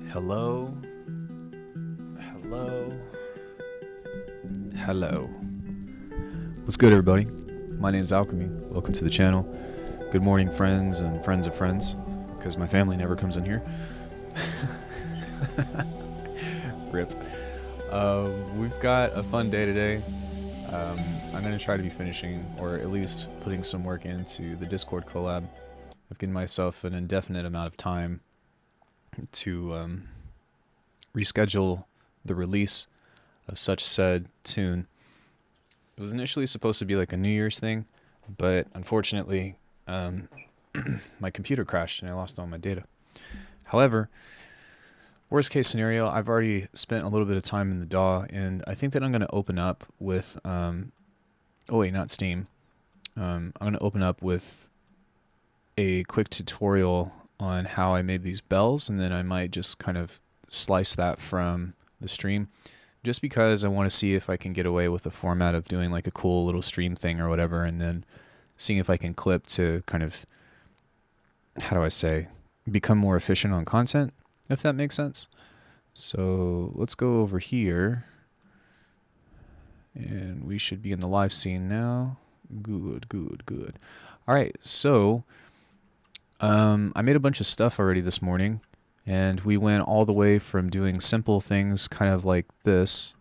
Hello. What's good, everybody? My name is Alckemy. Welcome to the channel. Good morning, friends and friends of friends, because my family never comes in here. Rip. We've got a fun day today. I'm going to try to be finishing, or at least putting some work into the Discord collab. I've given myself an indefinite amount of time to reschedule the release of such said tune. It was initially supposed to be like a New Year's thing, but unfortunately my computer crashed and I lost all my data. However, worst case scenario, I've already spent a little bit of time in the DAW, and I think that I'm going to open up with oh wait, not Steam. I'm going to open up with a quick tutorial on how I made these bells, and then I might just kind of slice that from the stream, just because I want to see if I can get away with the format of doing like a cool little stream thing or whatever, and then seeing if I can clip to kind of, how do I say, become more efficient on content, if that makes sense. So let's go over here, and we should be in the live scene now. Good. All right, so I made a bunch of stuff already this morning, and we went all the way from doing simple things kind of like this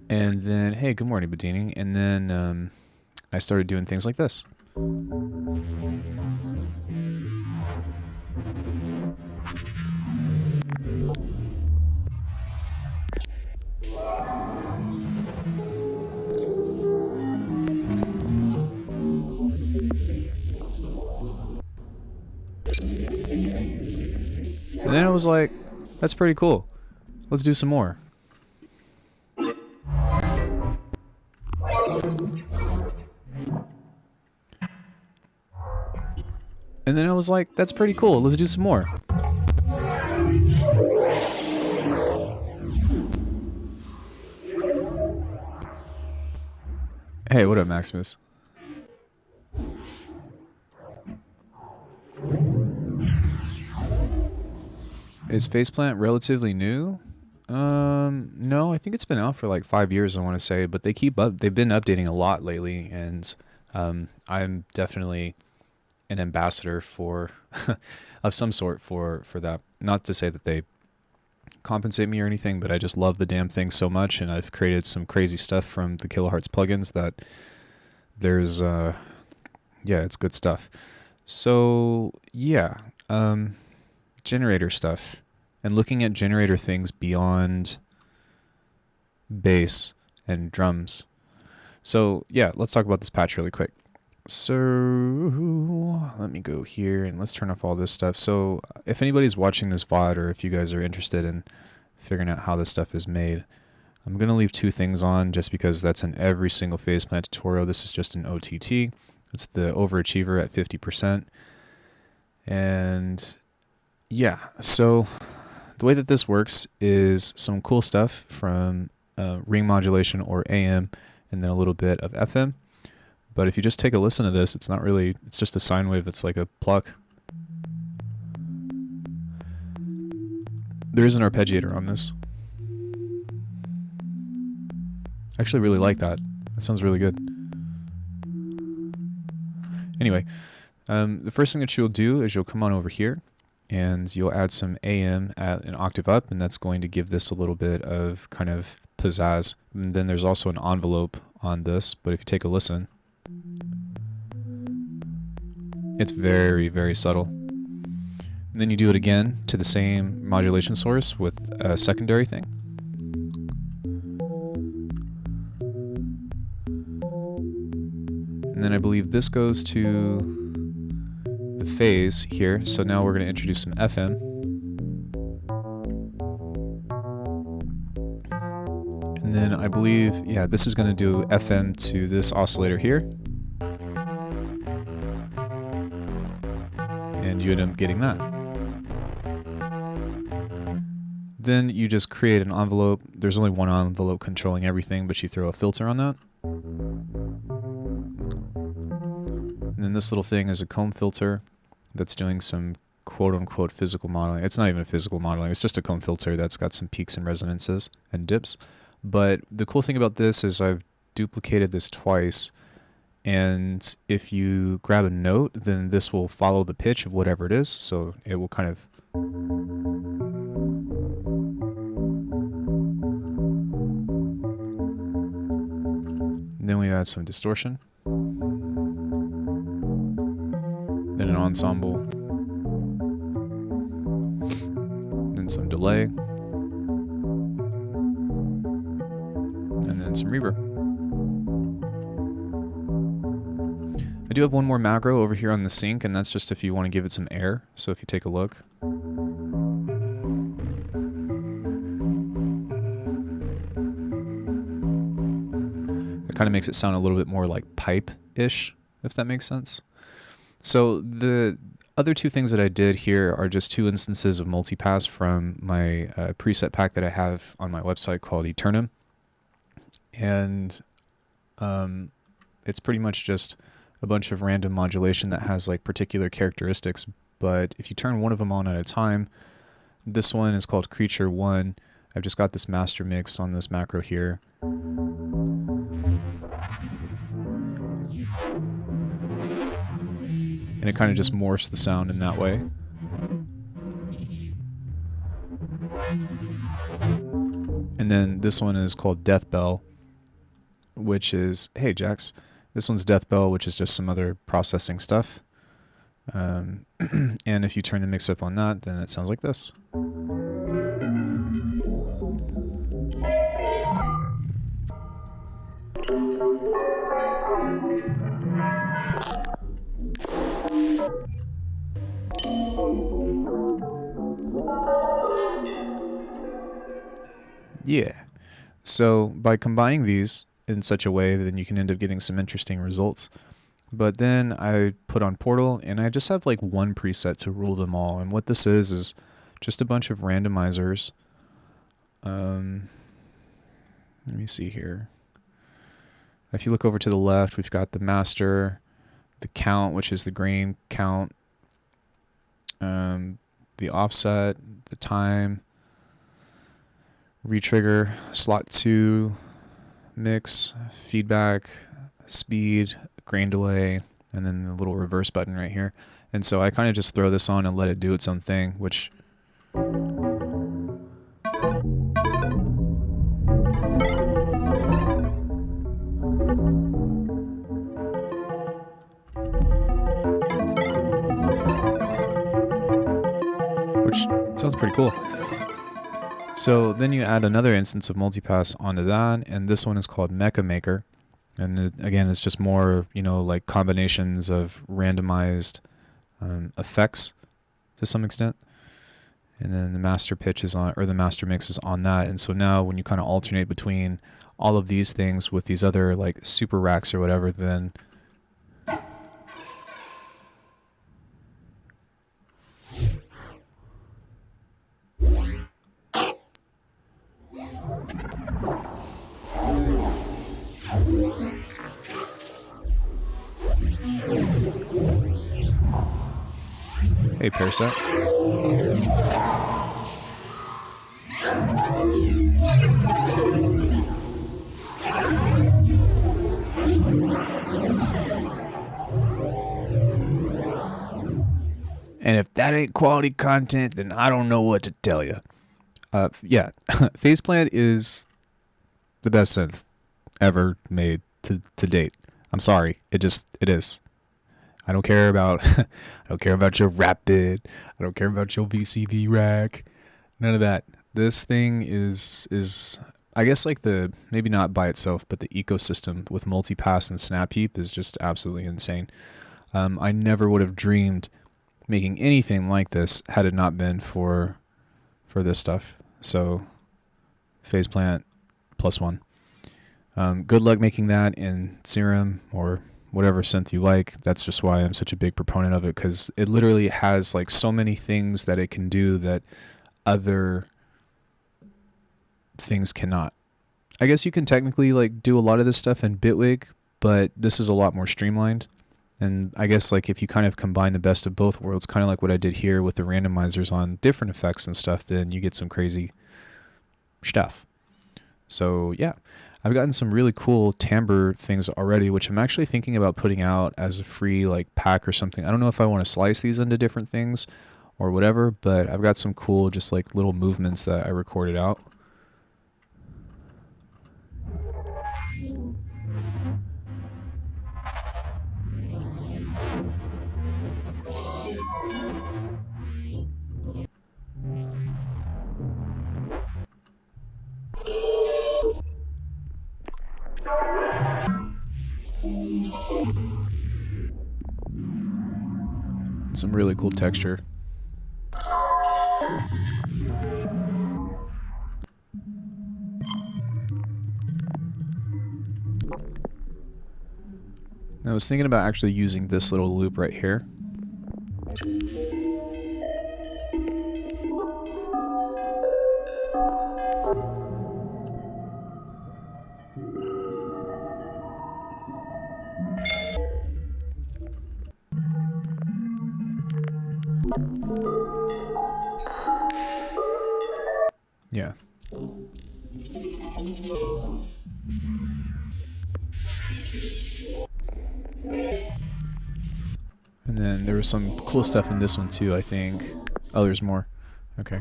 and then, hey, good morning, Bedini, and then I started doing things like this. And then I was like, that's pretty cool. Let's do some more. And then I was like, that's pretty cool. Let's do some more. Hey, what up, Maximus? Is Faceplant relatively new? No, I think it's been out for like 5 years, I want to say, but they've been updating a lot lately, and I'm definitely an ambassador for of some sort for that. Not to say that they compensate me or anything, but I just love the damn thing so much, and I've created some crazy stuff from the kilohearts plugins that there's yeah, it's good stuff. So yeah, generator stuff, and looking at generator things beyond bass and drums. So yeah, let's talk about this patch really quick. So let me go here and let's turn off all this stuff. So if anybody's watching this VOD, or if you guys are interested in figuring out how this stuff is made, I'm going to leave two things on just because that's in every single Faceplant tutorial. This is just an OTT. It's the overachiever at 50%. And yeah, so the way that this works is some cool stuff from ring modulation or AM, and then a little bit of FM. But if you just take a listen to this, it's not really, it's just a sine wave that's like a pluck. There is an arpeggiator on this. I actually really like that. That sounds really good. Anyway, the first thing that you'll do is you'll come on over here, and you'll add some AM at an octave up, and that's going to give this a little bit of kind of pizzazz. And then there's also an envelope on this, but if you take a listen, it's very, very subtle. And then you do it again to the same modulation source with a secondary thing. And then I believe this goes to the phase here. So now we're going to introduce some FM. And then I believe, yeah, this is going to do FM to this oscillator here. And you end up getting that. Then you just create an envelope. There's only one envelope controlling everything, but you throw a filter on that. And And then this little thing is a comb filter that's doing some quote-unquote physical modeling. It's not even physical modeling. It's just a comb filter that's got some peaks and resonances and dips. But the cool thing about this is I've duplicated this twice, and if you grab a note, then this will follow the pitch of whatever it is. So it will kind of... And then we add some distortion. Then an ensemble. Then some delay. And then some reverb. I do have one more macro over here on the sync, and that's just if you want to give it some air. So if you take a look. It kind of makes it sound a little bit more like pipe-ish, if that makes sense. So the other two things that I did here are just two instances of multipass from my preset pack that I have on my website called Eternum. And it's pretty much just a bunch of random modulation that has like particular characteristics. But if you turn one of them on at a time, this one is called Creature 1. I've just got this master mix on this macro here. And it kind of just morphs the sound in that way. And then this one is called Death Bell, which is, hey Jax, this one's Death Bell, which is just some other processing stuff. And if you turn the mix up on that, then it sounds like this. Yeah. So by combining these in such a way, then you can end up getting some interesting results. But then I put on Portal, and I just have like one preset to rule them all. And what this is just a bunch of randomizers. Let me see here. If you look over to the left, we've got the master, the count, which is the grain count, the offset, the time, retrigger, slot 2, mix, feedback, speed, grain delay, and then the little reverse button right here. And so I kind of just throw this on and let it do its own thing, which sounds pretty cool. So then you add another instance of multipass onto that, and this one is called Mecha Maker. And again, it's just more, you know, like combinations of randomized effects to some extent. And then the master pitch is on, or the master mix is on that. And so now when you kind of alternate between all of these things with these other like super racks or whatever, then hey, Parasite. And if that ain't quality content, then I don't know what to tell you. Yeah, Faceplant is the best synth ever made to date. I'm sorry, it is. I don't care about your Rapid. I don't care about your VCV rack. None of that. This thing is I guess like the, maybe not by itself, but the ecosystem with multipass and snap heap is just absolutely insane. I never would have dreamed making anything like this had it not been for this stuff. So Faceplant +1. Good luck making that in Serum or whatever synth you like. That's just why I'm such a big proponent of it, because it literally has like so many things that it can do that other things cannot. I guess you can technically like do a lot of this stuff in Bitwig, but this is a lot more streamlined. And I guess like if you kind of combine the best of both worlds, kind of like what I did here with the randomizers on different effects and stuff, then you get some crazy stuff. So yeah, I've gotten some really cool timbre things already, which I'm actually thinking about putting out as a free like pack or something. I don't know if I want to slice these into different things or whatever, but I've got some cool just like little movements that I recorded out. Some really cool texture. I was thinking about actually using this little loop right here. Yeah. And then there was some cool stuff in this one too, I think. Oh, there's more. Okay.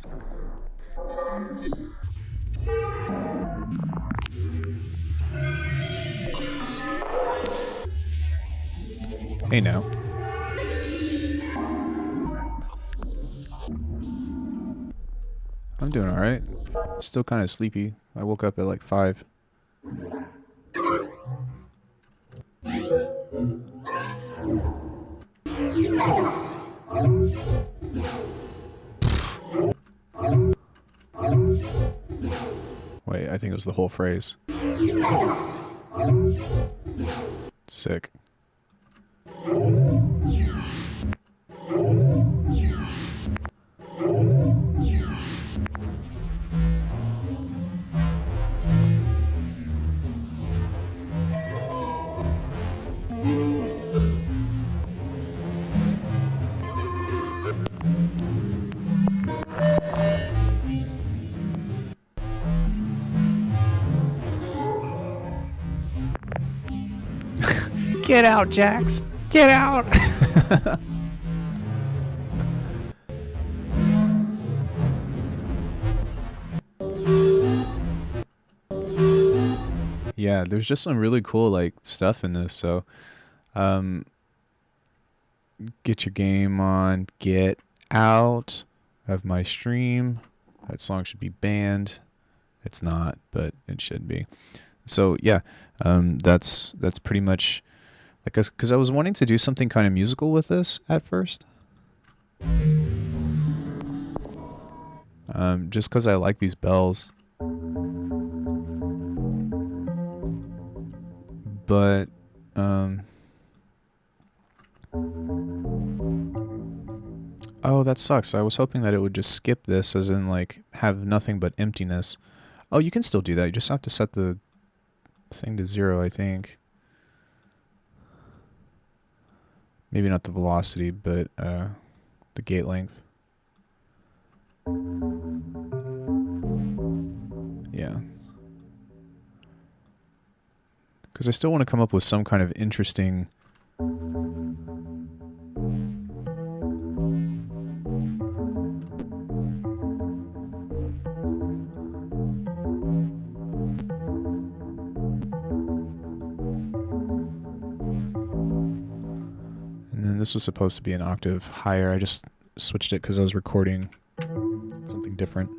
Hey now. I'm doing alright. Still kind of sleepy. I woke up at like 5. Wait, I think it was the whole phrase. Sick. Get out, Jax! Get out! Yeah, there's just some really cool like stuff in this. So, get your game on. Get out of my stream. That song should be banned. It's not, but it should be. So yeah, that's pretty much. Like, because I was wanting to do something kind of musical with this at first. Just because I like these bells. But, oh, that sucks. I was hoping that it would just skip this, as in, like, have nothing but emptiness. Oh, you can still do that. You just have to set the thing to 0, I think. Maybe not the velocity, but the gate length. Yeah. Because I still want to come up with some kind of interesting... This was supposed to be an octave higher. I just switched it because I was recording something different.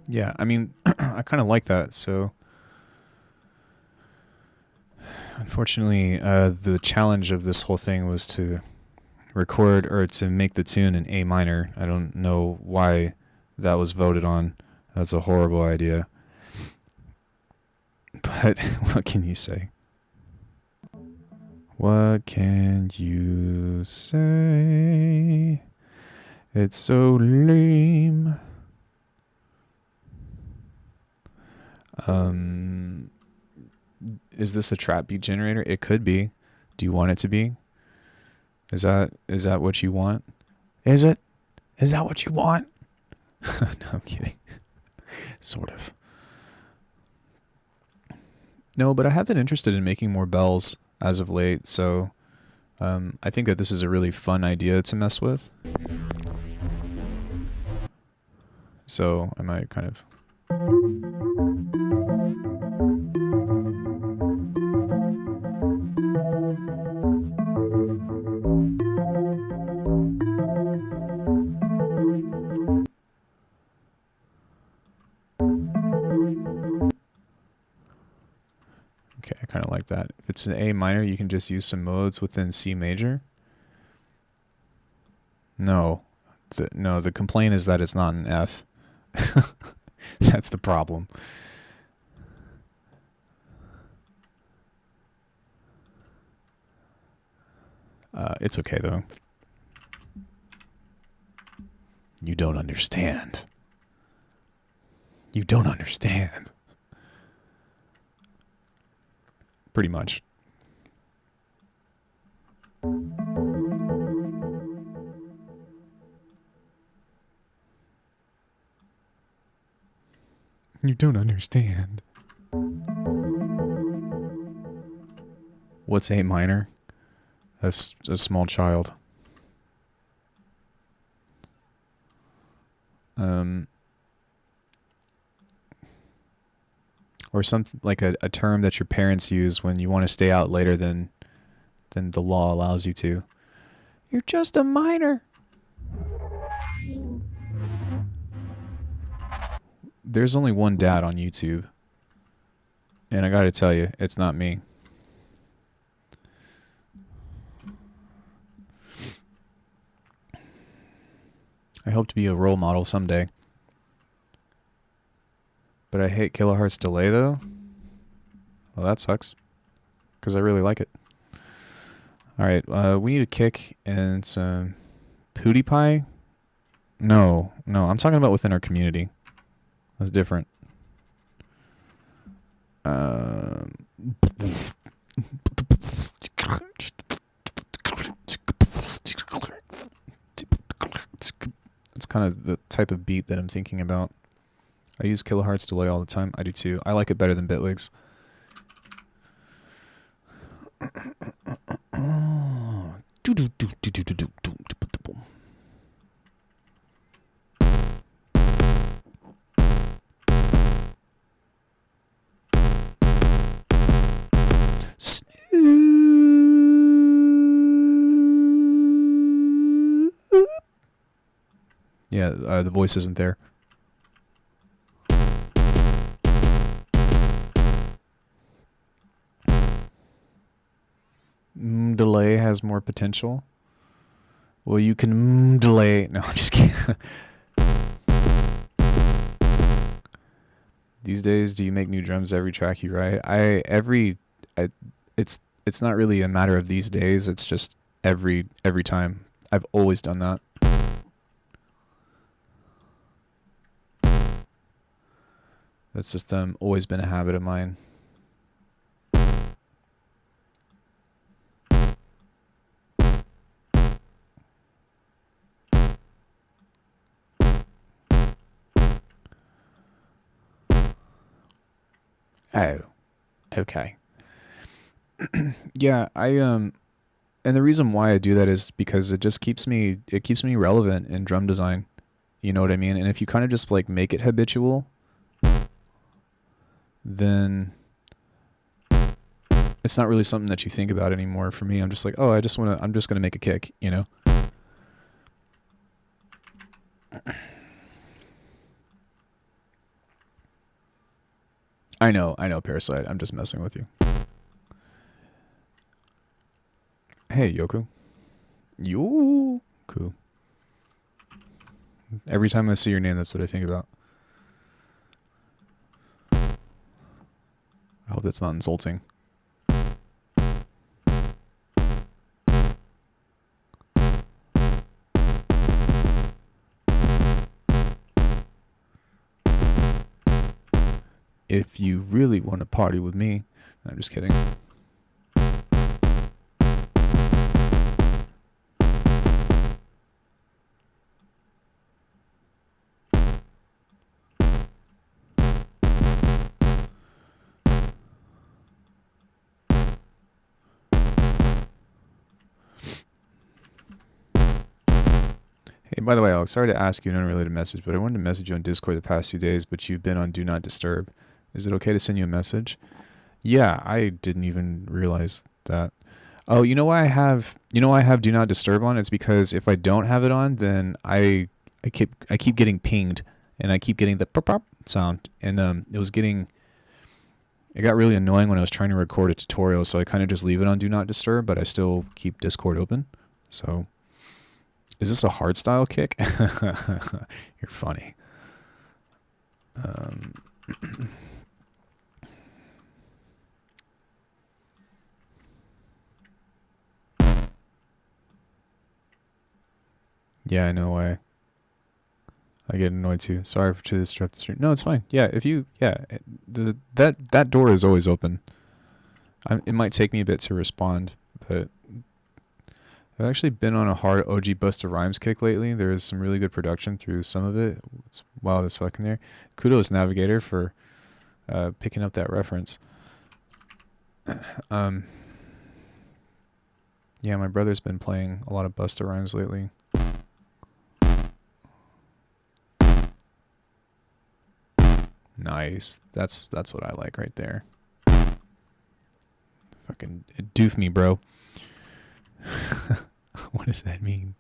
Yeah, I mean, I kind of like that, so... Unfortunately, the challenge of this whole thing was to record, or to make the tune in A minor. I don't know why that was voted on. That's a horrible idea. But what can you say? What can you say? It's so lame. Is this a trap beat generator? It could be. Do you want it to be? Is that what you want? Is it? Is that what you want? No, I'm kidding. Sort of. No, but I have been interested in making more bells as of late, so I think that this is a really fun idea to mess with. So I might kind of... Okay, I kind of like that. If it's an A minor, you can just use some modes within C major. No. The complaint is that it's not an F. That's the problem. It's okay, though. You don't understand. You don't understand. Pretty much. You don't understand. What's A minor? A small child. Or something like a term that your parents use when you want to stay out later than the law allows you to. You're just a minor. There's only one dad on YouTube. And I gotta tell you, it's not me. I hope to be a role model someday. But I hate kilohearts delay though. Well, that sucks. Because I really like it. Alright, we need a kick and some PewDiePie. No, I'm talking about within our community. That's different. It's kind of the type of beat that I'm thinking about. I use kilohearts delay all the time. I do too. I like it better than Bitwig's. Yeah, the voice isn't there. Delay has more potential. Well, you can delay. No, I'm just kidding. These days, do you make new drums every track you write? It's not really a matter of these days. It's just every time. I've always done that. That's just always been a habit of mine. Oh, okay. Yeah, and the reason why I do that is because it just keeps me relevant in drum design. You know what I mean? And if you kind of just like make it habitual, then it's not really something that you think about anymore. For me, I'm just like, oh, I'm just gonna make a kick, you know? I know, Parasite. I'm just messing with you. Hey, Yoku. Yoku. Every time I see your name, that's what I think about. hope that's not insulting. If you really want to party with me, I'm just kidding. Hey, by the way, Alex, sorry to ask you an unrelated message, but I wanted to message you on Discord the past few days, but you've been on Do Not Disturb. Is it okay to send you a message? Yeah, I didn't even realize that. Oh, you know why I have Do Not Disturb on? It's because if I don't have it on, then I keep getting pinged, and I keep getting the pop pop sound, and it got really annoying when I was trying to record a tutorial, so I kind of just leave it on Do Not Disturb, but I still keep Discord open. So, is this a hardstyle kick? You're funny. Yeah, I know why. I get annoyed too. Sorry to disrupt the stream. No, it's fine. Yeah, that door is always open. It might take me a bit to respond, but I've actually been on a hard OG Busta Rhymes kick lately. There is some really good production through some of it. It's wild as fucking there. Kudos Navigator for picking up that reference. Yeah, my brother's been playing a lot of Busta Rhymes lately. Nice. That's what I like right there. Fucking doof me, bro. What does that mean?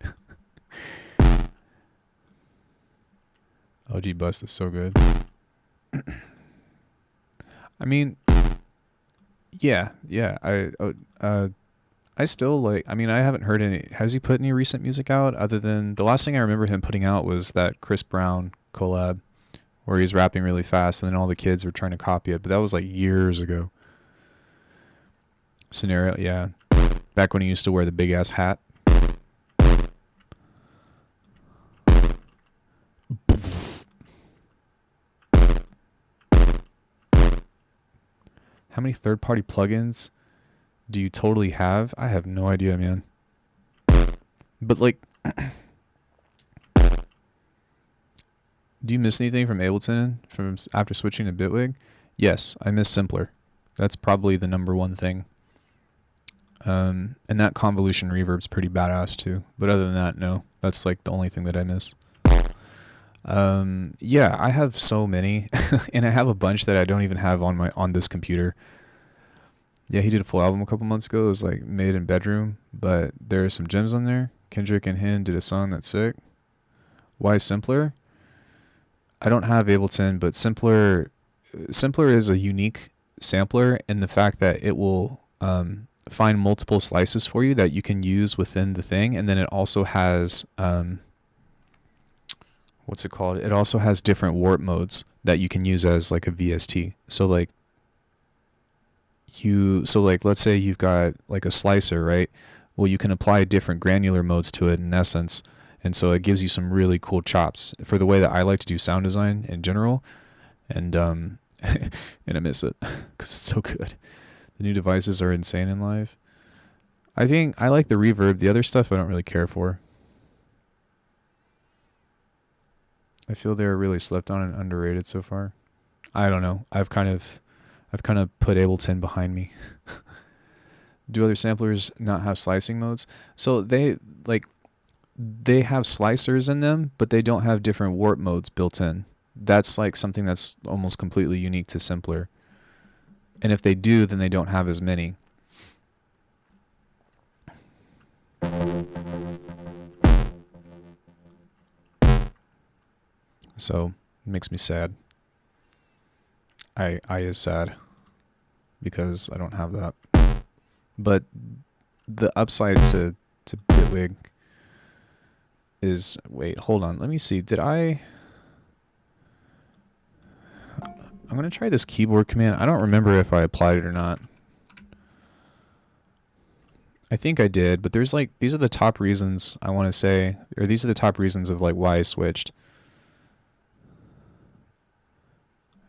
OG Bust is so good. I mean, yeah. I still like. I mean, I haven't heard any. Has he put any recent music out other than the last thing I remember him putting out was that Chris Brown collab, where he's rapping really fast, and then all the kids were trying to copy it. But that was like years ago. Scenario, yeah. Back when he used to wear the big ass hat. How many third-party plugins do you totally have? I have no idea, man. But like, do you miss anything from Ableton from after switching to Bitwig? Yes, I miss Simpler. That's probably the #1 thing. And that convolution reverb's pretty badass too. But other than that, no. That's like the only thing that I miss. Yeah, I have so many, and I have a bunch that I don't even have on this computer. Yeah, he did a full album a couple months ago. It was like made in bedroom, but there are some gems on there. Kendrick and Hin did a song that's sick. Why Simpler? I don't have Ableton, but Simpler is a unique sampler in the fact that it will find multiple slices for you that you can use within the thing, and then it also has what's it called? It also has different warp modes that you can use as like a VST. So like let's say you've got like a slicer, right? Well, you can apply different granular modes to it in essence, and so it gives you some really cool chops for the way that I like to do sound design in general, and and I miss it because it's so good. The new devices are insane in live. I think I like the reverb. The other stuff I don't really care for. I feel they're really slept on and underrated so far. I don't know. I've kind of put Ableton behind me. Do other samplers not have slicing modes? So they have slicers in them, but they don't have different warp modes built in. That's like something that's almost completely unique to Simpler. And if they do, then they don't have as many. So it makes me sad. I is sad because I don't have that. But the upside to Bitwig is, wait, hold on, let me see. Did I I'm going to try this keyboard command. I don't remember if I applied it or not. I think I did, but there's like, these are the top reasons I want to say, or these are the top reasons of like why I switched.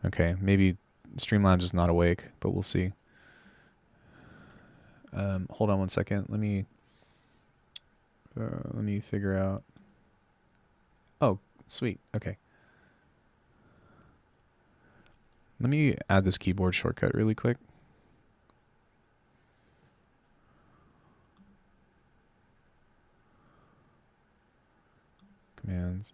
Okay, maybe Streamlabs is not awake, but we'll see. Hold on one second. Let me figure out. Oh, sweet. Okay. Let me add this keyboard shortcut really quick. Commands.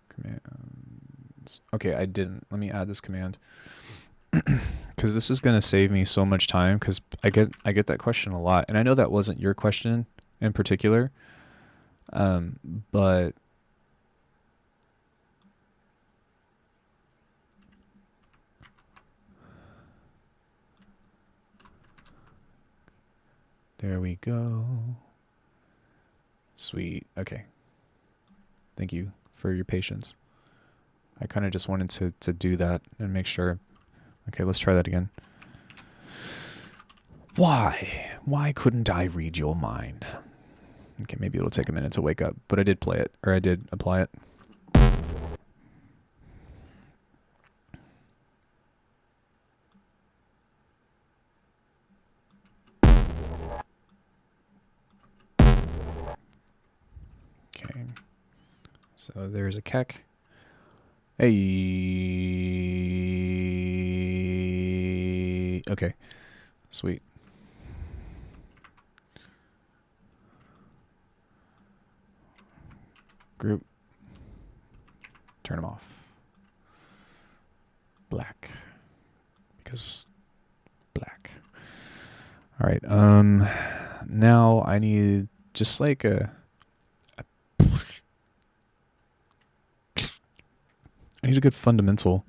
Commands. Okay, I didn't. Let me add this command. Because this is going to save me so much time, because I get that question a lot. And I know that wasn't your question in particular. But there we go. Sweet. Okay. Thank you for your patience. I kind of just wanted to do that and make sure. Okay, let's try that again. Why? Why couldn't I read your mind? Okay, maybe it'll take a minute to wake up, but I did play it, or I did apply it. Okay, so there's a keck. Hey. Okay, sweet. Group. Turn them off. Black. Because black. All right. Now I need just like I need a good fundamental.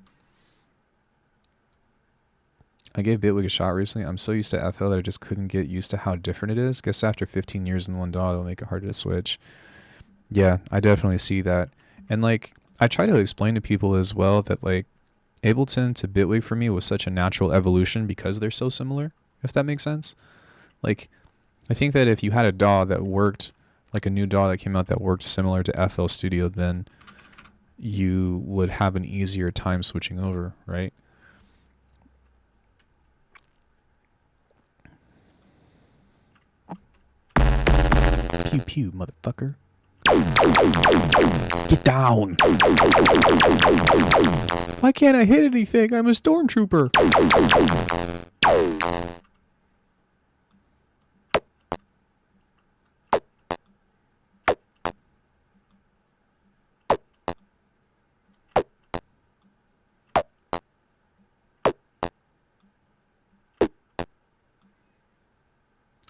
I gave Bitwig a shot recently. I'm so used to FL that I just couldn't get used to how different it is. Guess after 15 years in one DAW, it'll make it harder to switch. Yeah, I definitely see that. And like, I try to explain to people as well that like Ableton to Bitwig for me was such a natural evolution because they're so similar, if that makes sense. Like, I think that if you had a DAW that worked, like a new DAW that came out that worked similar to FL Studio, then you would have an easier time switching over, right? Pew pew, motherfucker. Get down. Why can't I hit anything? I'm a stormtrooper.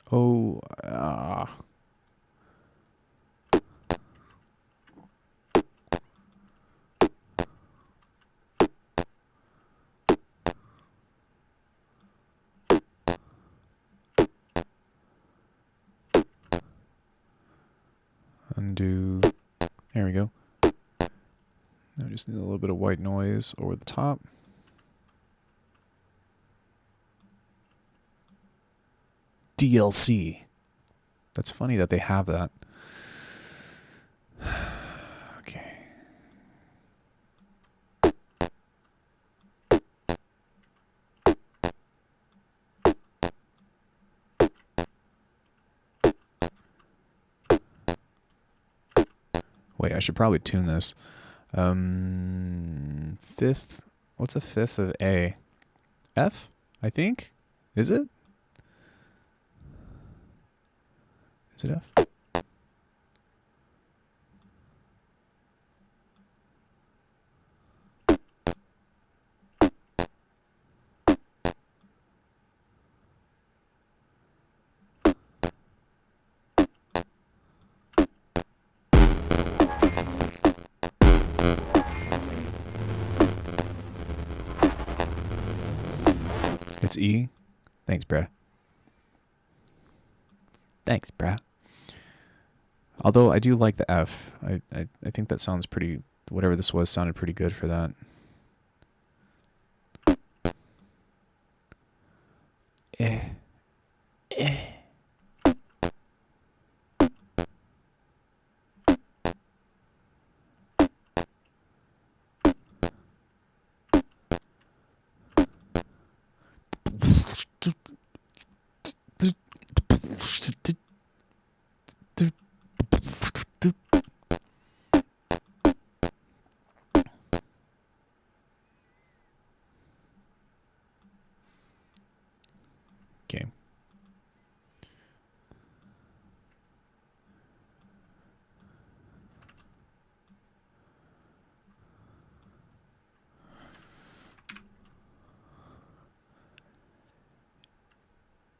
Oh, undo. There we go. Now I just need a little bit of white noise over the top. DLC. That's funny that they have that. Okay. Wait, I should probably tune this. Fifth. What's a fifth of A? F, I think? Is it? Is it F? It's E? Thanks, bruh. Thanks, bruh. Although I do like the F. I think that sounds pretty whatever this was sounded pretty good for that. Okay.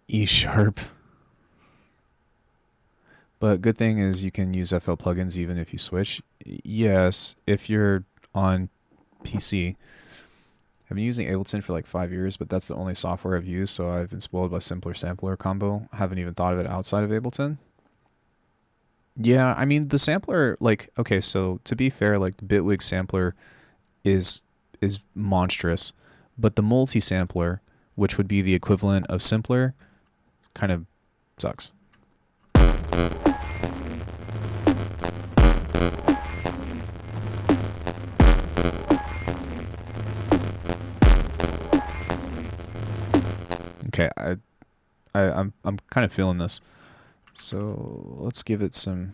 E sharp. But good thing is you can use FL plugins even if you switch. Yes, if you're on PC. I've been using Ableton for like 5 years, but that's the only software I've used, so I've been spoiled by simpler sampler combo. I haven't even thought of it outside of Ableton. Yeah, I mean the sampler, like, okay, so to be fair, like the Bitwig sampler is monstrous, but the multi-sampler, which would be the equivalent of simpler, kind of sucks. Okay, I'm kind of feeling this. So let's give it some.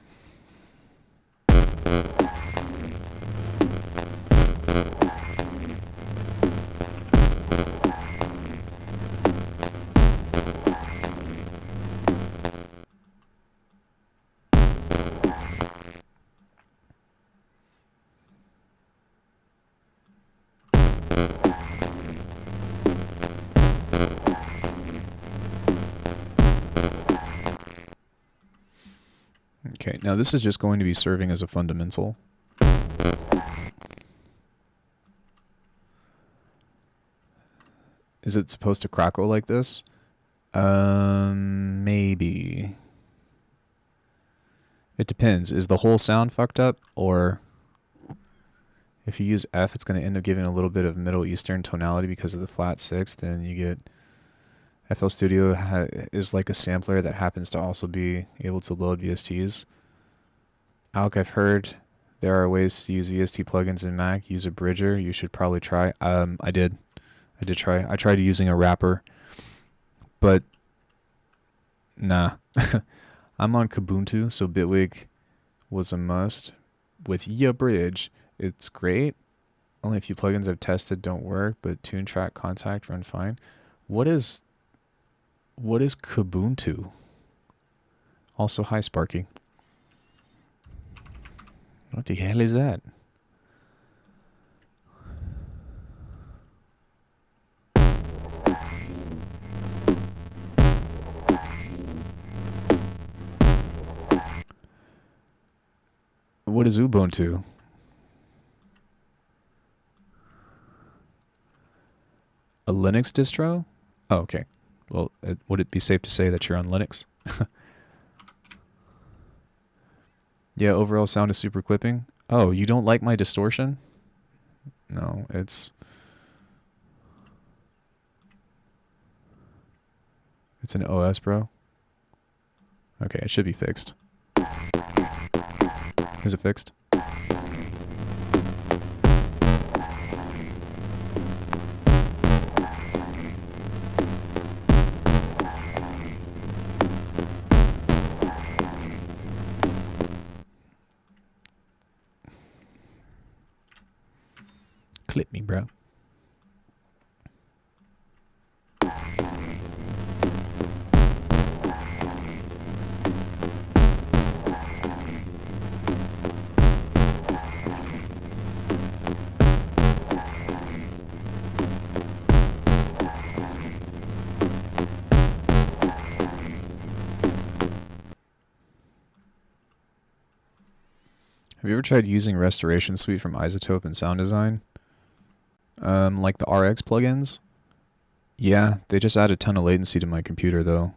Okay, now this is just going to be serving as a fundamental. Is it supposed to crackle like this? Maybe. It depends. Is the whole sound fucked up? Or if you use F, it's going to end up giving a little bit of Middle Eastern tonality because of the flat sixth, and you get FL Studio is like a sampler that happens to also be able to load VSTs. Alc, I've heard there are ways to use VST plugins in Mac. Use a bridger. You should probably try. I did try. I tried using a wrapper, but nah. I'm on Kubuntu, so Bitwig was a must. With Ya Bridge, it's great. Only a few plugins I've tested don't work, but Tune Track Contact run fine. What is Kubuntu? Also, hi Sparky. What the hell is that? What is Ubuntu? A Linux distro? Oh, okay. Well, would it be safe to say that you're on Linux? Yeah, overall sound is super clipping. Oh, you don't like my distortion? No, it's an OS, bro. Okay, it should be fixed. Is it fixed? Clip me, bro. Have you ever tried using Restoration Suite from Isotope and Sound Design? Like the RX plugins? Yeah, they just add a ton of latency to my computer though.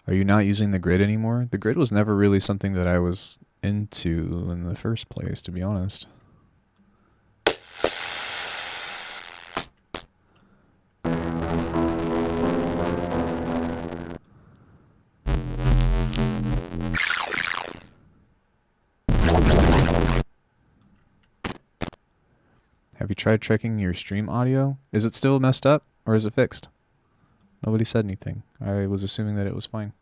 Are you not using the grid anymore? The grid was never really something that I was into in the first place, to be honest. Have you tried checking your stream audio? Is it still messed up or is it fixed? Nobody said anything. I was assuming that it was fine.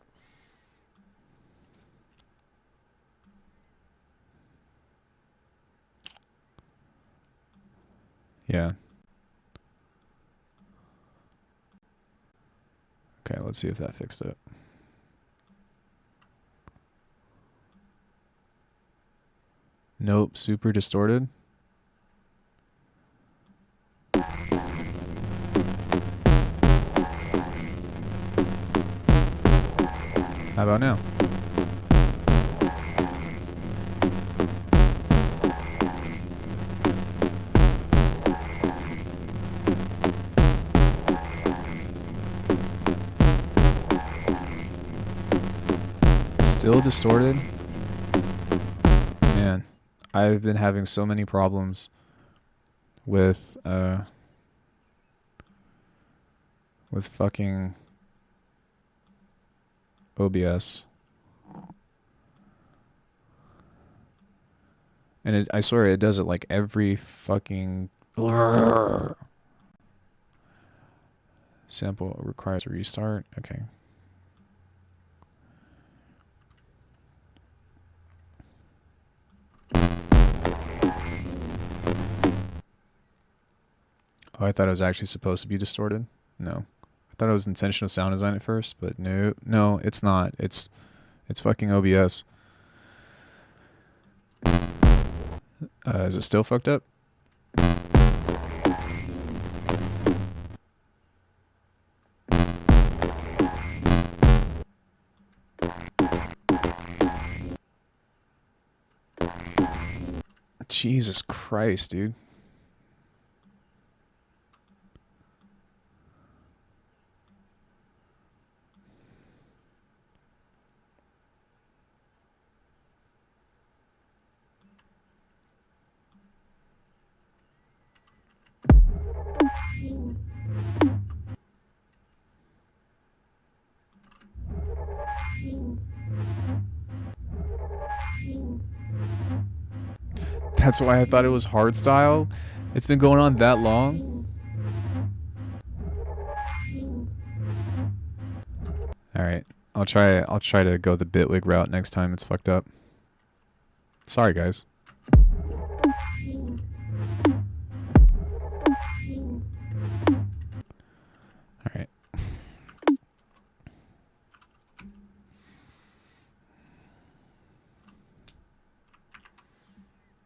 Yeah. Okay, let's see if that fixed it. Nope, super distorted. How about now? Still distorted? Man, I've been having so many problems with fucking OBS. And I swear it does it like every fucking sample requires a restart. Okay. Oh, I thought it was actually supposed to be distorted. No. I thought it was intentional sound design at first, but no, it's not. It's fucking OBS. Is it still fucked up? Jesus Christ, dude. That's why I thought it was hardstyle. It's been going on that long. All right, I'll try to go the Bitwig route next time it's fucked up. Sorry, guys. All right.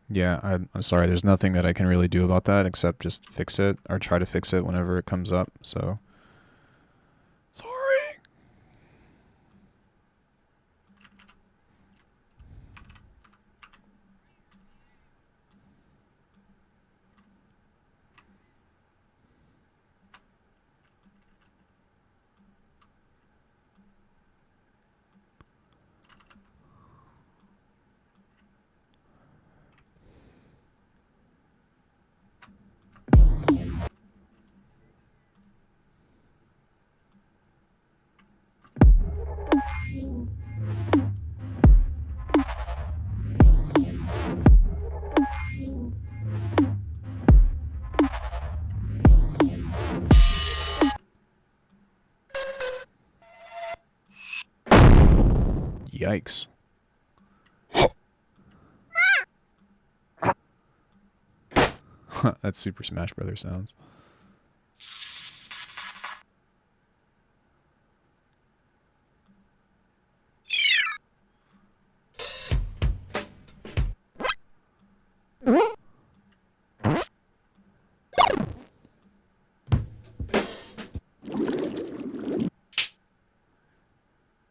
Yeah, I'm sorry. There's nothing that I can really do about that except just fix it or try to fix it whenever it comes up. So, sorry. Yikes. That's Super Smash Brothers sounds.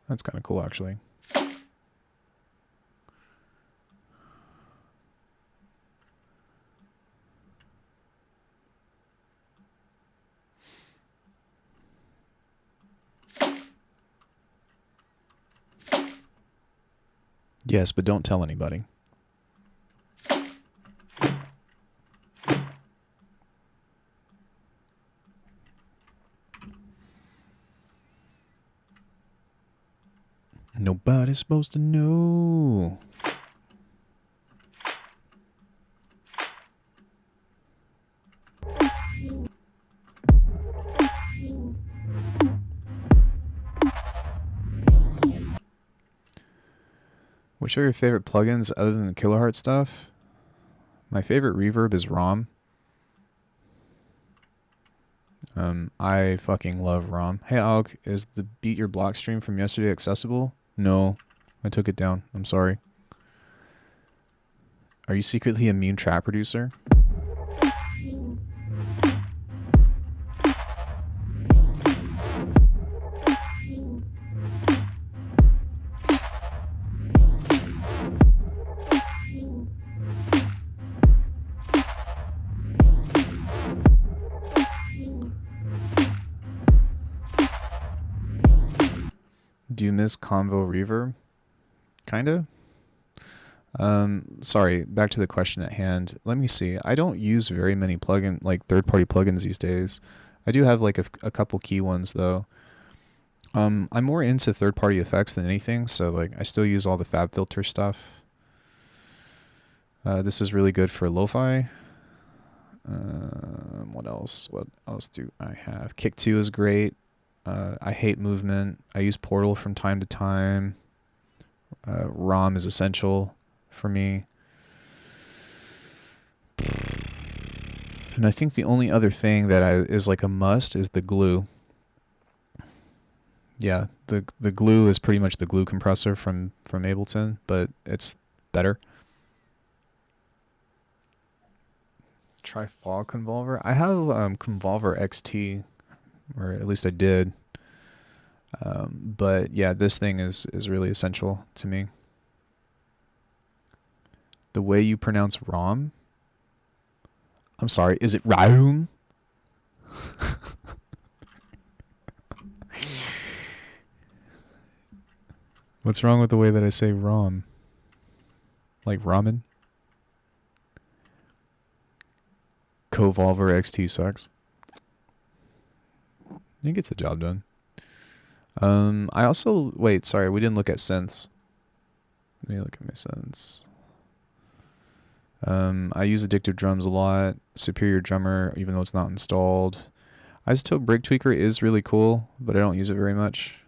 That's kind of cool, actually. Yes, but don't tell anybody. Nobody's supposed to know. Which are your favorite plugins other than the kilohearts stuff? My favorite reverb is ROM. I fucking love ROM. Hey Alk, is the Beat Your Block stream from yesterday accessible? No, I took it down. I'm sorry. Are you secretly a mean trap producer? Do you miss Convo Reverb? Kinda. Sorry, back to the question at hand. Let me see. I don't use very many third-party plugins these days. I do have like a couple key ones though. I'm more into third-party effects than anything, so like I still use all the FabFilter stuff. This is really good for lo-fi. What else? What else do I have? Kick 2 is great. I hate movement. I use Portal from time to time. ROM is essential for me. And I think the only other thing that is like a must is the glue. Yeah, the glue is pretty much the glue compressor from Ableton, but it's better. Try Fog Convolver. I have Convolver XT, or at least I did. But yeah, this thing is really essential to me. The way you pronounce ROM? I'm sorry, is it ROM? What's wrong with the way that I say ROM? Like ramen? Covolver XT sucks. It gets the job done. I also... Wait, sorry, we didn't look at synths. Let me look at my synths. I use Addictive Drums a lot. Superior Drummer, even though it's not installed. Isotope Brig Tweaker is really cool, but I don't use it very much.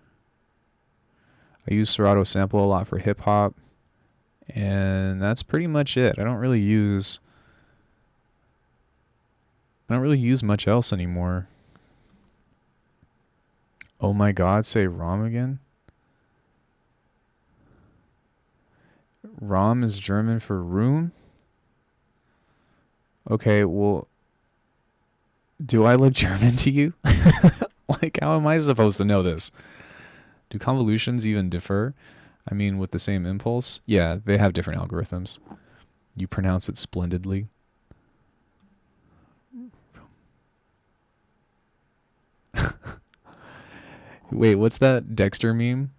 I use Serato Sample a lot for hip-hop. And that's pretty much it. I don't really use much else anymore. Oh my god, say ROM again? ROM is German for room? Okay, well, do I look German to you? Like, how am I supposed to know this? Do convolutions even differ? I mean, with the same impulse? Yeah, they have different algorithms. You pronounce it splendidly. Wait, what's that Dexter meme?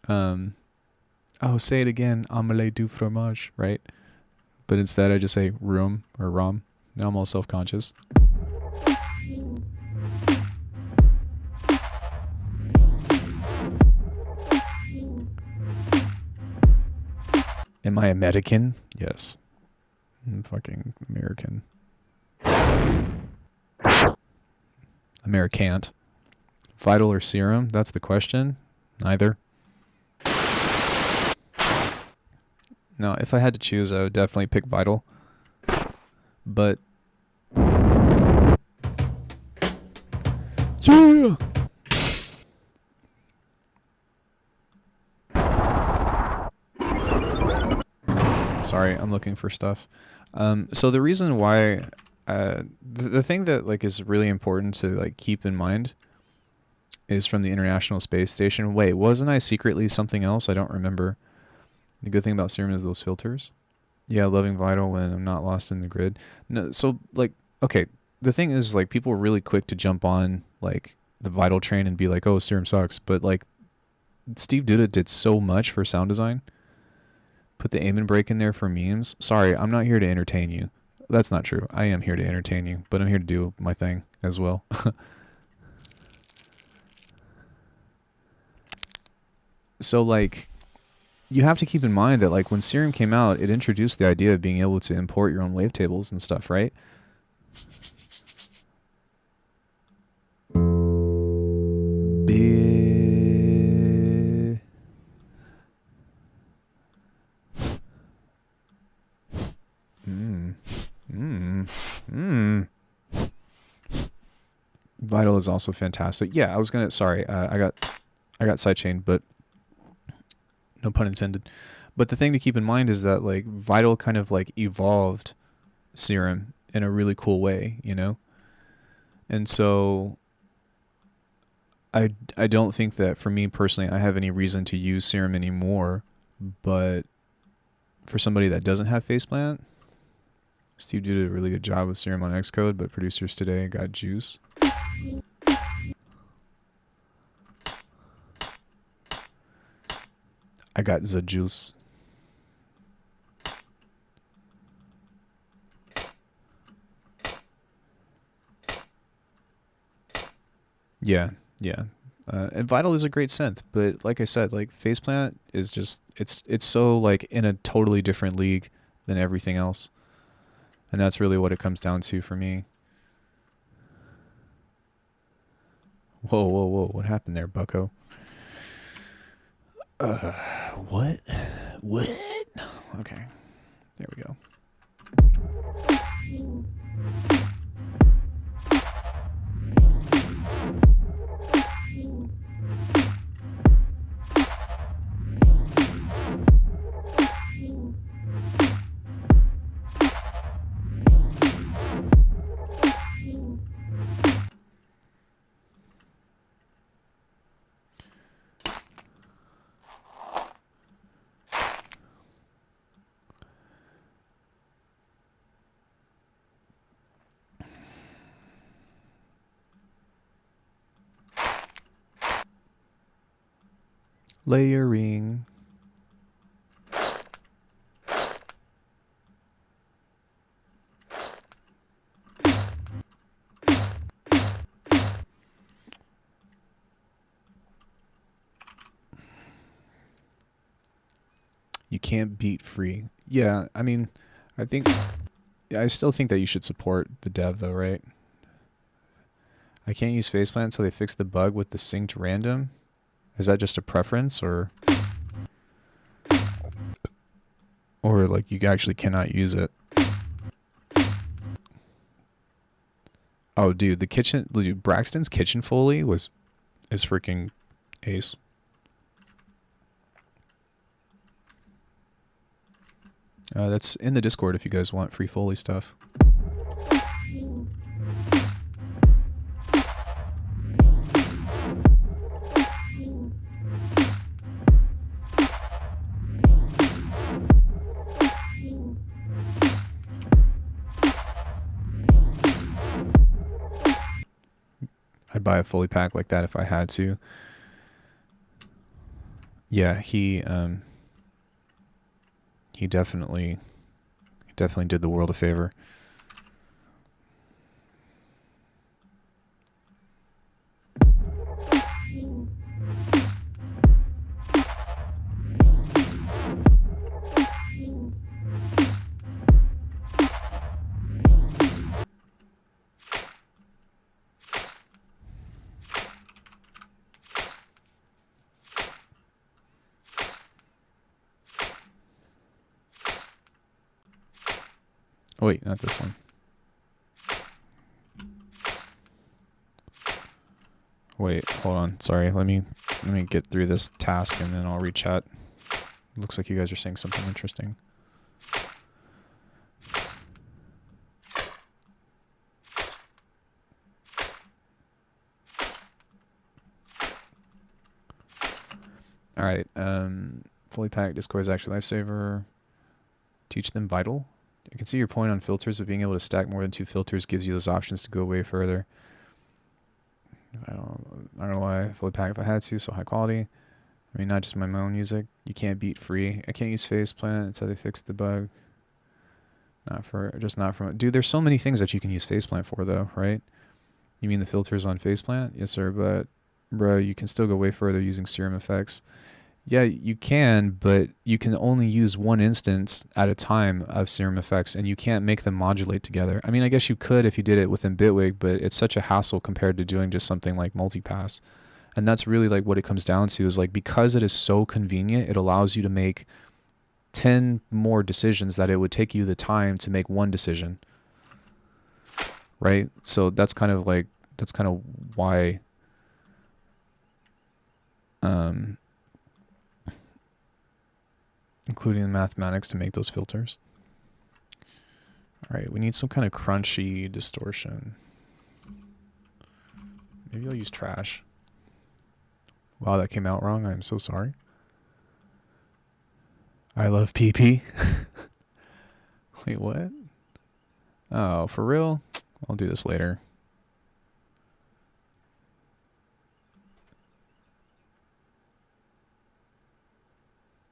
Oh, say it again. Omelette du fromage, right? But instead I just say room or rom. Now I'm all self-conscious. Am I American? Yes. I'm fucking American. Americant. Vital or serum? That's the question. Neither. No, if I had to choose, I would definitely pick Vital. But... yeah! Sorry, I'm looking for stuff. So the reason why... the thing that like is really important to like keep in mind is from the International Space Station. Wait, wasn't I secretly something else? I don't remember. The good thing about Serum is those filters. Yeah, loving Vital when I'm not lost in the grid. No, so like, okay, the thing is like people are really quick to jump on like the Vital train and be like, oh, Serum sucks. But like Steve Duda did so much for sound design. put the aim and break in there for memes. Sorry, I'm not here to entertain you. That's not true. I am here to entertain you, but I'm here to do my thing as well. So, like, you have to keep in mind that, like, when Serum came out, it introduced the idea of being able to import your own wavetables and stuff, right? Vital is also fantastic. Yeah, I was gonna. Sorry, I got sidechained, but no pun intended. But the thing to keep in mind is that, like, Vital kind of, like, evolved Serum in a really cool way, you know. And so I don't think that, for me personally, I have any reason to use Serum anymore. But for somebody that doesn't have Faceplant, Steve did a really good job with Serum on Xcode, but producers today got juice. I got the juice. Yeah. And Vital is a great synth, but like I said, like, Faceplant is just, it's so, like, in a totally different league than everything else. And that's really what it comes down to for me. Whoa. What happened there, bucko? What? Okay. There we go. Layering. You can't beat free. Yeah, I mean, I still think that you should support the dev though, right? I can't use Faceplant until they fix the bug with the synced random. Is that just a preference, or like you actually cannot use it? Oh, dude, Braxton's kitchen Foley is freaking ace. That's in the Discord if you guys want free Foley stuff. I'd buy a Foley pack like that if I had to. Yeah, he definitely did the world a favor. Oh, wait, not this one. Wait, hold on. Sorry, let me get through this task and then I'll rechat. Looks like you guys are saying something interesting. All right, Fully packed Discord is actually lifesaver. Teach them Vital. I can see your point on filters, but being able to stack more than 2 filters gives you those options to go way I don't know why Fully packed if I had to, so high quality. I mean, not just my own music. You can't beat free. I can't use faceplant until they fix the bug. Not from... Dude, there's so many things that you can use faceplant for, though, right? You mean the filters on faceplant? Yes, sir, but, bro, you can still go way further using serum effects. Yeah, you can, but you can only use one instance at a time of serum effects, and you can't make them modulate together. I mean, I guess you could if you did it within Bitwig, but it's such a hassle compared to doing just something like multipass. And that's really like what it comes down to, is like, because it is so convenient, it allows you to make 10 more decisions that it would take you the time to make one decision. Right? So that's kind of why including the mathematics to make those filters. All right, we need some kind of crunchy distortion. Maybe I'll use trash. Wow, that came out wrong. I'm so sorry. I love PP. Wait, what? Oh, for real? I'll do this later.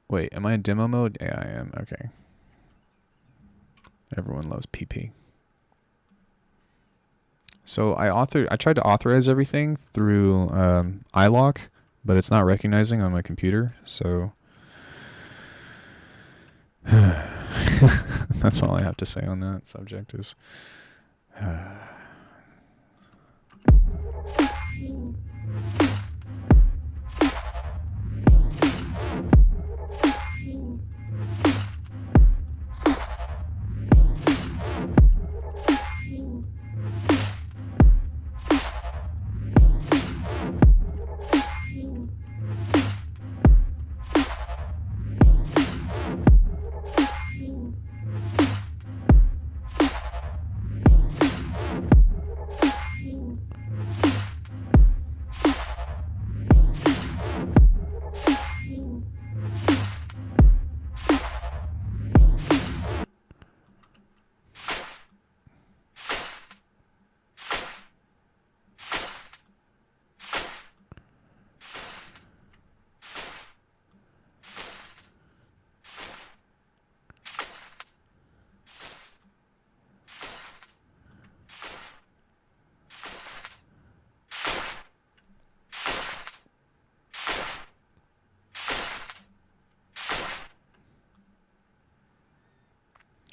Wait, am I in demo mode? Yeah, I am. Okay. Everyone loves PP. So I tried to authorize everything through iLock, but it's not recognizing on my computer, so that's all I have to say on that subject is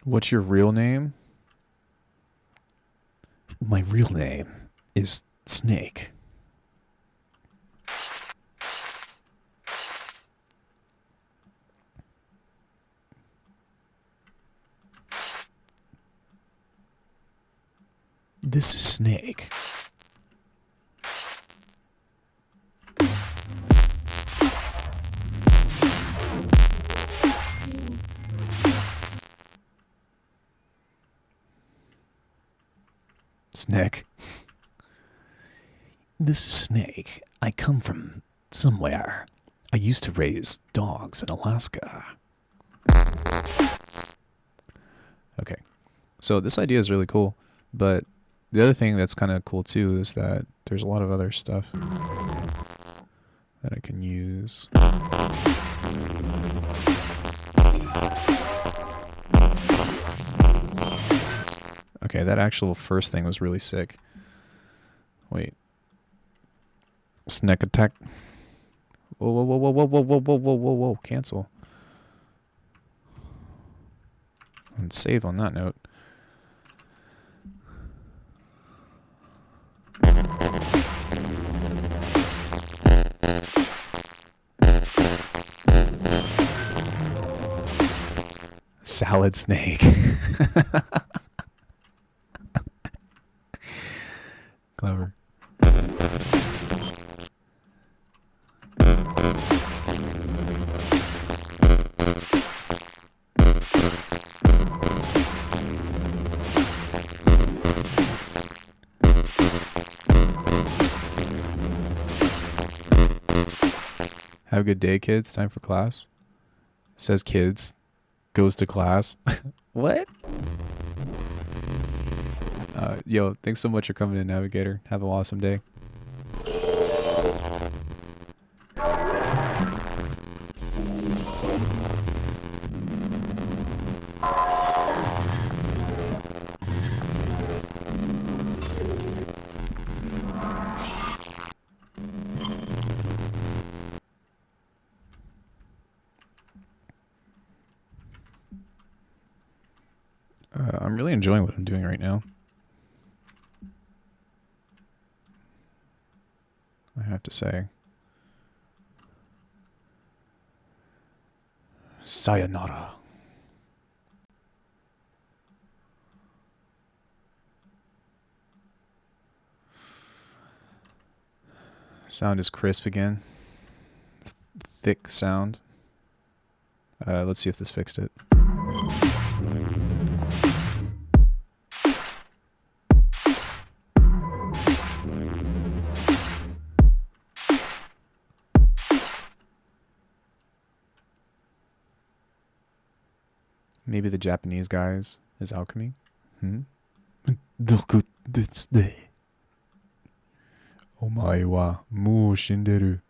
What's your real name? My real name is Snake. This is Snake. Snake. This is Snake. I come from somewhere. I used to raise dogs in Alaska. Okay. So this idea is really cool, but the other thing that's kind of cool too is that there's a lot of other stuff that I can use. Okay, that actual first thing was really sick. Wait. Snack attack. Whoa, whoa, whoa, whoa, whoa, whoa, whoa, whoa, whoa, whoa, whoa. Cancel. And save on that note. Salad snake. Clever. Have a good day, kids. Time for class. Says kids. Goes to class. What? Yo, thanks so much for coming in, Navigator. Have an awesome day. I'm really enjoying what I'm doing right now. I have to say. Sayonara. Sound is crisp again. Thick sound. Let's see if this fixed it. Maybe the Japanese guys is Alckemy. Doku detsude. Omae wa mou shinderu.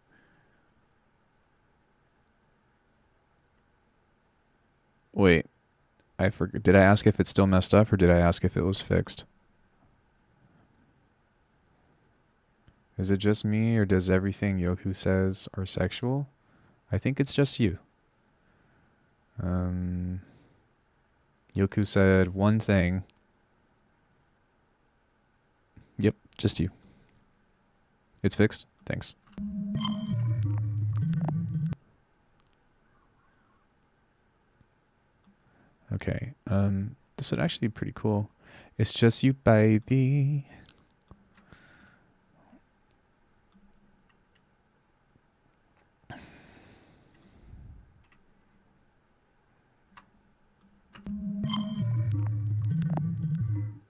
Wait, I forgot. Did I ask if it's still messed up or did I ask if it was fixed? Is it just me or does everything Yoku says are sexual? I think it's just you. Yoku said one thing. Yep, just you. It's fixed? Thanks. Okay, this would actually be pretty cool. It's just you, baby.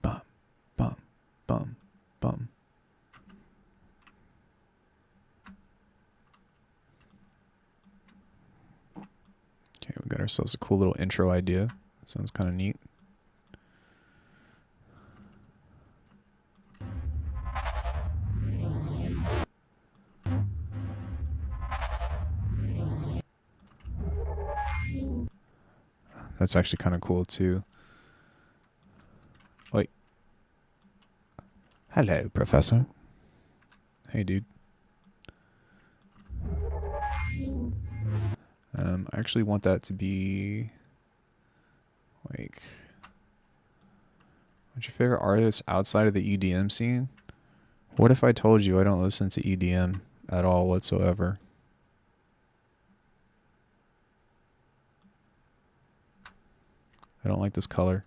Bum, bum, bum, bum. Okay, we got ourselves a cool little intro idea. That sounds kind of neat. That's actually kind of cool too. Wait. Hello, Professor. Hey, dude. I actually want that to be like, what's your favorite artist outside of the EDM scene? What if I told you I don't listen to EDM at all whatsoever? I don't like this color.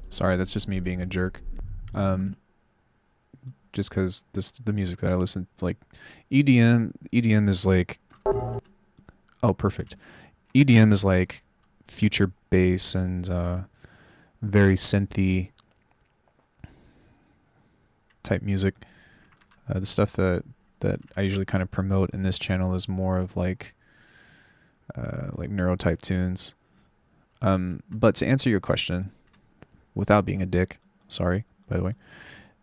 Sorry, that's just me being a jerk. Just because the music that I listen to, like EDM is like, oh, perfect. EDM is like future bass and very synthy type music. The stuff that I usually kind of promote in this channel is more of like neurotype tunes. But to answer your question, without being a dick, sorry, by the way,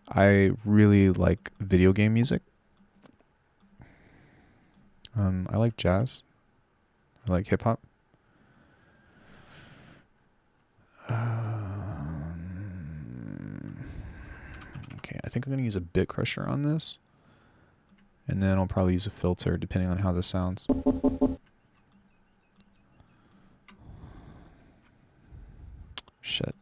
I really like video game music. I like jazz. I like hip hop. Okay, I think I'm gonna use a bit crusher on this, and then I'll probably use a filter depending on how this sounds. Shit.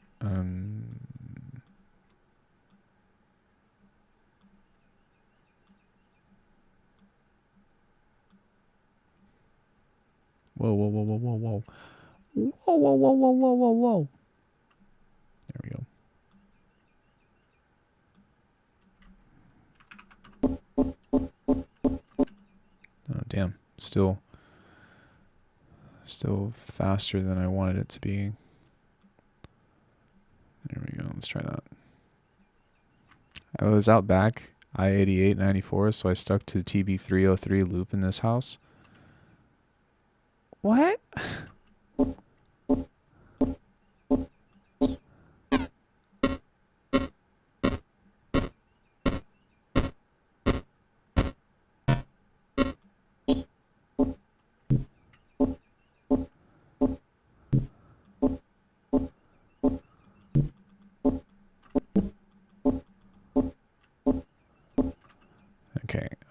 Whoa, whoa, whoa, whoa, whoa, whoa. Whoa, whoa, whoa, whoa, whoa, whoa, whoa. There we go. Oh, damn. Still faster than I wanted it to be. There we go. Let's try that. I was out back, I-88, 94, so I stuck to TB303 loop in this house. What?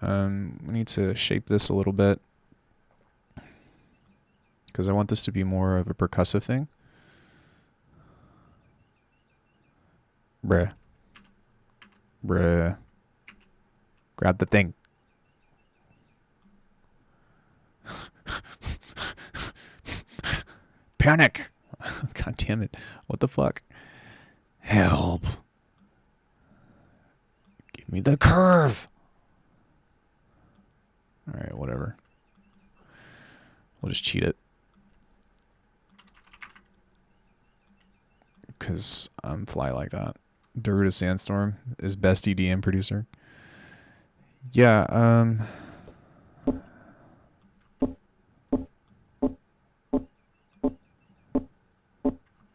We need to shape this a little bit because I want this to be more of a percussive thing. Bruh. Bruh. Grab the thing. Panic! God damn it. What the fuck? Help. Give me the curve. Alright, whatever. We'll just cheat it. Because I'm fly like that. Daruda Sandstorm is best EDM producer. Yeah,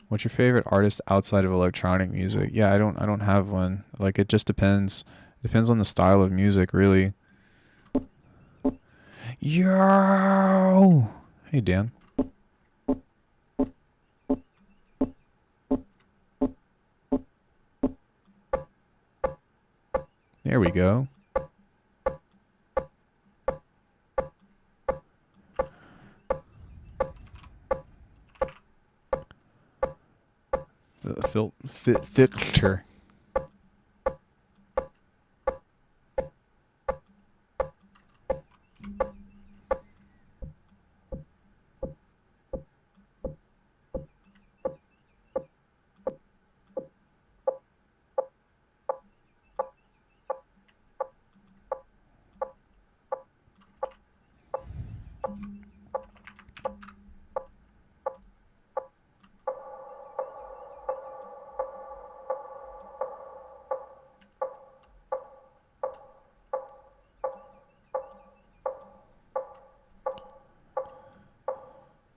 what's your favorite artist outside of electronic music? Yeah, I don't have one. Like, it just depends. It depends on the style of music, really. Yo! Hey, Dan. There we go. Filter.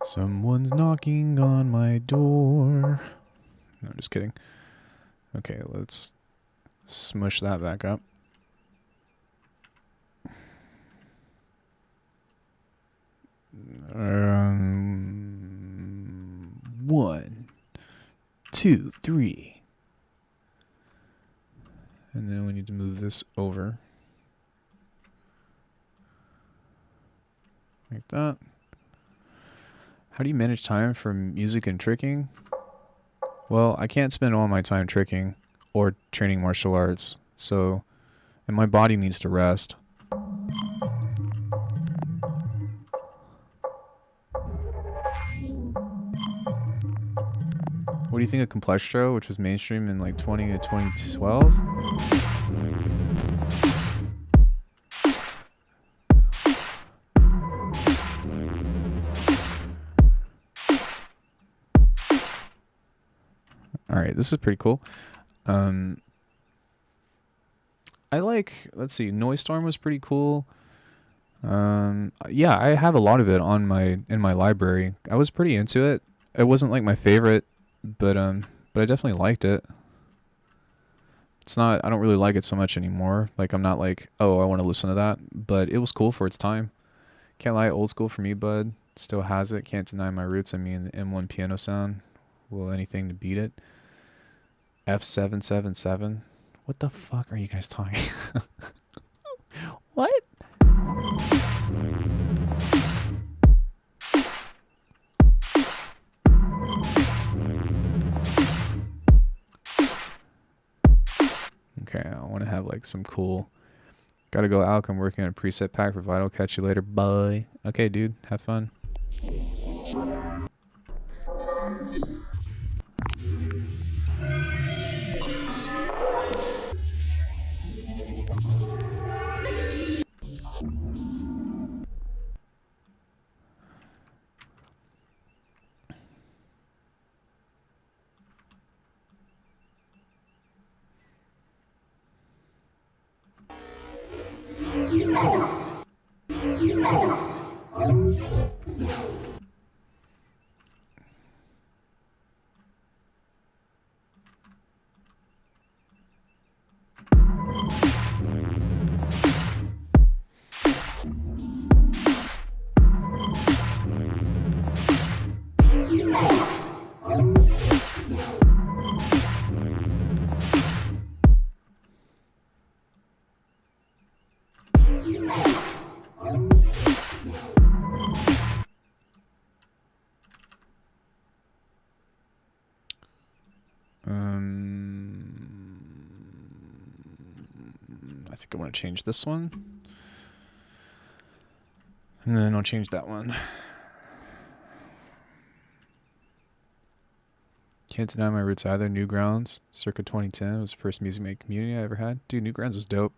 Someone's knocking on my door. No, just kidding. Okay, let's smush that back up. One, two, three. And then we need to move this over. Like that. How do you manage time for music and tricking? Well, I can't spend all my time tricking or training martial arts, so, and my body needs to rest. What do you think of Complextro, which was mainstream in like 20 to 2012? Alright, this is pretty cool. I like, let's see, Noise Storm was pretty cool. Yeah, I have a lot of it on in my library. I was pretty into it. It wasn't like my favorite, but I definitely liked it. It's not, I don't really like it so much anymore. Like, I'm not like, oh, I want to listen to that, but it was cool for its time. Can't lie, old school for me, bud. Still has it. Can't deny my roots. I mean, the M1 piano sound. Will anything to beat it? F777. What the fuck are you guys talking? What? Okay, I want to have like some cool. Gotta go, Alck. I'm working on a preset pack for Vital. Catch you later. Bye. Okay, dude. Have fun. think I want to change this one. And then I'll change that one. Can't deny my roots either. Newgrounds, circa 2010, was the first music making community I ever had. Dude, Newgrounds was dope.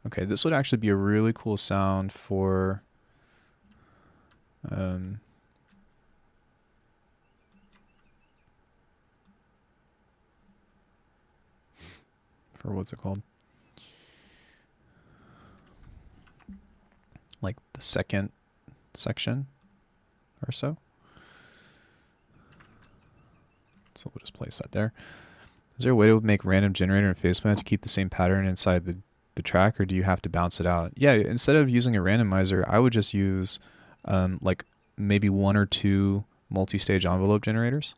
Okay, this would actually be a really cool sound for what's it called? Like the second section or so. So we'll just place that there. Is there a way to make random generator and phase plant to keep the same pattern inside the track, or do you have to bounce it out? Yeah, instead of using a randomizer, I would just use like maybe 1 or 2 multi-stage envelope generators.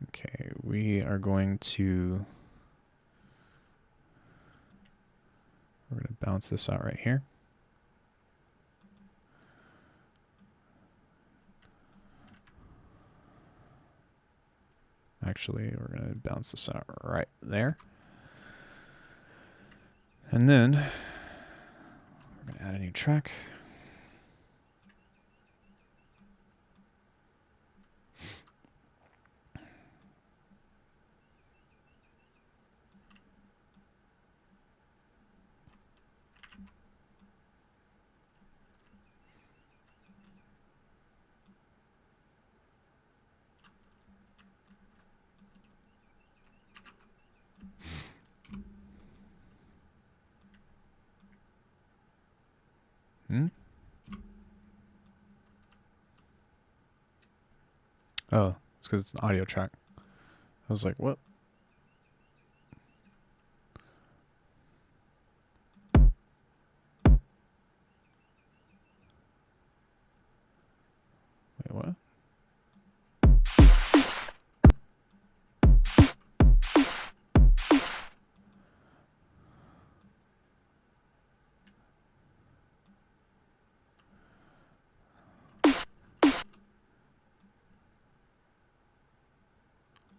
Okay, we are going to bounce this out right here. Actually, we're going to bounce this out right there. And then we're going to add a new track. Oh, it's because it's an audio track. I was like, what? Wait, what?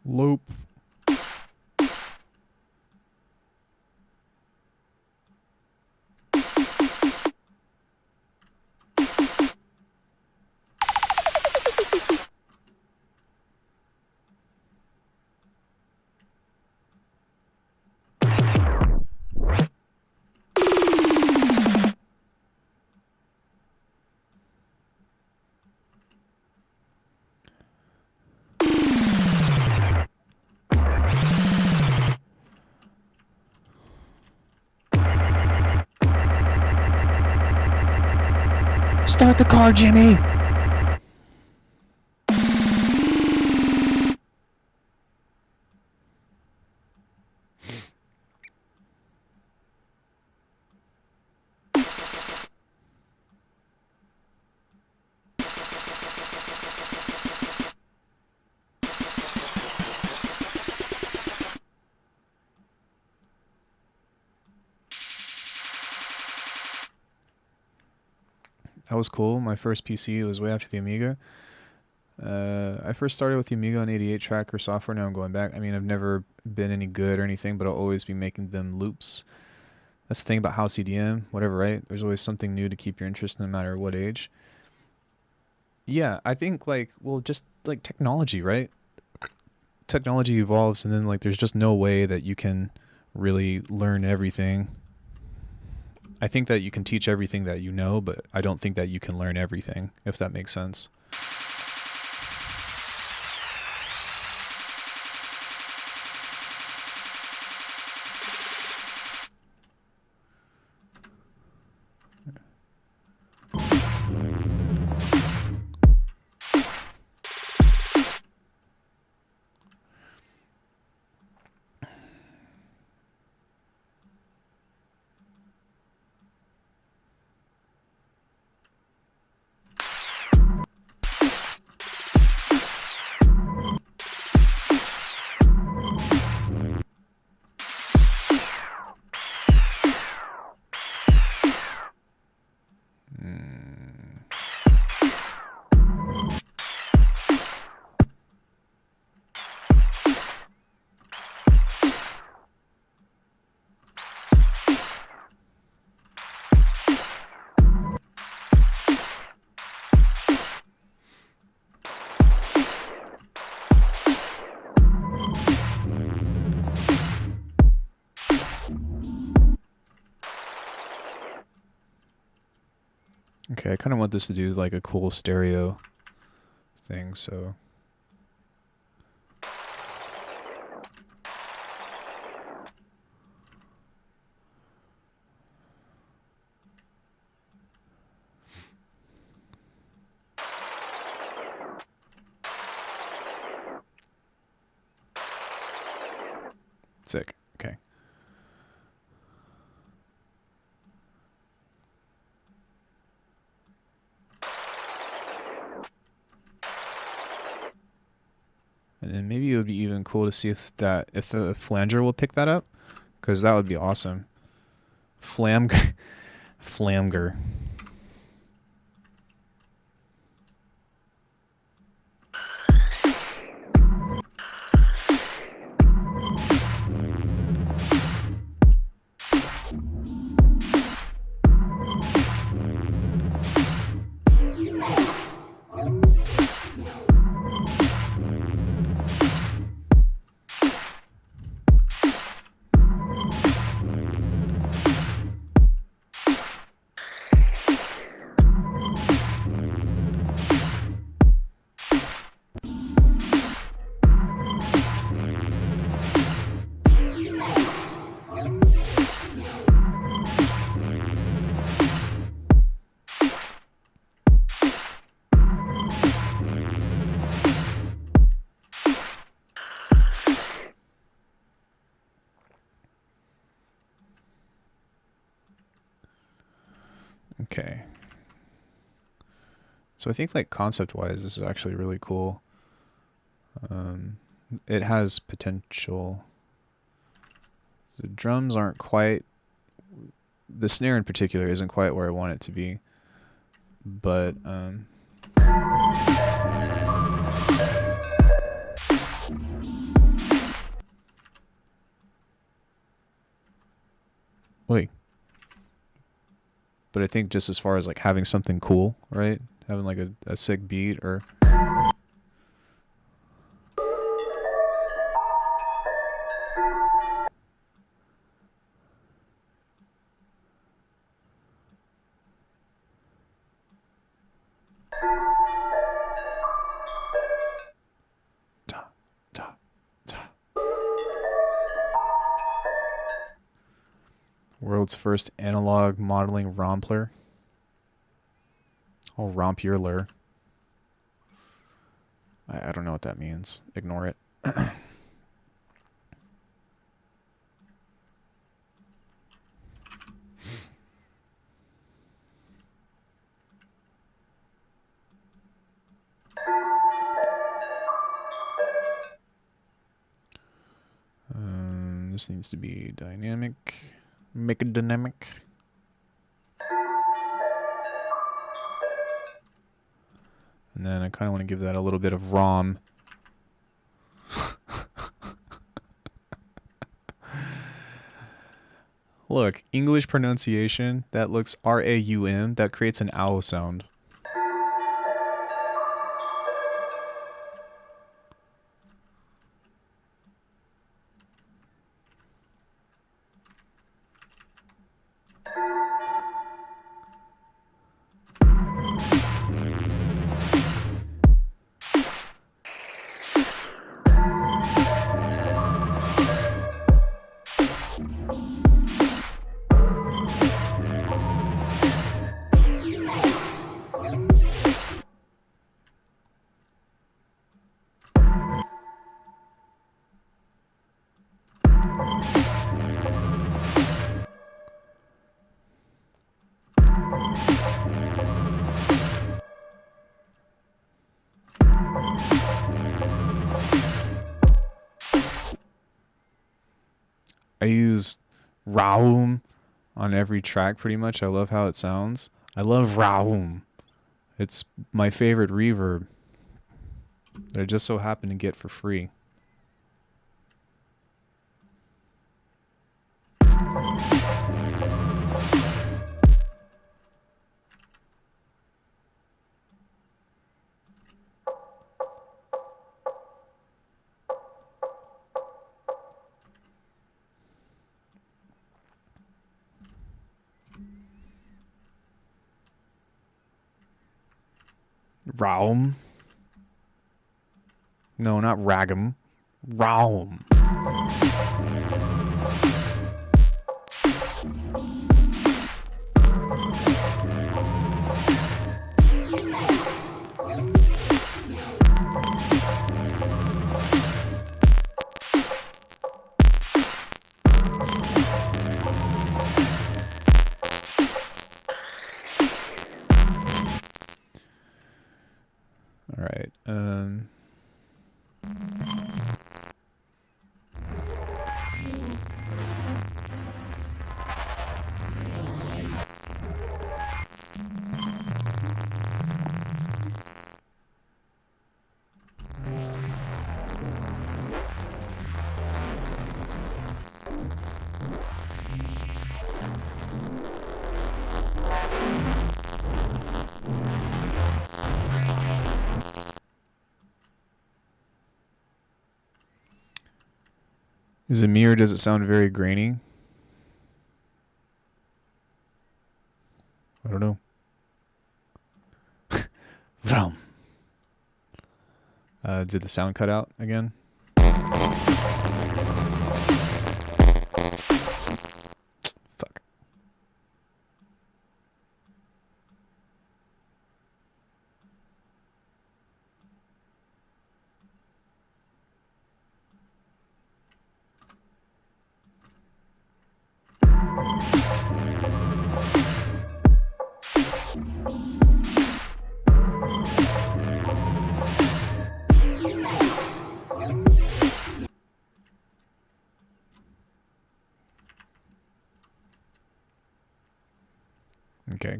Loop. Start the car, Jimmy! That was cool. My first PC was way after the Amiga. I first started with the Amiga on 88 tracker software. Now I'm going back. I mean, I've never been any good or anything, but I'll always be making them loops. That's the thing about house EDM, whatever, right? There's always something new to keep your interest no matter what age. Yeah, I think like, well, just like technology, right? Technology evolves and then like there's just no way that you can really learn everything. I think that you can teach everything that you know, but I don't think that you can learn everything, if that makes sense. Okay, I kind of want this to do like a cool stereo thing, so... Sick. Okay. And then maybe it would be even cool to see if the flanger will pick that up, because that would be awesome. Flamger. Okay. So I think like concept-wise, this is actually really cool. It has potential. The drums aren't quite... The snare in particular isn't quite where I want it to be. But, wait. But I think just as far as like having something cool, right? Having like a sick beat or... World's first analog modeling rompler. Oh, rompurler. I don't know what that means. Ignore it. This needs to be dynamic. Make it dynamic. And then I kind of want to give that a little bit of ROM. Look, English pronunciation, that looks R-A-U-M, that creates an owl sound. I use Raum on every track pretty much. I love how it sounds. I love Raum. It's my favorite reverb that I just so happen to get for free. Raum. No, not Ragum. Raum. All right. Is it me or does it sound very grainy? I don't know. Vroom. Did the sound cut out again? Fuck. Okay.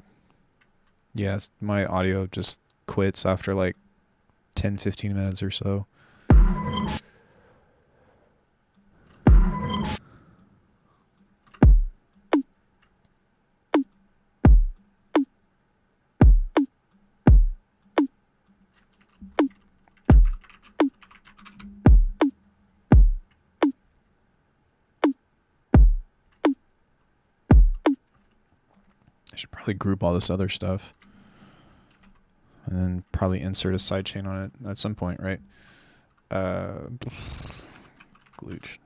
Yes, my audio just quits after like 10-15 minutes or so. I should probably group all this other stuff and then probably insert a sidechain on it at some point, right? Glooch.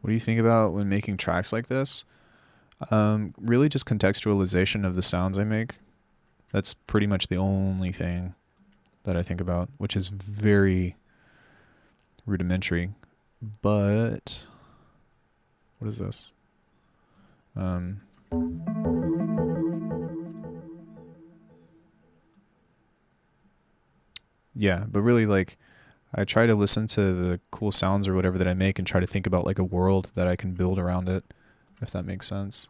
What do you think about when making tracks like this? Really just contextualization of the sounds I make. That's pretty much the only thing that I think about, which is very rudimentary. But what is this? Yeah, but really like I try to listen to the cool sounds or whatever that I make and try to think about like a world that I can build around it, if that makes sense.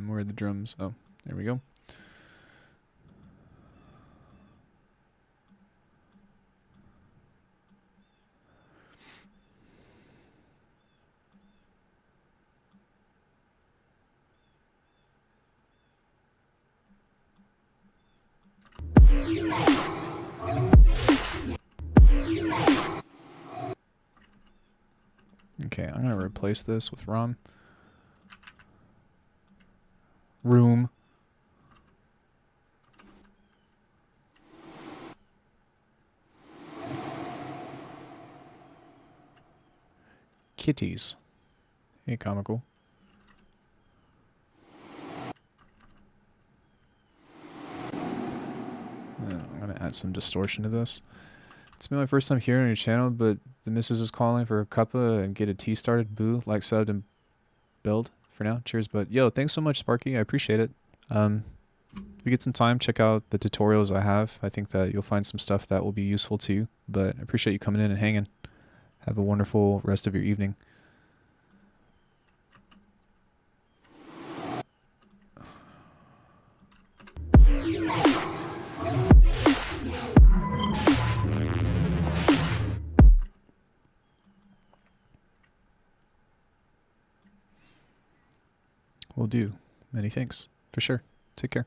Where are the drums? Oh, there we go. Okay, I'm going to replace this with ROM. room. Kitties. Hey, comical. I'm gonna add some distortion to this. It's been my first time here on your channel, but the missus is calling for a cuppa and get a tea started. Boo, like, subbed, and build for now. Cheers, but yo, thanks so much, Sparky. I appreciate it. If you get some time, check out the tutorials I have. I think that you'll find some stuff that will be useful to you, but I appreciate you coming in and hanging. Have a wonderful rest of your evening. Will do. Many thanks. For sure. Take care.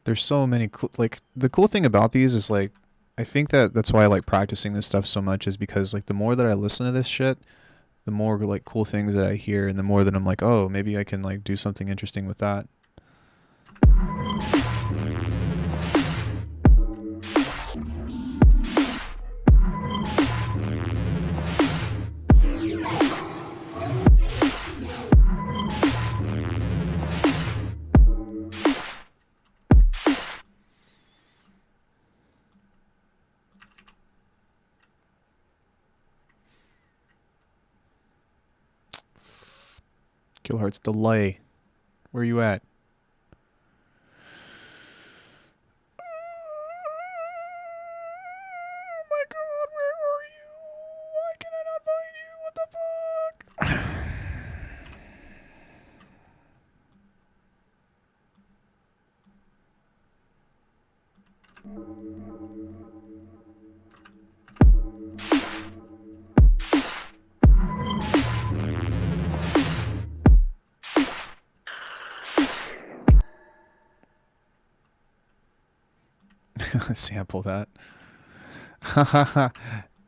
There's so many cool, like, the cool thing about these is, like, I think that that's why I like practicing this stuff so much, is because, like, the more that I listen to this shit, the more, like, cool things that I hear, and the more that I'm like, oh, maybe I can, like, do something interesting with that. Kilohearts delay. Where are you at? Oh my god, where are you? Why can I not find you? What the fuck? Sample that.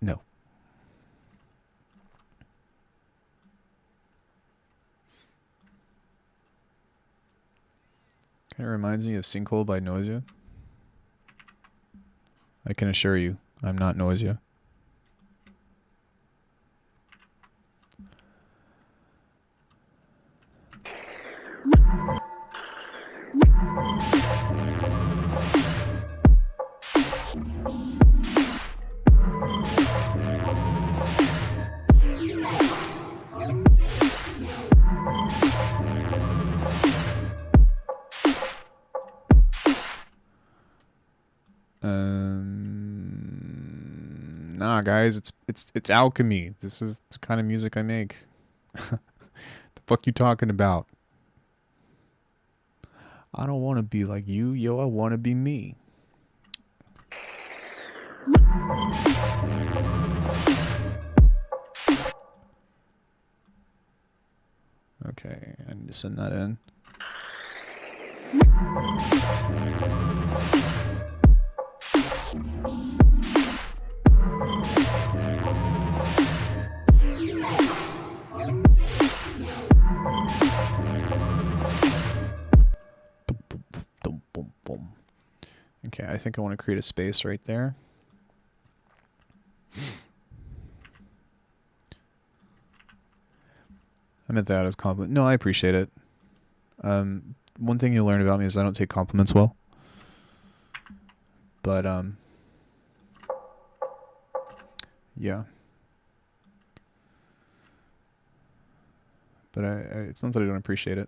No. Kind of reminds me of Sinkhole by Noisia. I can assure you, I'm not Noisia. Nah, guys, it's Alckemy. This is the kind of music I make. The fuck you talking about? I don't want to be like you, yo. I want to be me. Okay, I need to send that in. Okay, I think I want to create a space right there. I meant that as compliment. No, I appreciate it. One thing you learn about me is I don't take compliments well. But, yeah. But it's not that I don't appreciate it.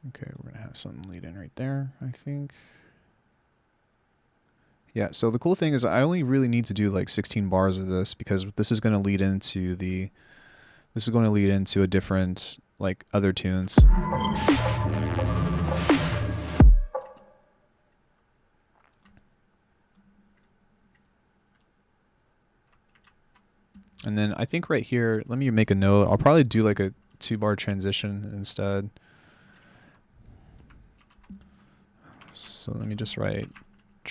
Okay, we're going to have something lead in right there, I think. Yeah, so the cool thing is I only really need to do like 16 bars of this, because this is going to lead into a different, like, other tunes. And then I think right here, let me make a note. I'll probably do like a 2-bar transition instead. So let me just write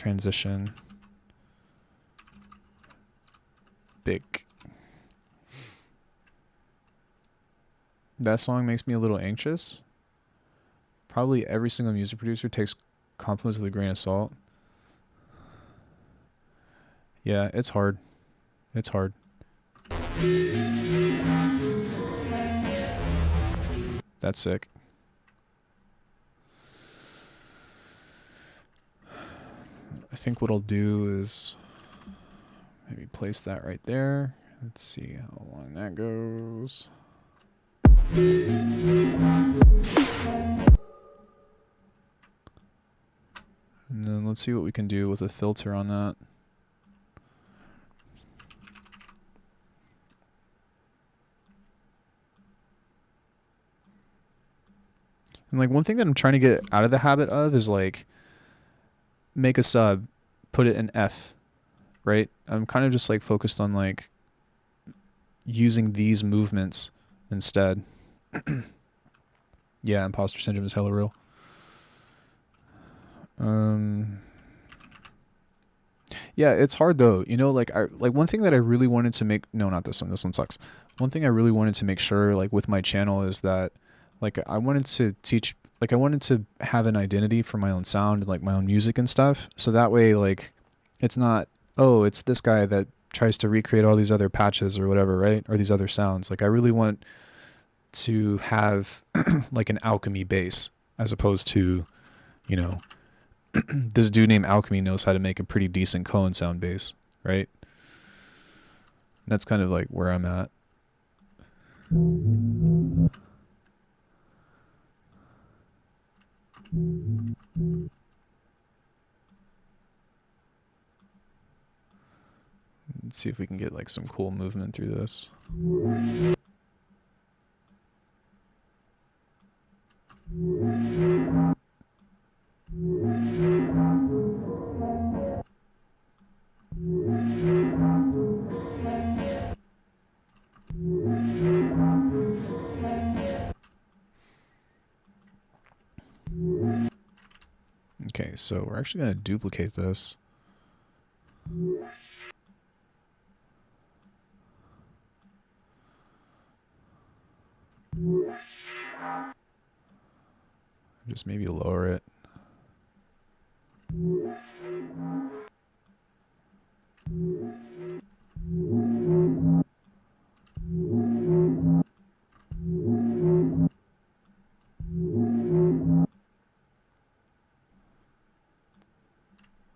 transition. Big. That song makes me a little anxious. Probably every single music producer takes compliments with a grain of salt. Yeah, it's hard. It's hard. That's sick. I think what I'll do is maybe place that right there. Let's see how long that goes. And then let's see what we can do with a filter on that. And like one thing that I'm trying to get out of the habit of is like make a sub, put it in F, right? I'm kind of just like focused on like using these movements instead. Yeah, imposter syndrome is hella real. Yeah, it's hard though. You know, like one thing that I really wanted to make, no, not this one. This one sucks. One thing I really wanted to make sure like with my channel is that like I wanted to teach, like I wanted to have an identity for my own sound and like my own music and stuff. So that way like it's not, oh, it's this guy that tries to recreate all these other patches or whatever, right? Or these other sounds. Like I really want to have like an Alckemy bass as opposed to, you know, this dude named Alckemy knows how to make a pretty decent Cohen sound bass, right? That's kind of like where I'm at. Let's see if we can get like some cool movement through this. Okay, so we're actually going to duplicate this. Just maybe lower it.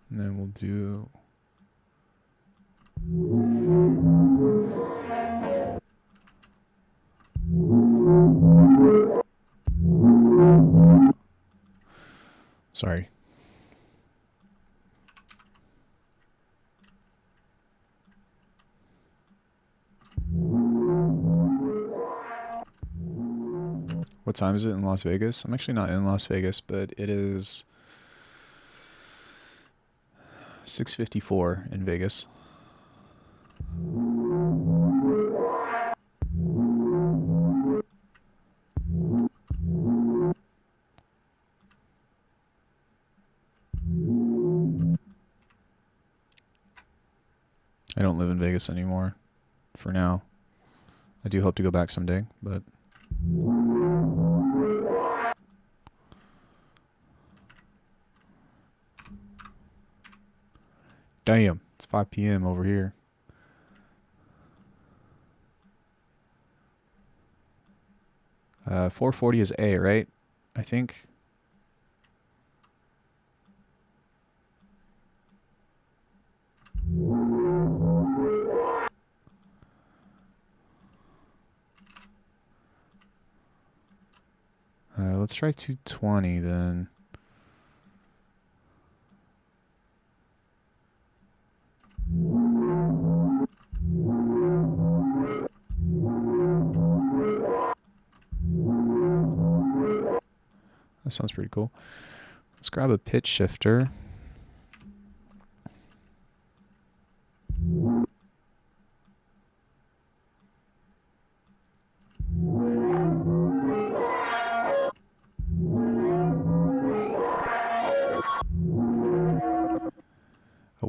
And then we'll do... Sorry. What time is it in Las Vegas? I'm actually not in Las Vegas, but it is 6:54 in Vegas. I don't live in Vegas anymore, for now. I do hope to go back someday, but... Damn, it's 5 p.m. over here. Uh, 440 is A, right? I think. Let's try 220 then. That sounds pretty cool. Let's grab a pitch shifter.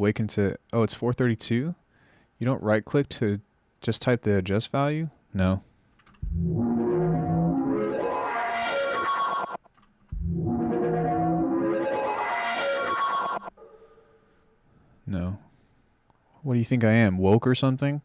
awaken to... Oh, it's 432? You don't right-click to just type the adjust value? No. No. What do you think I am, woke or something?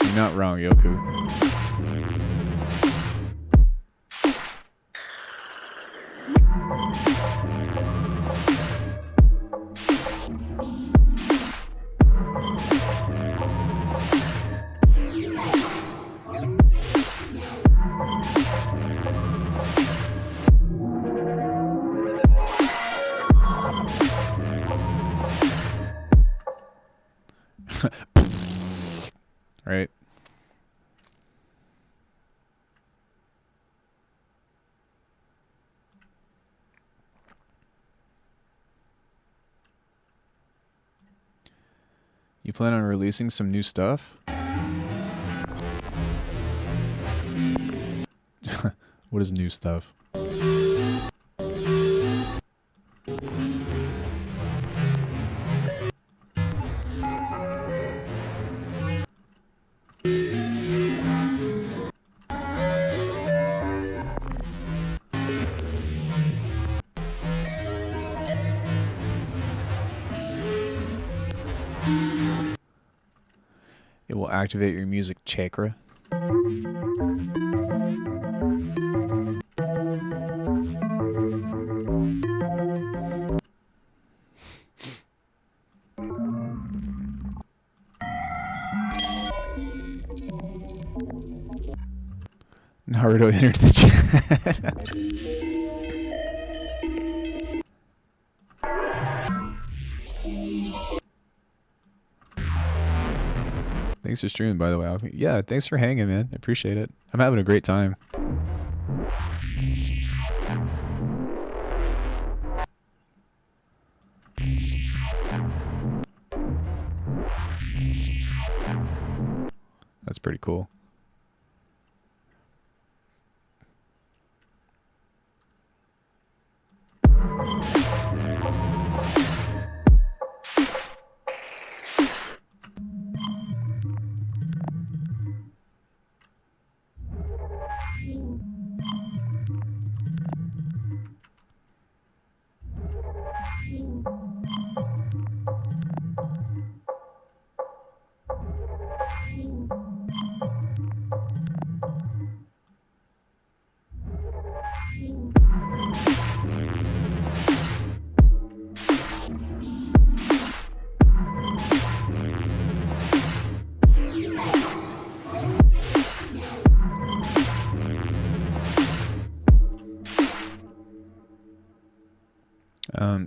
You're not wrong, Yoku. Right? You plan on releasing some new stuff? What is new stuff? It will activate your music chakra. Naruto entered the chat. Thanks for streaming, by the way, Alckemy. Yeah, thanks for hanging, man. I appreciate it. I'm having a great time. That's pretty cool.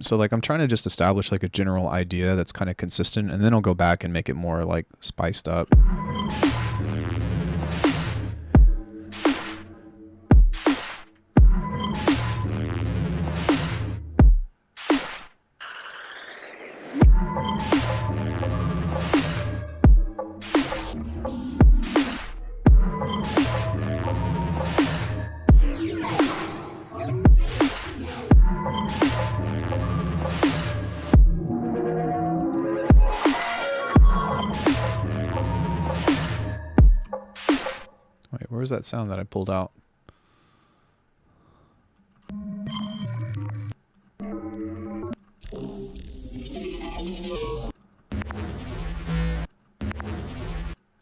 So like I'm trying to just establish like a general idea that's kind of consistent, and then I'll go back and make it more like spiced up. Wait, where's that sound that I pulled out?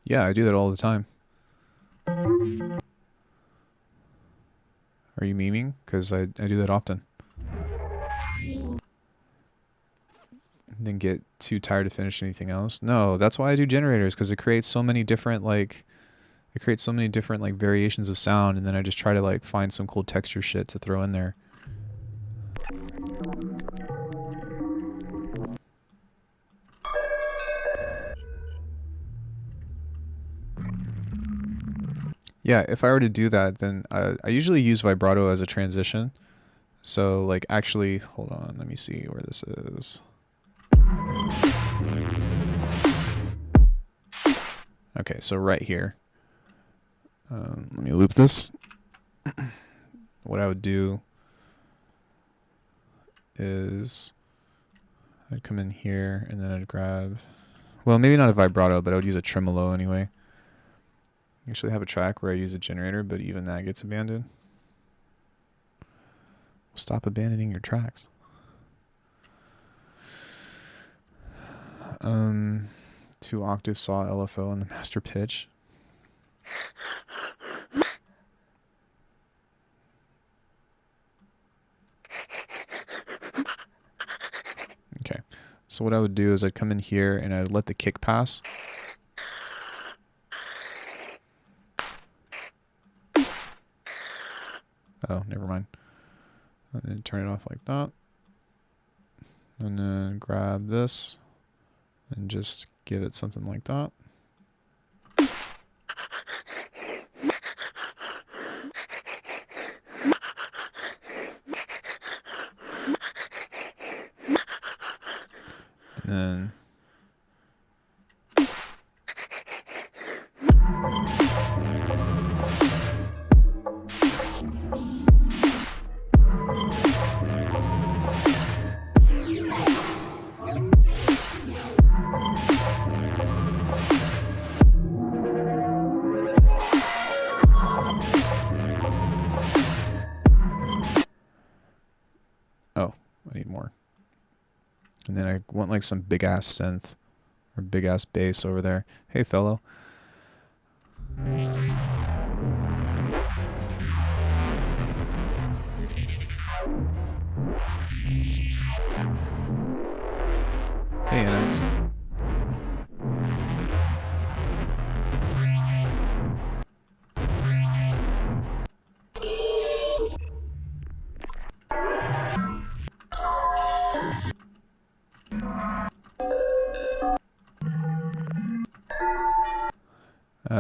Yeah, I do that all the time. Are you memeing? Because I do that often. Then get too tired to finish anything else? No, that's why I do generators, because it creates so many different like variations of sound, and then I just try to like find some cool texture shit to throw in there. Yeah, if I were to do that, then I usually use vibrato as a transition. So like actually, hold on, let me see where this is. Okay, so right here. Let me loop this. What I would do is I'd come in here and then I'd grab, well, maybe not a vibrato, but I would use a tremolo anyway. I actually have a track where I use a generator, but even that gets abandoned. Stop abandoning your tracks. 2-octave saw LFO on the master pitch. Okay, so what I would do is I'd come in here and I'd let the kick pass. Oh, never mind. And then turn it off like that. And then grab this and just give it something like that. And then I need more. And then I want like some big ass synth or big ass bass over there. Hey, fellow. Hey, NX.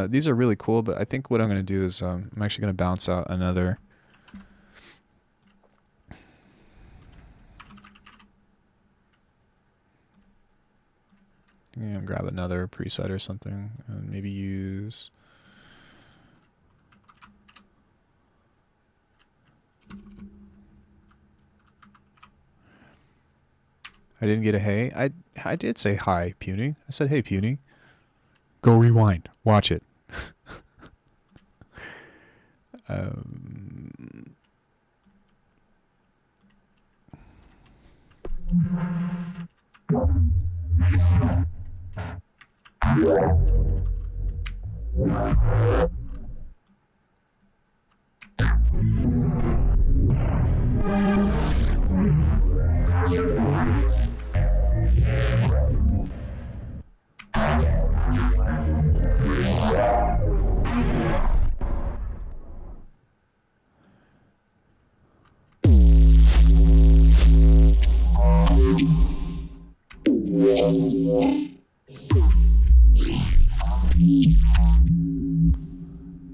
These are really cool, but I think what I'm going to do is I'm actually going to bounce out another. I'm going to grab another preset or something and maybe use. I didn't get a hey. I did say hi, Puny. I said, hey, Puny. Go rewind. Watch it.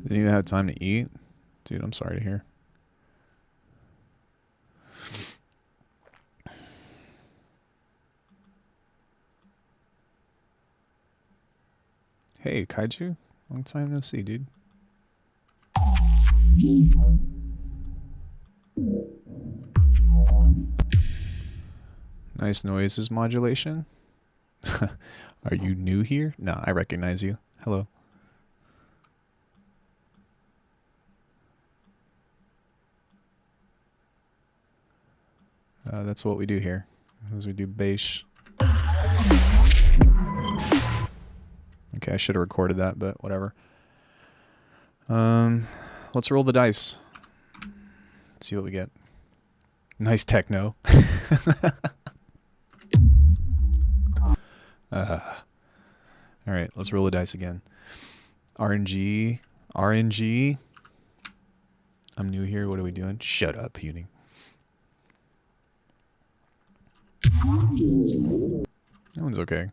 Didn't even have time to eat? Dude, I'm sorry to hear. Hey, Kaiju. Long time no see, dude. Nice noises modulation. Are you new here? No, I recognize you. Hello. That's what we do here. As we do bass. Okay, I should have recorded that, but whatever. Let's roll the dice. Let's see what we get. Nice techno. All right, let's roll the dice again. RNG. I'm new here. What are we doing? Shut up, Puny. That one's okay.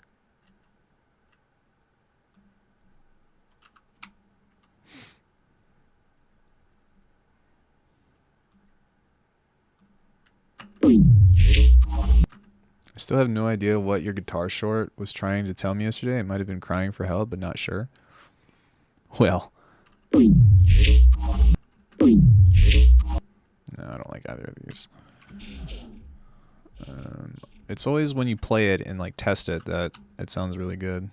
still have no idea what your guitar short was trying to tell me yesterday. It might have been crying for help, but not sure. Well. No, I don't like either of these. It's always when you play it and like test it that it sounds really good.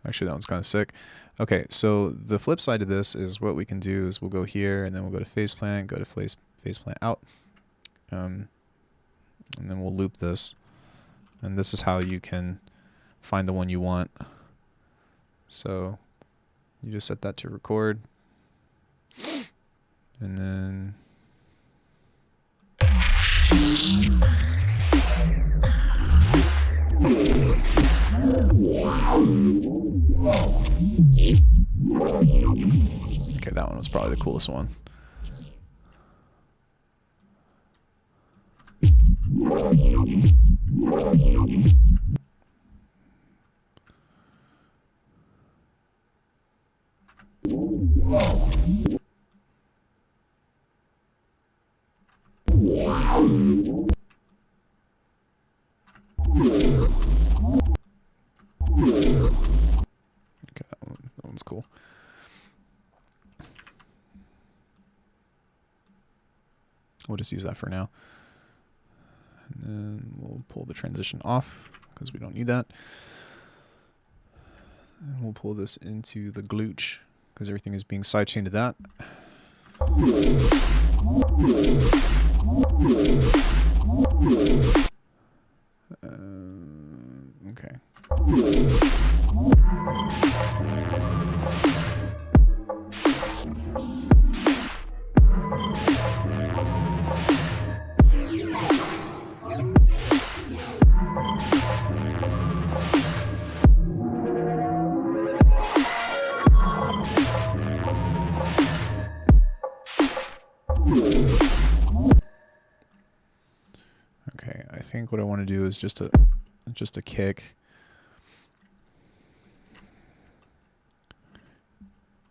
Actually, that one's kind of sick. Okay, so the flip side of this is what we can do is we'll go here and then we'll go to faceplant, go to faceplant out, and then we'll loop this. And this is how you can find the one you want. So you just set that to record, and then okay, that one was probably the coolest one. Okay, that one's cool. We'll just use that for now. And then we'll pull the transition off because we don't need that. And we'll pull this into the glitch because everything is being sidechained to that. Okay. Okay, I think what I want to do is just a kick.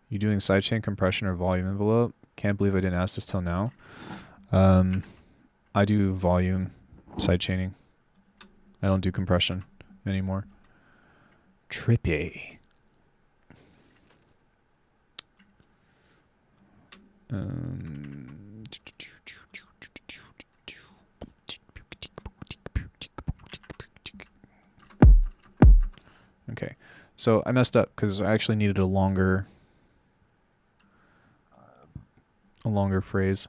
You doing sidechain compression or volume envelope? Can't believe I didn't ask this till now. I do volume sidechaining. I don't do compression anymore. Trippy. Okay, so I messed up because I actually needed a longer phrase.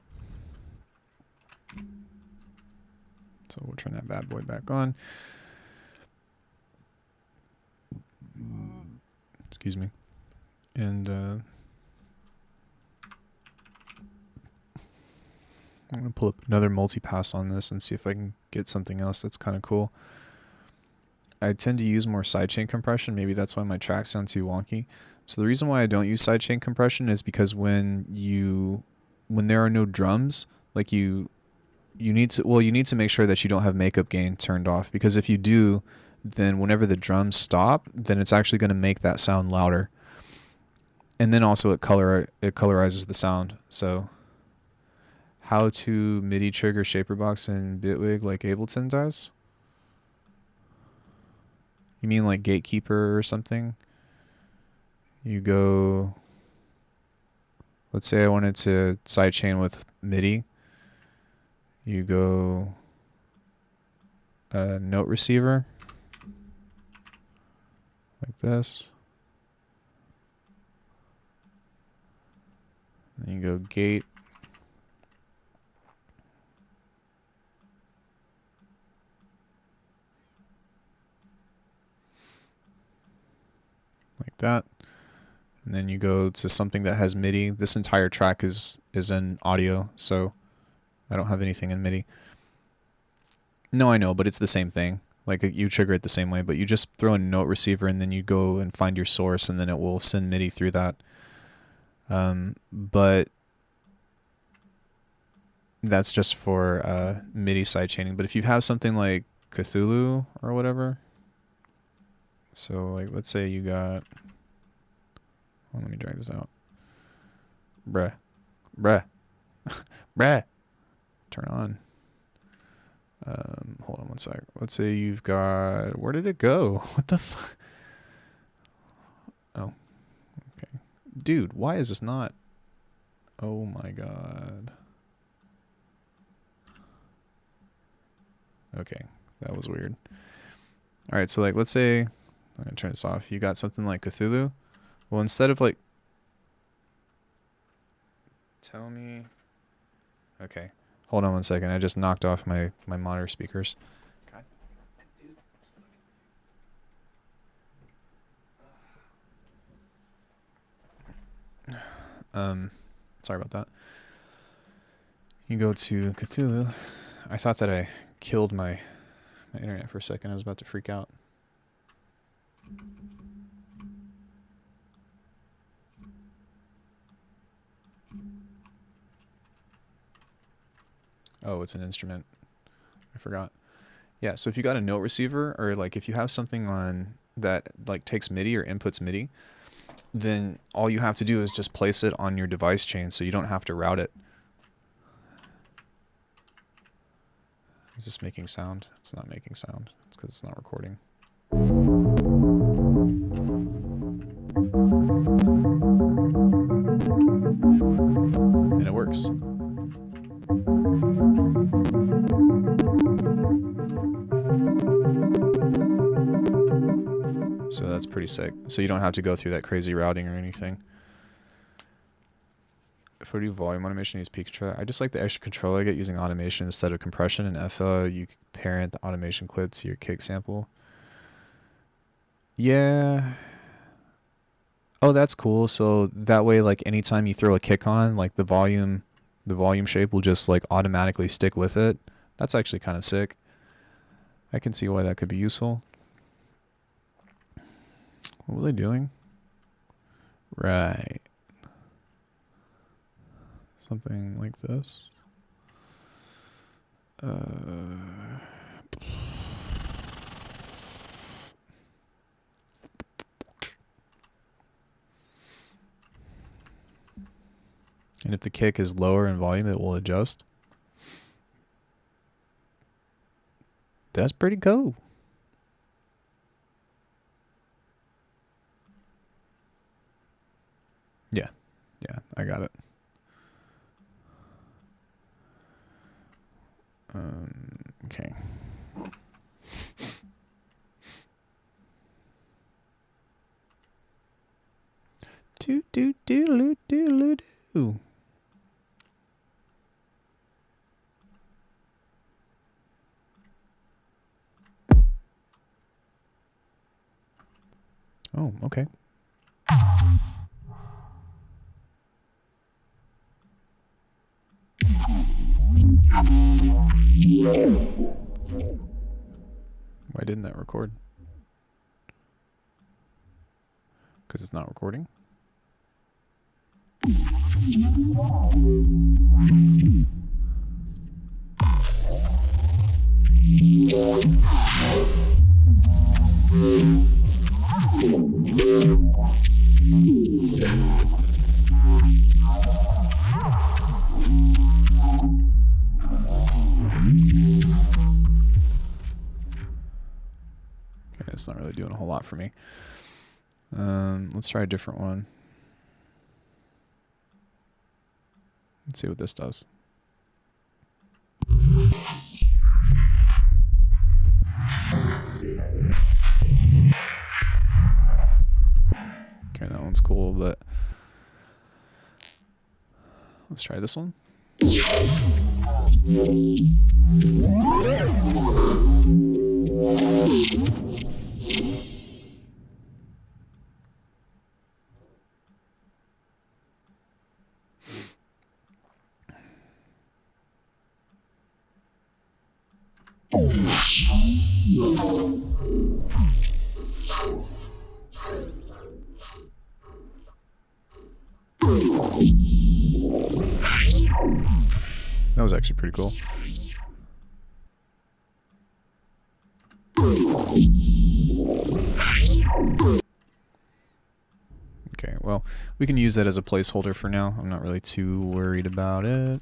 So we'll turn that bad boy back on. Excuse me. And I'm going to pull up another multipass on this and see if I can get something else that's kind of cool. I tend to use more sidechain compression. Maybe that's why my tracks sound too wonky. So the reason why I don't use sidechain compression is because when there are no drums, like you need to make sure that you don't have makeup gain turned off, because if you do, then whenever the drums stop, then it's actually going to make that sound louder. And then also it colorizes the sound. So how to MIDI trigger Shaperbox in Bitwig like Ableton does? You mean like Gatekeeper or something? You go, let's say I wanted to sidechain with MIDI. You go note receiver like this. Then you go gate. Like that. And then you go to something that has MIDI. This entire track is in audio, so I don't have anything in MIDI. No, I know, but it's the same thing. Like you trigger it the same way, but you just throw in a note receiver and then you go and find your source and then it will send MIDI through that. But that's just for MIDI sidechaining. But if you have something like Cthulhu or whatever, so like let's say you got, let me drag this out. Bruh. turn on. Hold on one sec. Let's say you've got, where did it go? What the fuck? Oh, okay. Dude, why is this not? Oh my god. Okay, that was weird. All right, so like, let's say, I'm gonna turn this off. You got something like Cthulhu. Well, instead of like, tell me. Okay, hold on one second. I just knocked off my monitor speakers. God. Sorry about that. You go to Cthulhu. I thought that I killed my internet for a second. I was about to freak out. Oh, it's an instrument. I forgot. Yeah, so if you got a note receiver, or like if you have something on that like takes MIDI or inputs MIDI, then all you have to do is just place it on your device chain, so you don't have to route it. Is this making sound? It's not making sound. It's because it's not recording. And it works. So that's pretty sick. So you don't have to go through that crazy routing or anything. If we do volume automation, use peak control. I just like the extra control I get using automation instead of compression. And FL, you parent the automation clip to your kick sample. Yeah. Oh, that's cool. So that way, like anytime you throw a kick on, like the volume shape will just like automatically stick with it. That's actually kind of sick. I can see why that could be useful. What was I doing? Right. Something like this. And if the kick is lower in volume, it will adjust. That's pretty cool. Yeah, I got it. Okay. Do do do do do do. Oh, okay. Why didn't that record? Because it's not recording? Okay, it's not really doing a whole lot for me. Let's try a different one. Let's see what this does. Okay, that one's cool, but let's try this one. That was actually pretty cool. Okay, well, we can use that as a placeholder for now. I'm not really too worried about it.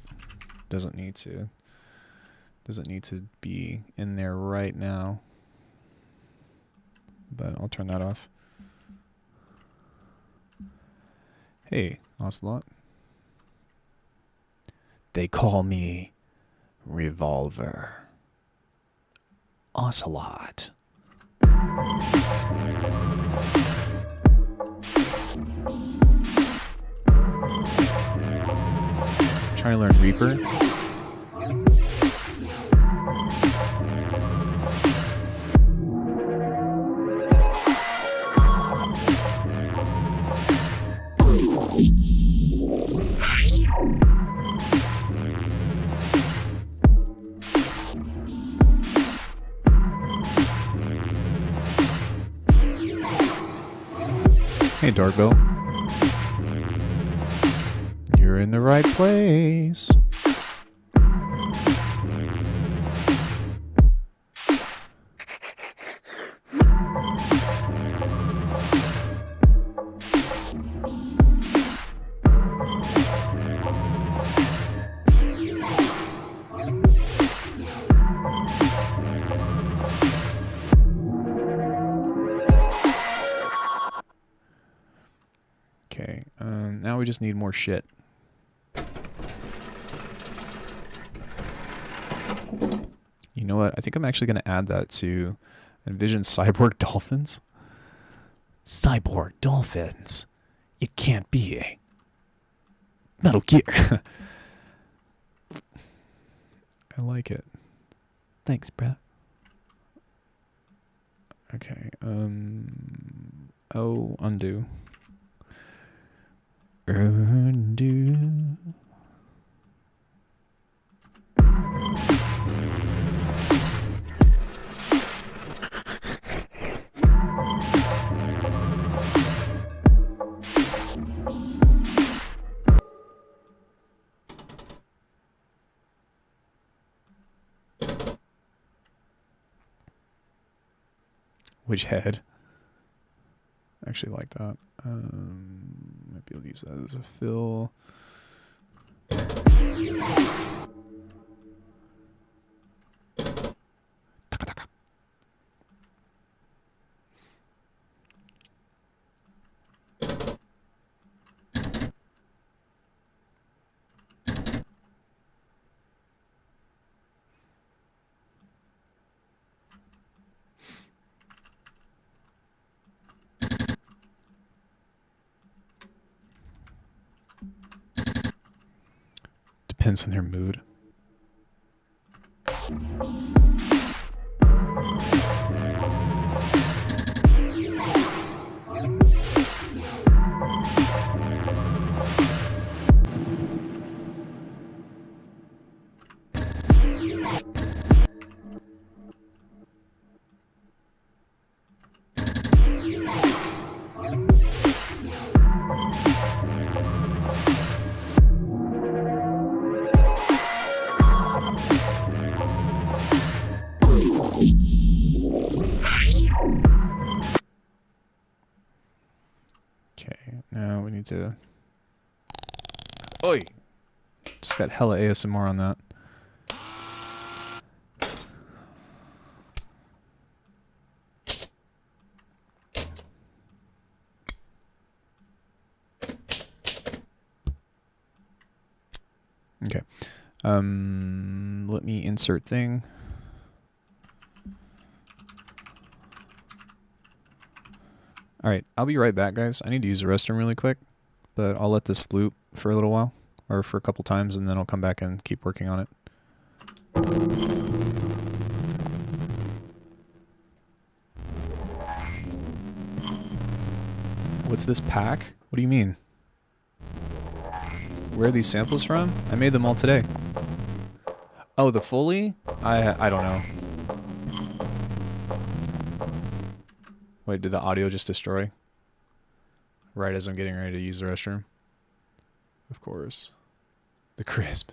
Doesn't need to. Doesn't need to be in there right now. But I'll turn that off. Hey, Ocelot. They call me Revolver. Ocelot. Trying to learn Reaper. Hey, Darkbill. You're in the right place. Okay, now we just need more shit. You know what? I think I'm actually going to add that to Envision Cyborg Dolphins. Cyborg Dolphins? It can't be a Metal Gear. I like it. Thanks, bruh. Okay, oh, undo. Undo. Which head? I actually like that. Might be able to use that as a fill. Depends on their mood. Now we need to... Oi! Just got hella ASMR on that. Okay. Let me insert thing. Alright, I'll be right back, guys. I need to use the restroom really quick, but I'll let this loop for a little while, or for a couple times, and then I'll come back and keep working on it. What's this pack? What do you mean? Where are these samples from? I made them all today. Oh, the Foley? I don't know. Wait, did the audio just destroy? Right as I'm getting ready to use the restroom? Of course. The crisp.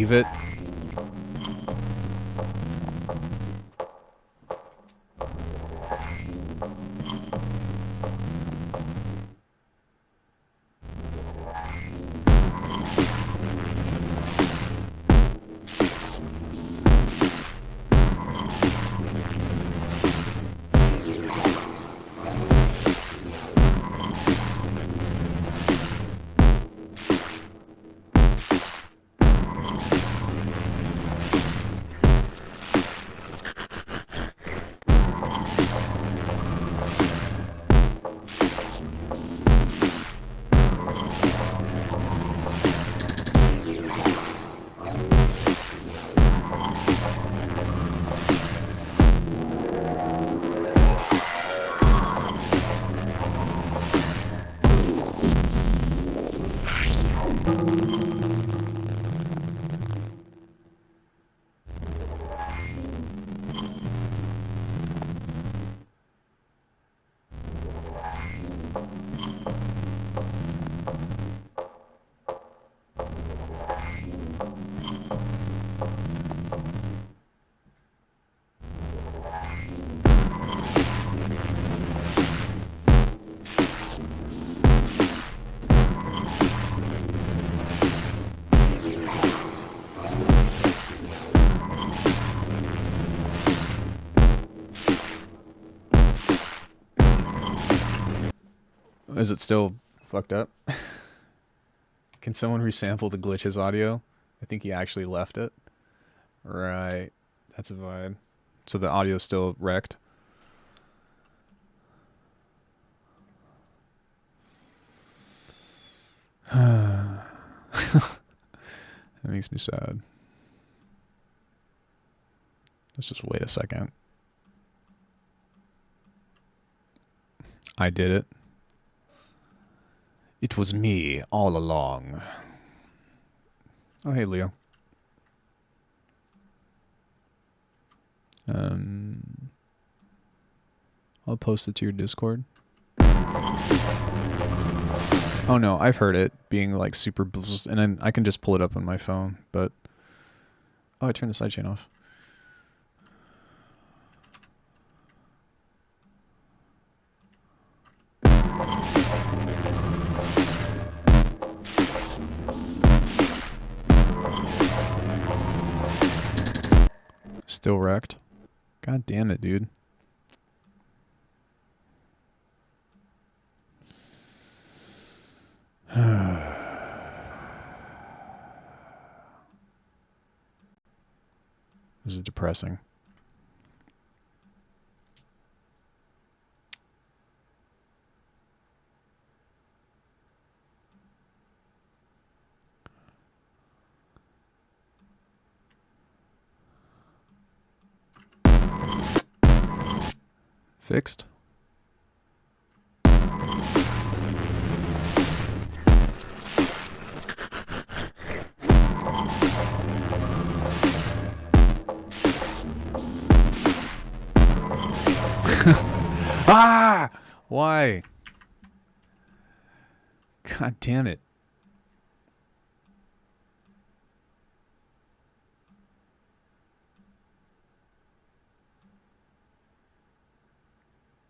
believe it? Is it still fucked up? Can someone resample to glitch his audio? I think he actually left it. Right. That's a vibe. So the audio's still wrecked. That makes me sad. Let's just wait a second. I did it. It was me all along. Oh, hey, Leo. I'll post it to your Discord. Oh no, I've heard it being like super, and then I can just pull it up on my phone. But oh, I turned the sidechain off. Still wrecked. God damn it, dude. This is depressing. Fixed. Ah! Why? God damn it.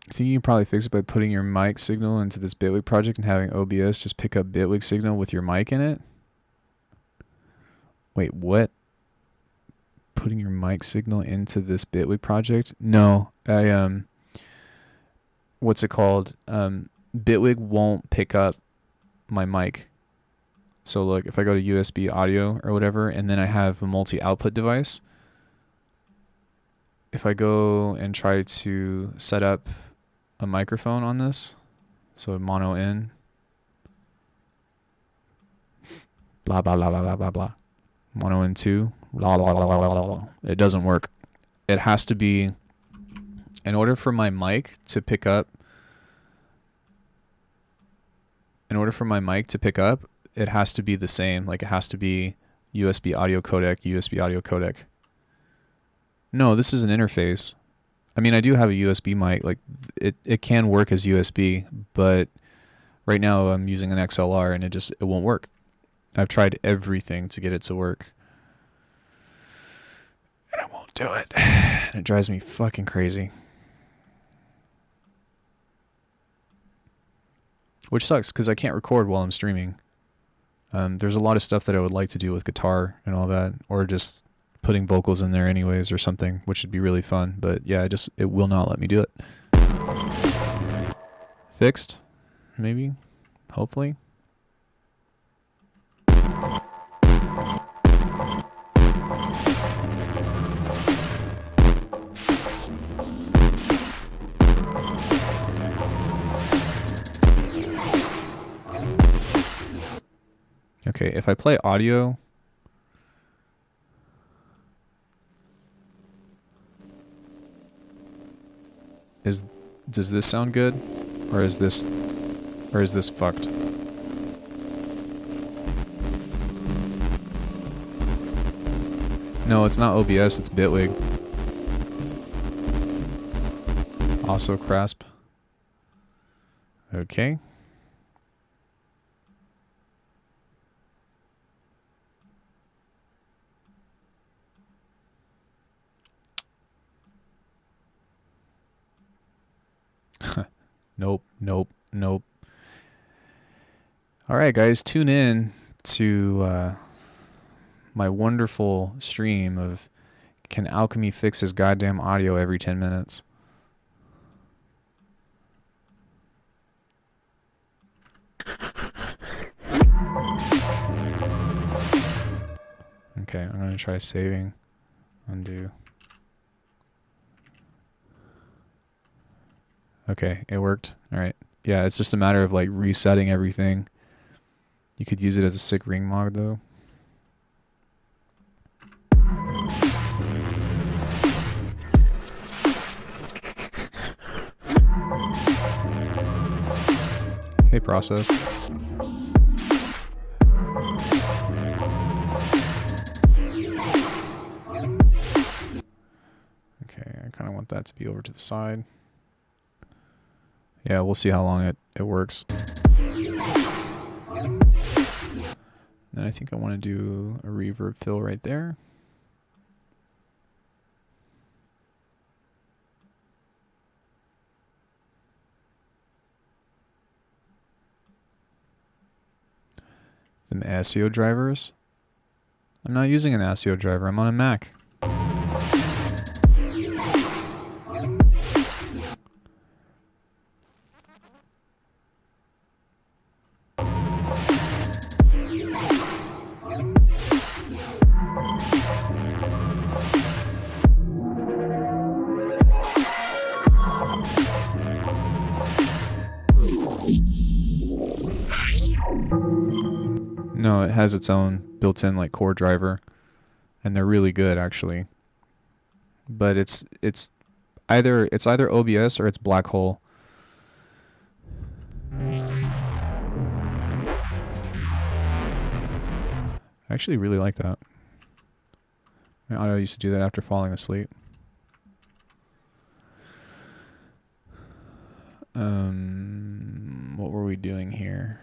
I think you can probably fix it by putting your mic signal into this Bitwig project and having OBS just pick up Bitwig signal with your mic in it. Wait, what? Putting your mic signal into this Bitwig project? No, what's it called? Bitwig won't pick up my mic. So look, if I go to USB audio or whatever, and then I have a multi-output device, if I go and try to set up a microphone on this, so mono in, blah, blah, blah, blah, blah, blah, blah, mono in 2, blah, blah, blah, blah, blah, blah. It doesn't work. It has to be, in order for my mic to pick up, it has to be the same. Like, it has to be USB audio codec, USB audio codec. No, this is an interface. I mean, I do have a USB mic. Like, it can work as USB, but right now I'm using an XLR and it won't work. I've tried everything to get it to work. do it. And it drives me fucking crazy. Which sucks, because I can't record while I'm streaming. There's a lot of stuff that I would like to do with guitar and all that, or just putting vocals in there anyways or something, which would be really fun. But yeah, it will not let me do it. Fixed? Maybe? Hopefully? Okay, if I play audio, does this sound good, or is this fucked? No, it's not OBS, it's Bitwig. Also Crasp. Okay. Nope. Alright guys, tune in to my wonderful stream of can Alckemy fix his goddamn audio every 10 minutes. Okay, I'm gonna try saving. Undo. Okay, it worked. Alright. Yeah, it's just a matter of like resetting everything. You could use it as a sick ring mod though. Hey, process. Okay, I kind of want that to be over to the side. Yeah, we'll see how long it works. Then I think I want to do a reverb fill right there. Then ASIO drivers. I'm not using an ASIO driver, I'm on a Mac. No, it has its own built-in like core driver, and they're really good actually. But it's either OBS or it's Black Hole. I actually really like that. My auto used to do that after falling asleep. What were we doing here?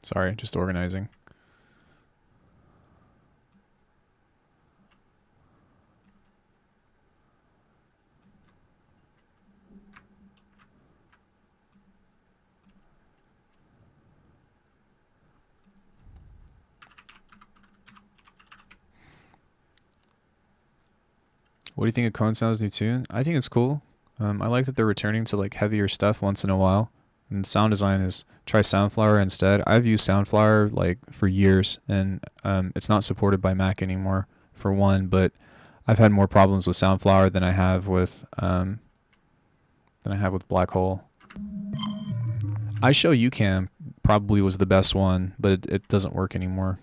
Sorry, just organizing. What do you think of Cone Sound's new tune? I think it's cool. I like that they're returning to like heavier stuff once in a while. And sound design is try Soundflower instead. I've used Soundflower like for years, and it's not supported by Mac anymore for one, but I've had more problems with Soundflower than I have with Black Hole. iShowUcam probably was the best one, but it doesn't work anymore.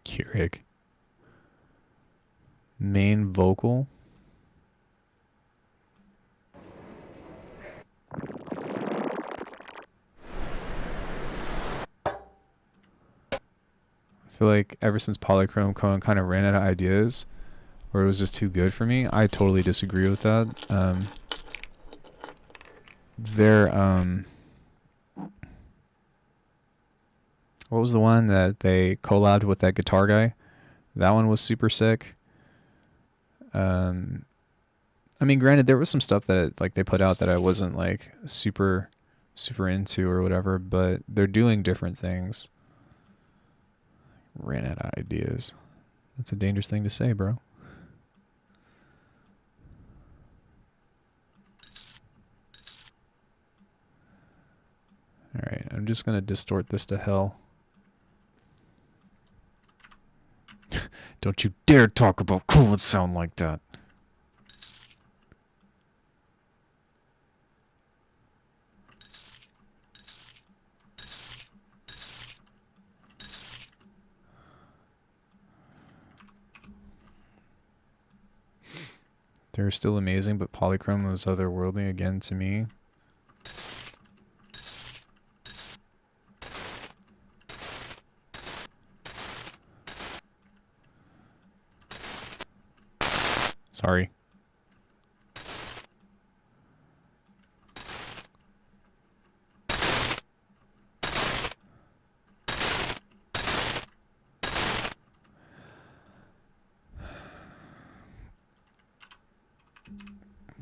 Keurig. Main vocal. I feel like ever since Polychrome kind of ran out of ideas, or it was just too good for me. I totally disagree with that. What was the one that they collabed with that guitar guy? That one was super sick. I mean, granted, there was some stuff that like they put out that I wasn't like super into or whatever, but they're doing different things. Ran out of ideas. That's a dangerous thing to say, bro. Alright, I'm just going to distort this to hell. Don't you dare talk about cool sound like that. They're still amazing, but Polychrome was otherworldly again to me. Sorry.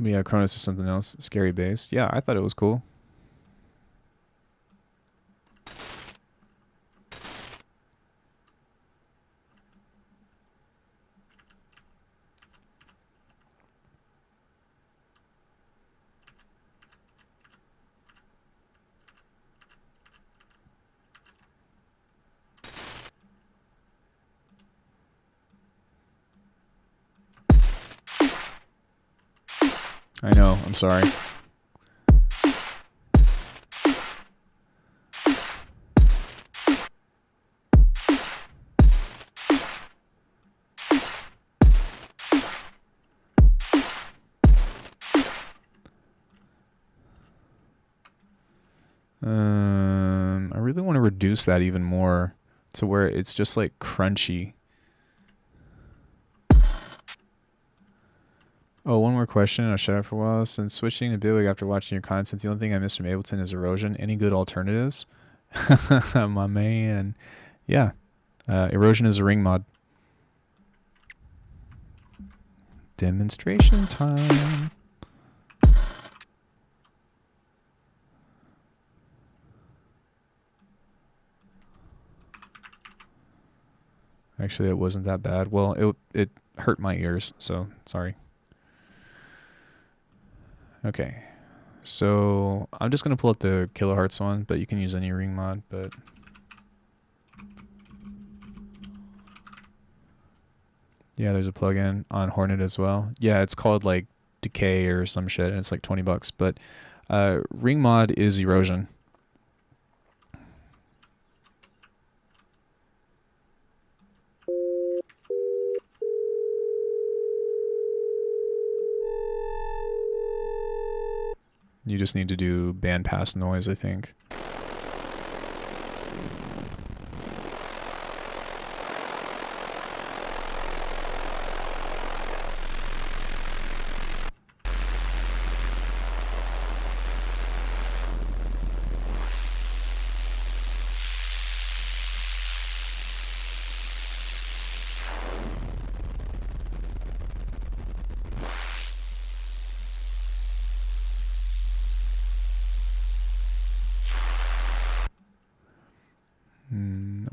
Yeah, Cronus is something else. Scary bass. Yeah, I thought it was cool. I know, I'm sorry. I really want to reduce that even more to where it's just like crunchy. Oh, one more question. I'll shut up for a while. Since switching to Bitwig after watching your content, the only thing I miss from Ableton is erosion. Any good alternatives? My man. Yeah. Erosion is a ring mod. Demonstration time. Actually, it wasn't that bad. Well, it hurt my ears, so sorry. Okay, so I'm just going to pull up the kilohearts one, but you can use any ring mod, but... Yeah, there's a plugin on Hornet as well. Yeah, it's called like Decay or some shit, and it's like $20, but ring mod is erosion. You just need to do bandpass noise, I think.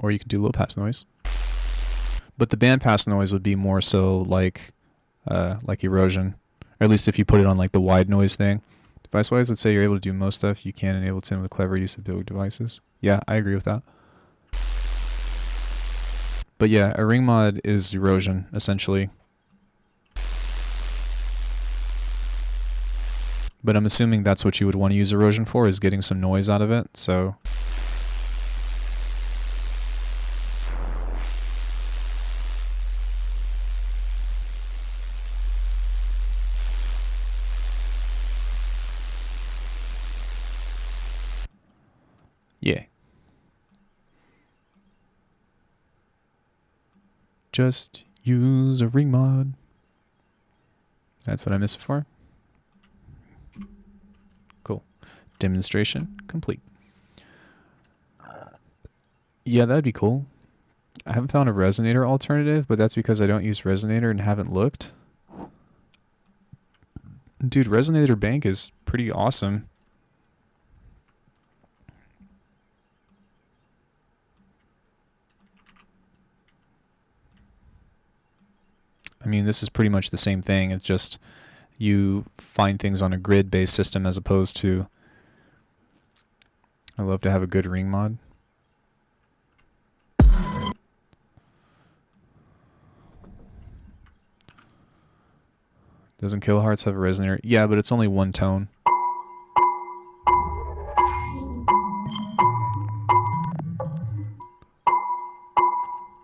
or you can do low pass noise. But the band pass noise would be more so like erosion, or at least if you put it on like the wide noise thing. Device-wise, let's say you're able to do most stuff you can in Ableton with clever use of Bitwig devices. Yeah, I agree with that. But yeah, a ring mod is erosion, essentially. But I'm assuming that's what you would want to use erosion for, is getting some noise out of it, so... yeah. Just use a ring mod. That's what I missed it for. Cool. Demonstration complete. Yeah, that'd be cool. I haven't found a resonator alternative, but that's because I don't use resonator and haven't looked. Dude, resonator bank is pretty awesome. I mean, this is pretty much the same thing. It's just you find things on a grid-based system as opposed to... I love to have a good ring mod. Doesn't kilohearts have a resonator? Yeah, but it's only one tone.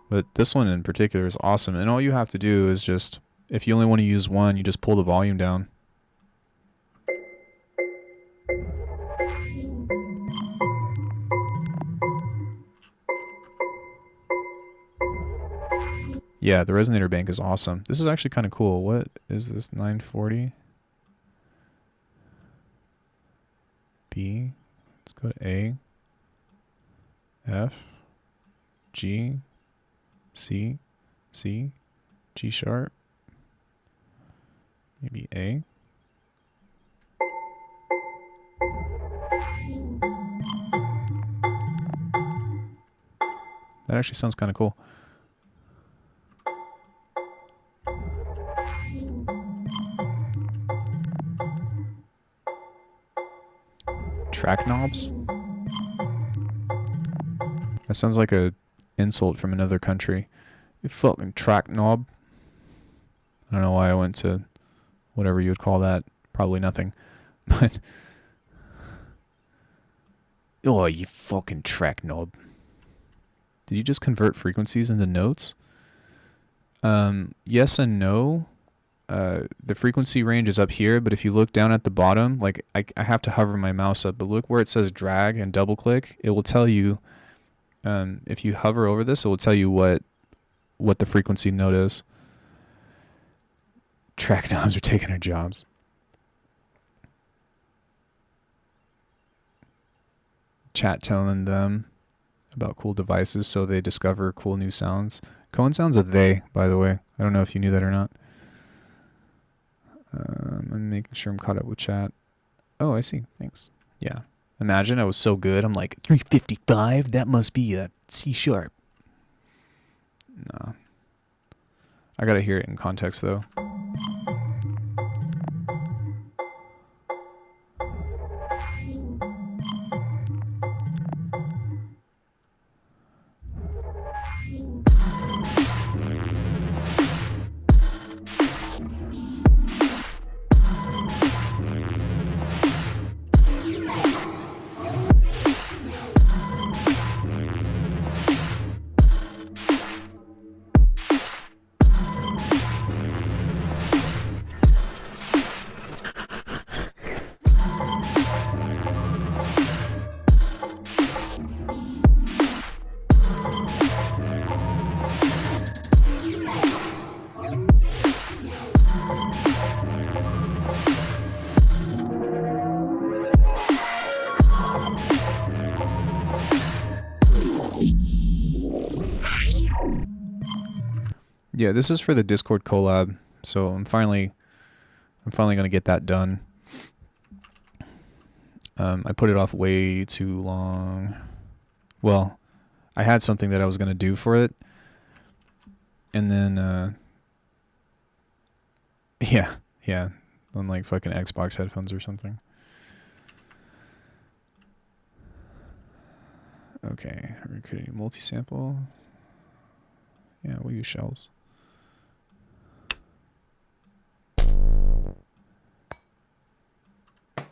But this one in particular is awesome, and all you have to do is just, if you only want to use one, you just pull the volume down. Yeah, the resonator bank is awesome. This is actually kind of cool. What is this, 940? B, let's go to A, F, G, C, C, G sharp, maybe A. That actually sounds kind of cool. Track knobs? That sounds like a insult from another country. You fucking track knob. I don't know why I went to whatever you would call that. Probably nothing. But oh, you fucking track knob. Did you just convert frequencies into notes? Yes and no. The frequency range is up here, but if you look down at the bottom, like I have to hover my mouse up, but look where it says drag and double click. It will tell you, if you hover over this, it will tell you what the frequency note is. Track knobs are taking our jobs. Chat telling them about cool devices so they discover cool new sounds. Cohen sounds a they, by the way. I don't know if you knew that or not. I'm making sure I'm caught up with chat. Oh, I see. Thanks. Yeah. Imagine I was so good. I'm like, 355? That must be a C sharp. No. I gotta hear it in context, though. Yeah, this is for the Discord collab, so I'm finally gonna get that done. I put it off way too long. Well, I had something that I was gonna do for it, and then yeah, on like fucking Xbox headphones or something. Okay, we're creating multi-sample. Yeah, we'll use shells.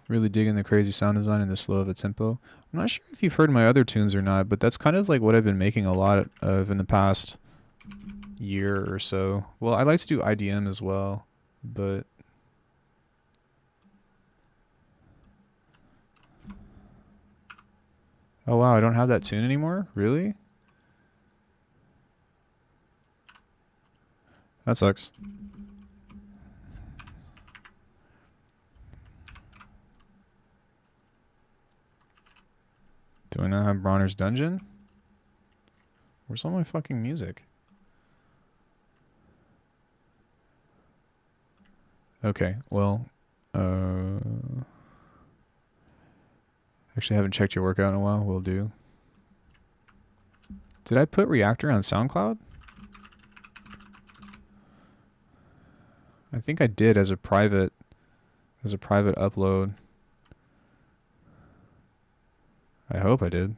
Really digging the crazy sound design and the slow of a tempo. I'm not sure if you've heard my other tunes or not, but that's kind of like what I've been making a lot of in the past year or so. Well, I like to do IDM as well, but oh wow, I don't have that tune anymore? Really? That sucks. Do I not have Bronner's Dungeon? Where's all my fucking music? Okay, well, actually haven't checked your workout in a while. Will do. Did I put Reactor on SoundCloud? I think I did as a private upload. I hope I did.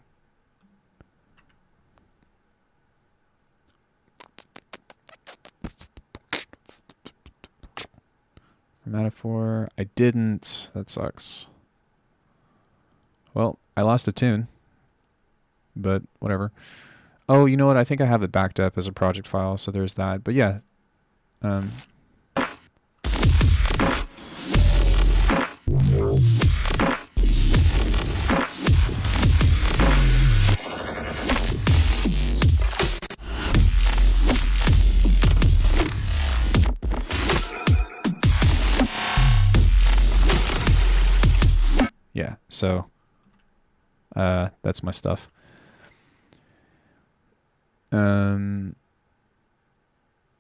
Metaphor, I didn't. That sucks. Well, I lost a tune, but whatever. Oh, you know what? I think I have it backed up as a project file, so there's that. But yeah. Yeah, so that's my stuff. I'm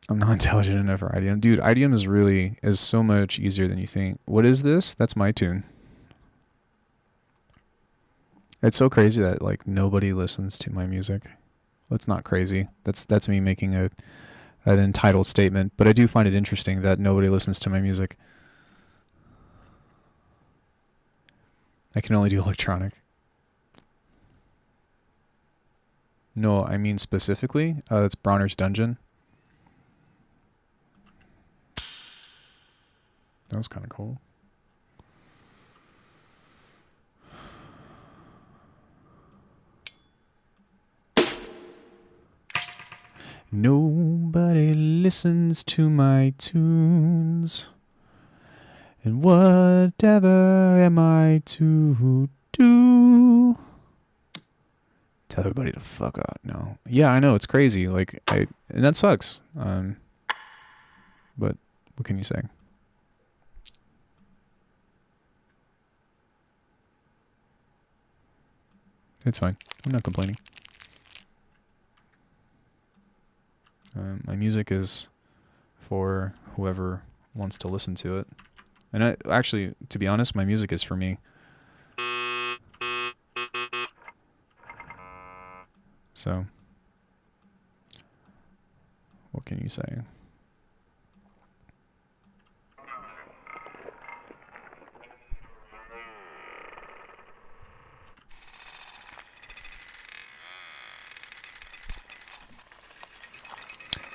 not intelligent enough for IDM. Dude, IDM is so much easier than you think. What is this? That's my tune. It's so crazy that like nobody listens to my music. Well, it's not crazy. That's me making an entitled statement, but I do find it interesting that nobody listens to my music. I can only do electronic. No, I mean specifically, it's Bronner's Dungeon. That was kind of cool. Nobody listens to my tunes. And whatever am I to do? Tell everybody to fuck out. No. Yeah, I know, it's crazy. Like and that sucks. But what can you say? It's fine. I'm not complaining. My music is for whoever wants to listen to it. And actually, to be honest, my music is for me. So, what can you say?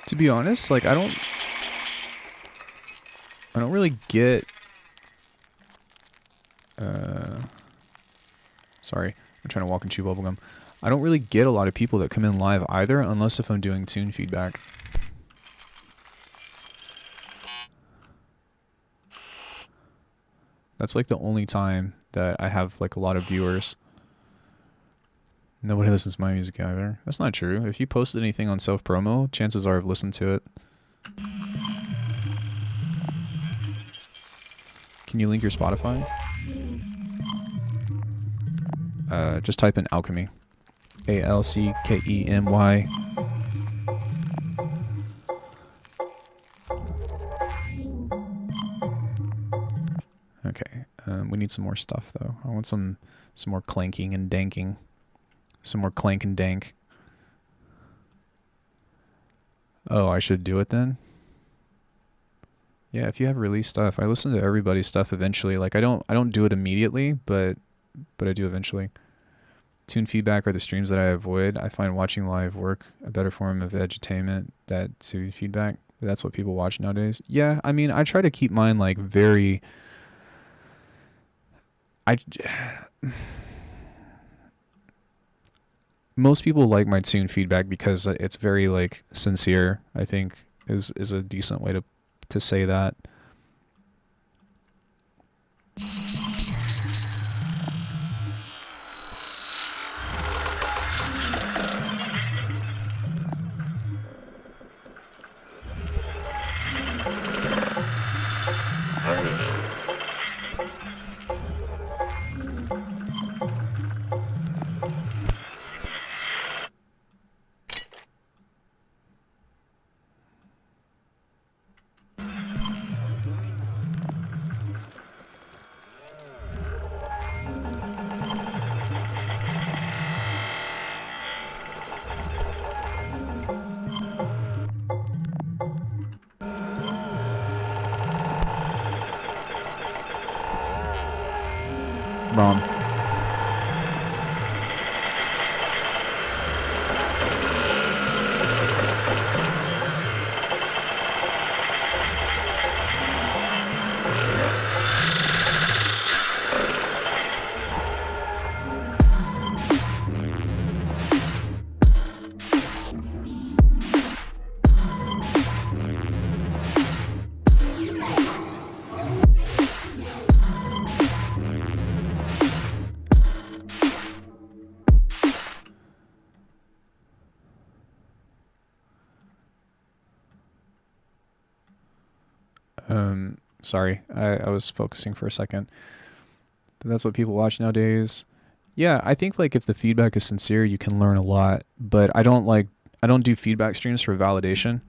To be honest, like I don't really get sorry, I'm trying to walk and chew bubblegum. I don't really get a lot of people that come in live either, unless if I'm doing tune feedback. That's like the only time that I have like a lot of viewers. Nobody listens to my music either. That's not true. If you posted anything on self-promo, chances are I've listened to it. Can you link your Spotify? Just type in Alckemy. ALCKEMY. Okay. We need some more stuff though. I want some more clanking and danking. Some more clank and dank. Oh, I should do it then? Yeah, if you have release stuff, I listen to everybody's stuff eventually. Like I don't do it immediately, but I do eventually. Tune feedback are the streams that I avoid. I find watching live work a better form of edutainment that tune feedback. That's what people watch nowadays. Yeah, I mean, I try to keep mine like very I most people like my tune feedback because it's very like sincere, I think is a decent way to say that. Wrong. Sorry, I was focusing for a second. But that's what people watch nowadays. Yeah, I think like if the feedback is sincere, you can learn a lot. But I don't do feedback streams for validation.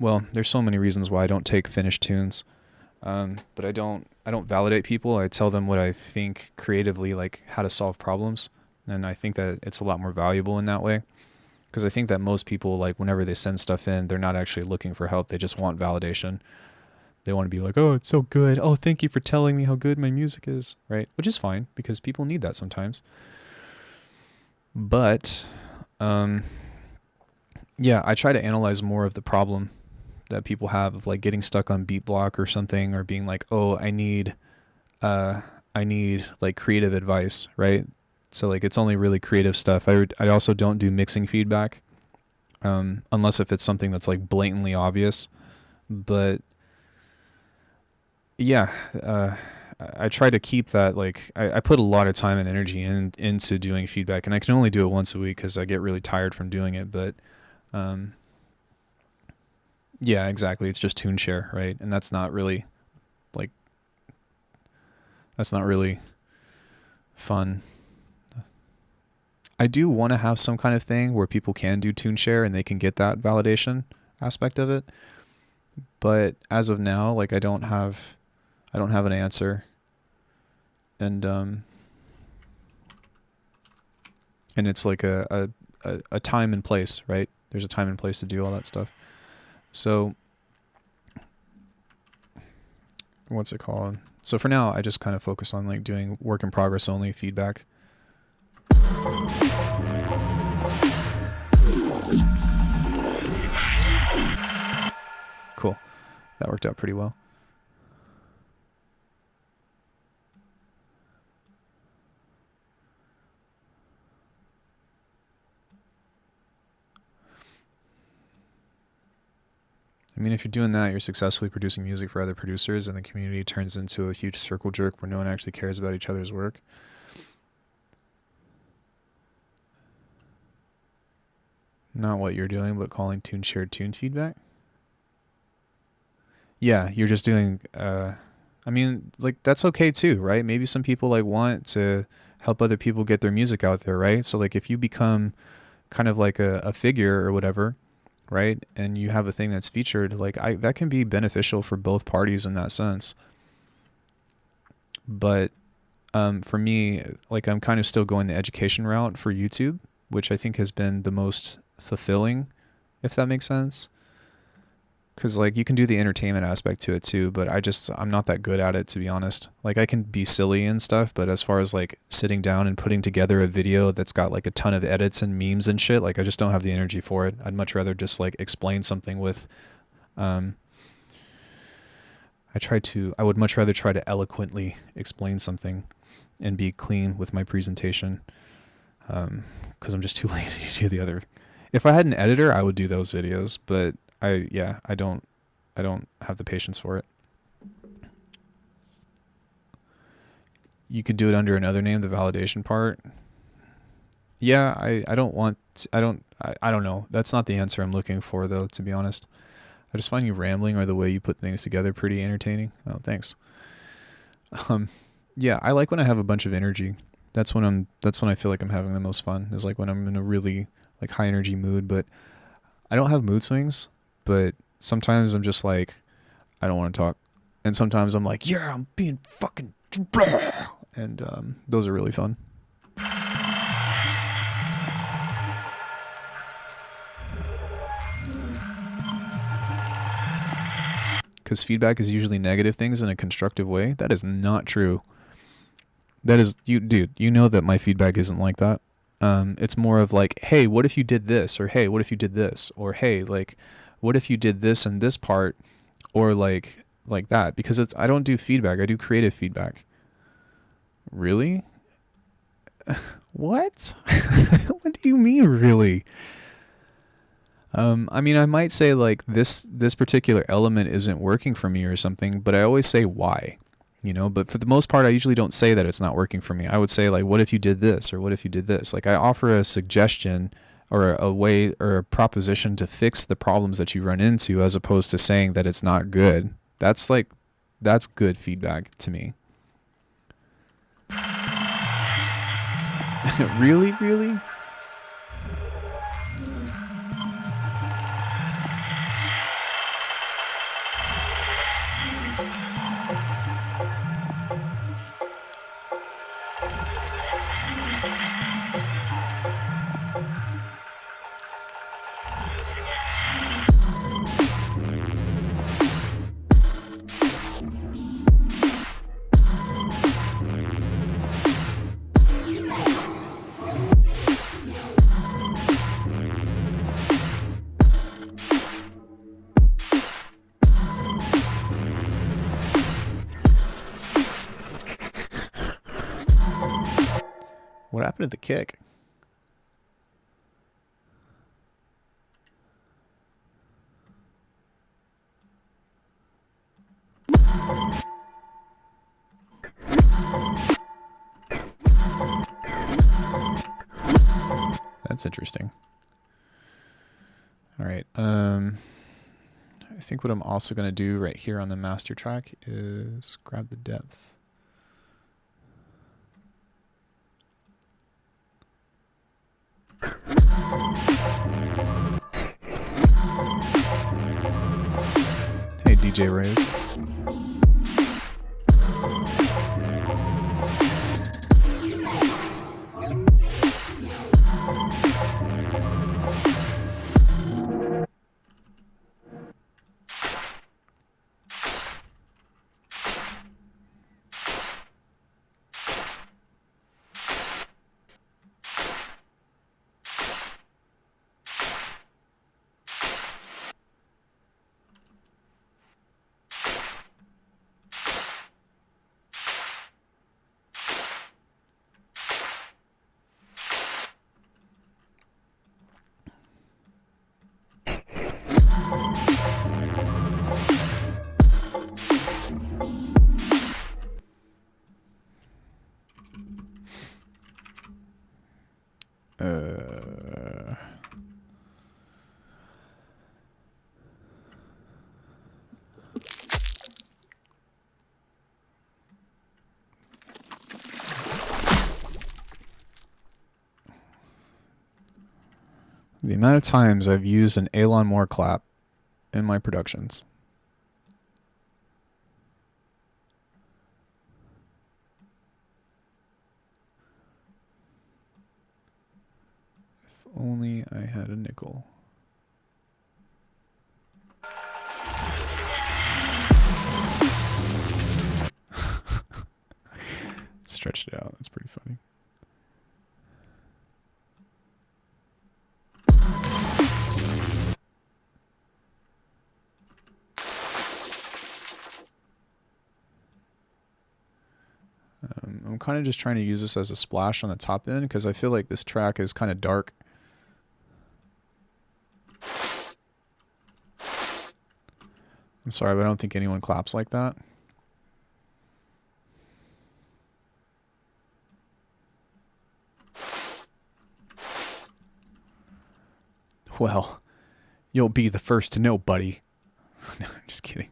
Well, there's so many reasons why I don't take finished tunes. But I don't validate people. I tell them what I think creatively, like how to solve problems. And I think that it's a lot more valuable in that way. Because I think that most people, like whenever they send stuff in, they're not actually looking for help. They just want validation. They want to be like, oh, it's so good. Oh, thank you for telling me how good my music is, right? Which is fine because people need that sometimes. But, yeah, I try to analyze more of the problem that people have of like getting stuck on beat block or something, or being like, oh, I need like creative advice, right? So like it's only really creative stuff. I also don't do mixing feedback, unless if it's something that's like blatantly obvious. But yeah, I try to keep that like I put a lot of time and energy into doing feedback, and I can only do it once a week because I get really tired from doing it. But yeah, exactly. It's just tune share, right? And that's not really like fun. I do want to have some kind of thing where people can do tune share and they can get that validation aspect of it. But as of now, like I don't have an answer. And it's like a time and place, right? There's a time and place to do all that stuff. So what's it called? So for now, I just kind of focus on like doing work in progress only feedback. Cool. That worked out pretty well. I mean, if you're doing that, you're successfully producing music for other producers, and the community turns into a huge circle jerk where no one actually cares about each other's work. Not what you're doing, but calling tune shared tune feedback. Yeah, you're just doing, I mean, like that's okay too, right? Maybe some people like want to help other people get their music out there, right? So like if you become kind of like a figure or whatever, right? And you have a thing that's featured, like that can be beneficial for both parties in that sense. But for me, like I'm kind of still going the education route for YouTube, which I think has been the most fulfilling if that makes sense. Because, like, you can do the entertainment aspect to it too, but I'm not that good at it, to be honest. Like, I can be silly and stuff, but as far as, like, sitting down and putting together a video that's got, like, a ton of edits and memes and shit, like, I just don't have the energy for it. I'd much rather just, like, explain something with, I would much rather try to eloquently explain something and be clean with my presentation, because I'm just too lazy to do the other. If I had an editor, I would do those videos, but I don't have the patience for it. You could do it under another name, the validation part. Yeah, I don't know. That's not the answer I'm looking for, though, to be honest. I just find you rambling or the way you put things together pretty entertaining. Oh, thanks. Yeah, I like when I have a bunch of energy. That's when I feel like I'm having the most fun, is like when I'm in a really, like, high energy mood, but I don't have mood swings. But sometimes I'm just like, I don't want to talk. And sometimes I'm like, yeah, I'm being fucking... And those are really fun. Because feedback is usually negative things in a constructive way. That is not true. That is... dude, you know that my feedback isn't like that. It's more of like, hey, what if you did this? Or hey, what if you did this? Or hey, like... what if you did this and this part, or like that? Because I don't do feedback. I do creative feedback. Really? What? What do you mean, really? I mean, I might say like this particular element isn't working for me or something, but I always say why, you know. But for the most part, I usually don't say that it's not working for me. I would say like, what if you did this, or what if you did this? Like, I offer a suggestion or a way or a proposition to fix the problems that you run into, as opposed to saying that it's not good. That's good feedback to me. Really? Really? What happened to the kick? That's interesting. All right. I think what I'm also going to do right here on the master track is grab the depth. Hey, DJ Rays. The amount of times I've used an aeonnhp clap in my productions. If only I had a nickel. kind of just trying to use this as a splash on the top end because I feel like this track is kind of dark. I'm sorry, but I don't think anyone claps like that. Well, you'll be the first to know, buddy. No, I'm just kidding.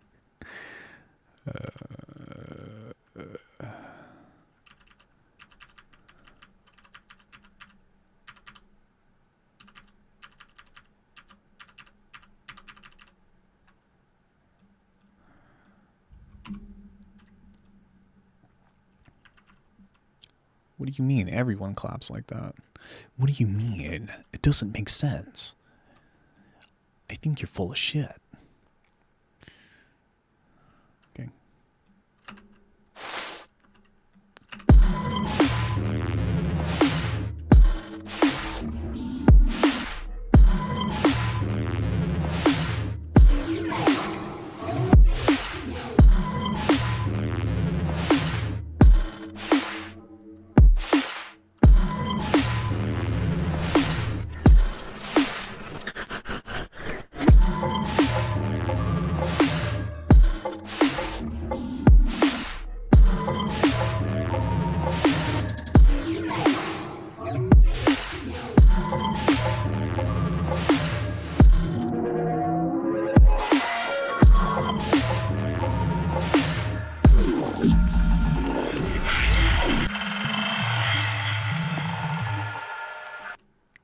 What do you mean everyone claps like that? What do you mean? It doesn't make sense. I think you're full of shit. Okay.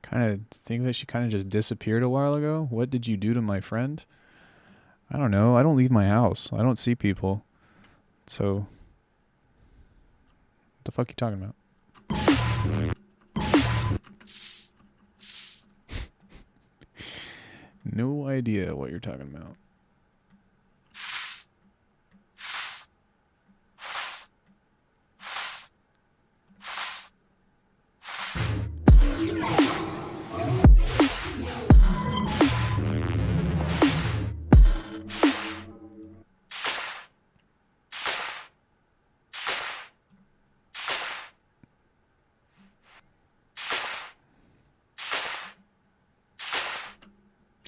Kind of think that she kind of just disappeared a while ago. What did you do to my friend? I don't know. I don't leave my house. I don't see people. So, what the fuck are you talking about? No idea what you're talking about.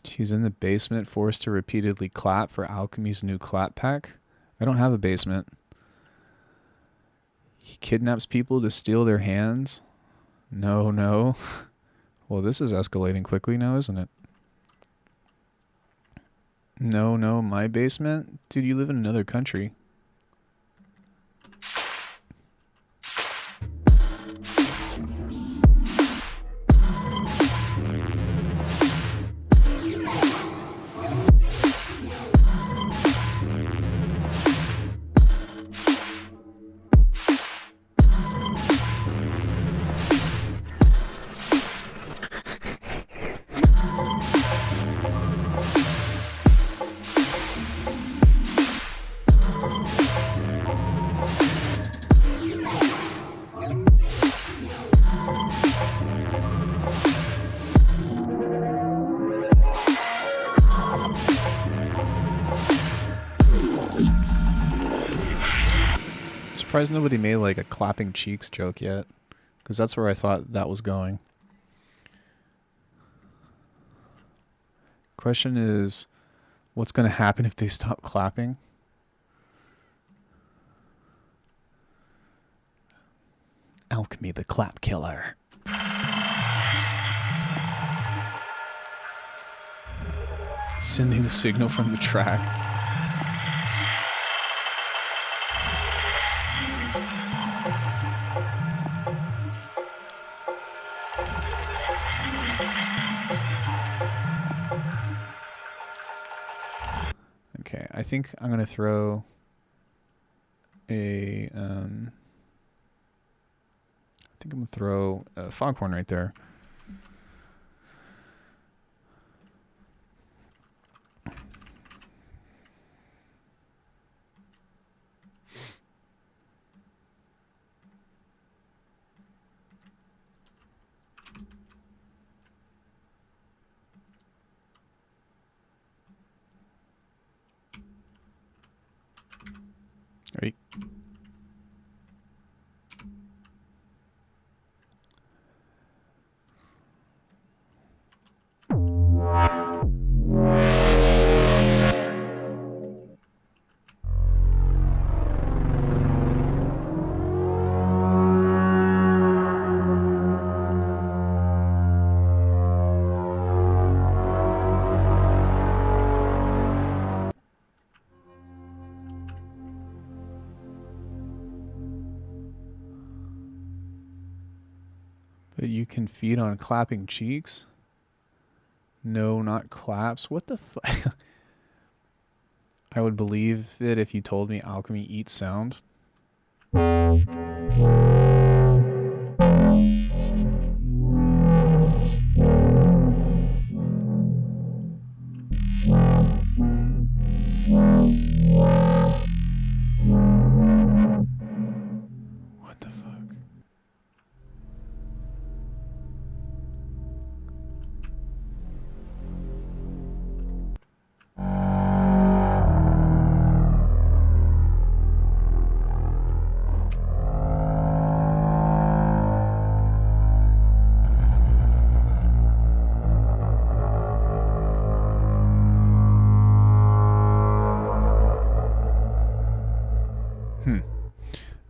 She's in the basement, forced to repeatedly clap for Alckemy's new clap pack. I don't have a basement. He kidnaps people to steal their hands. No, no. Well, this is escalating quickly now, isn't it? No, no, my basement? Dude, you live in another country. Surprised nobody made like a clapping cheeks joke yet, because that's where I thought that was going. Question is, what's going to happen if they stop clapping? Alckemy, the clap killer. Sending the signal from the track. Okay, I think I'm gonna throw a foghorn right there. Right. But you can feed on clapping cheeks? No, not claps. What the fuck? I would believe it if you told me Alckemy eats sound. What the fuck?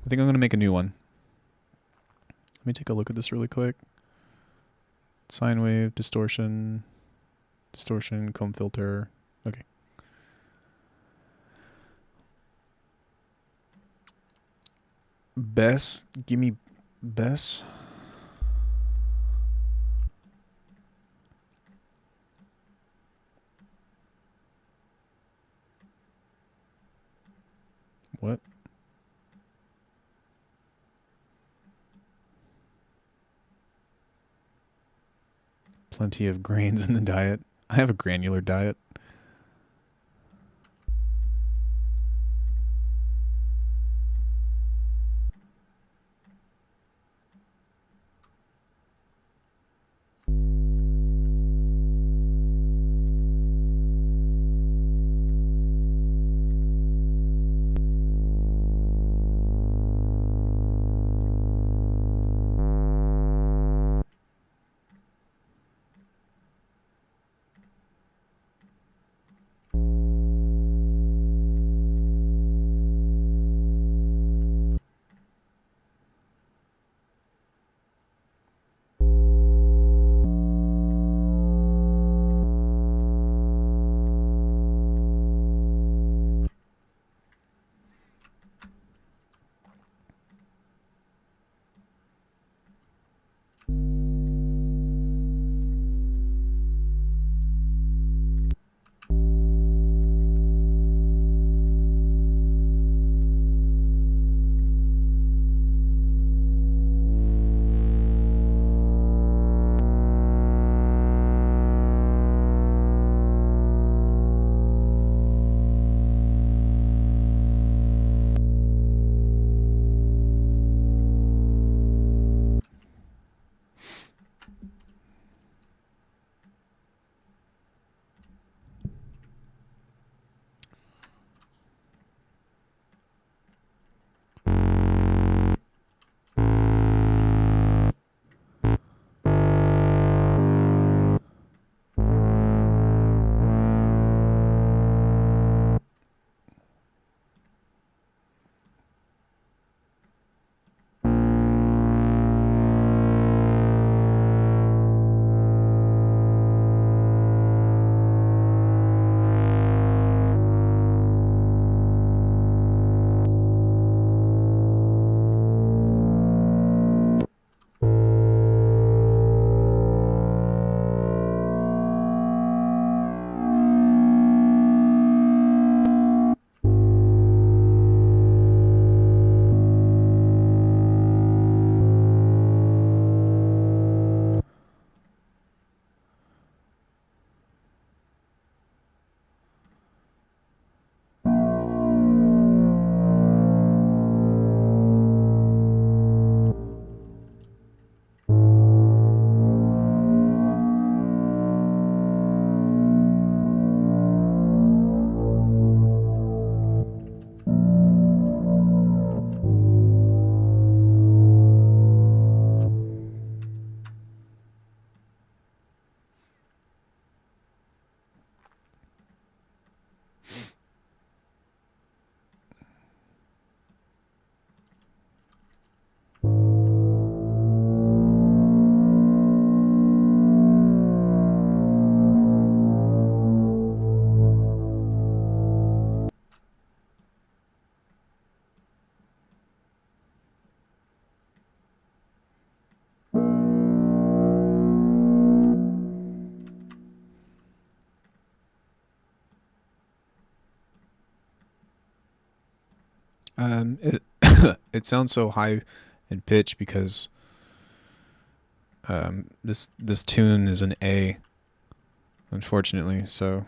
I think I'm going to make a new one. Let me take a look at this really quick. Sine wave, distortion, comb filter. Okay. Bess, give me Bess. What? Plenty of grains in the diet. I have a granular diet. It it sounds so high in pitch because this tune is an A, unfortunately. So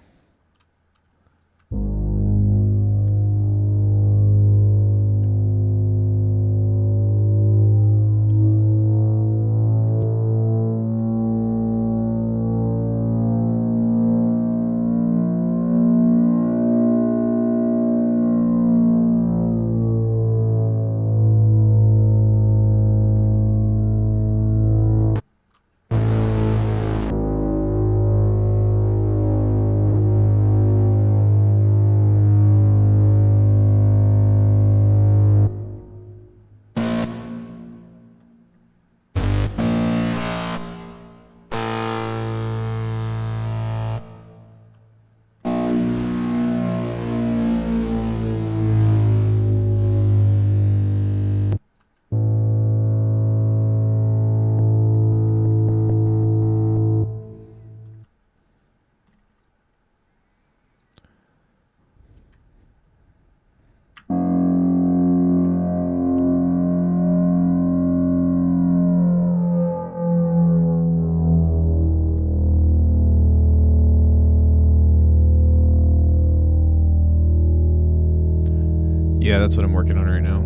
yeah, that's what I'm working on right now.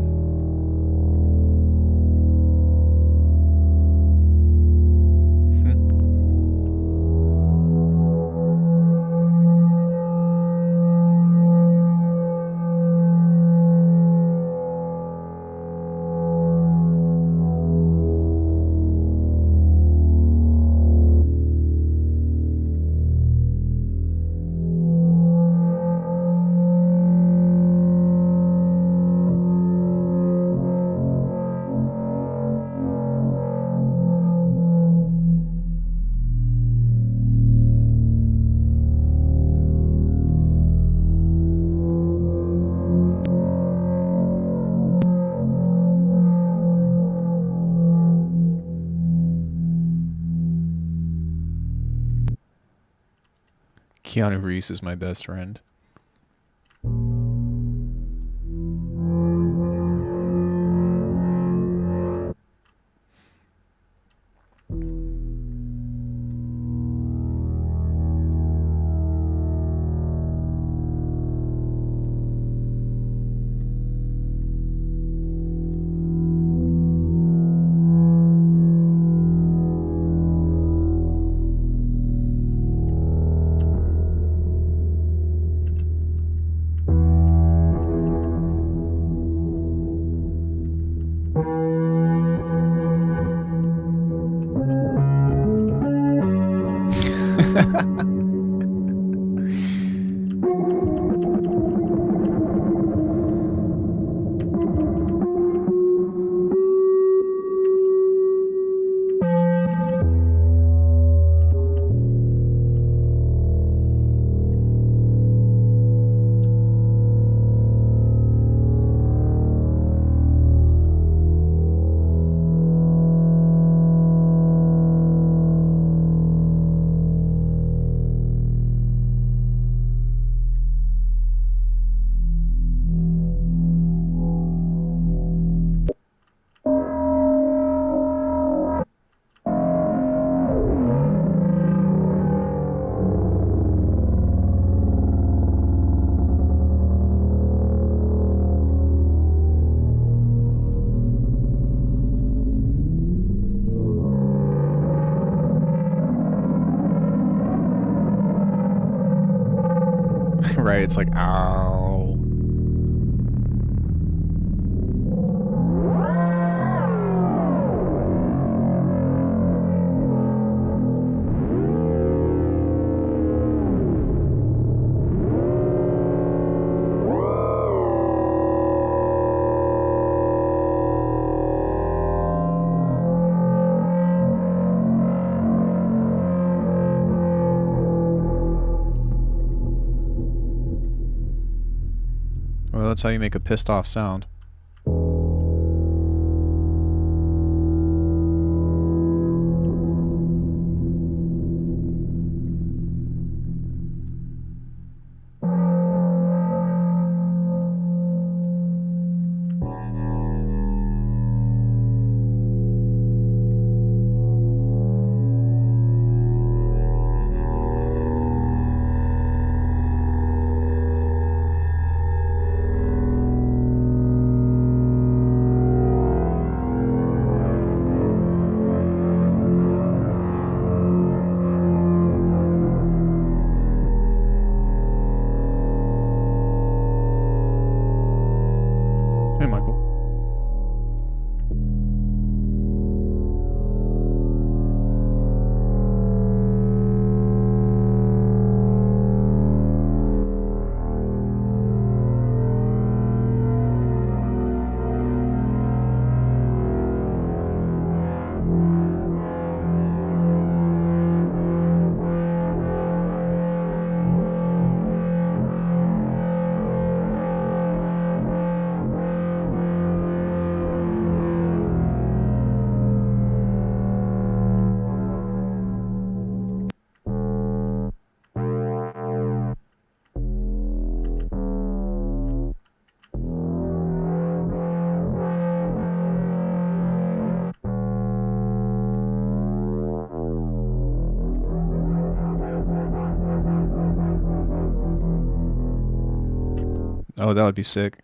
Keanu Reeves is my best friend. Right, it's like, ow. Well, that's how you make a pissed off sound. Oh, that would be sick.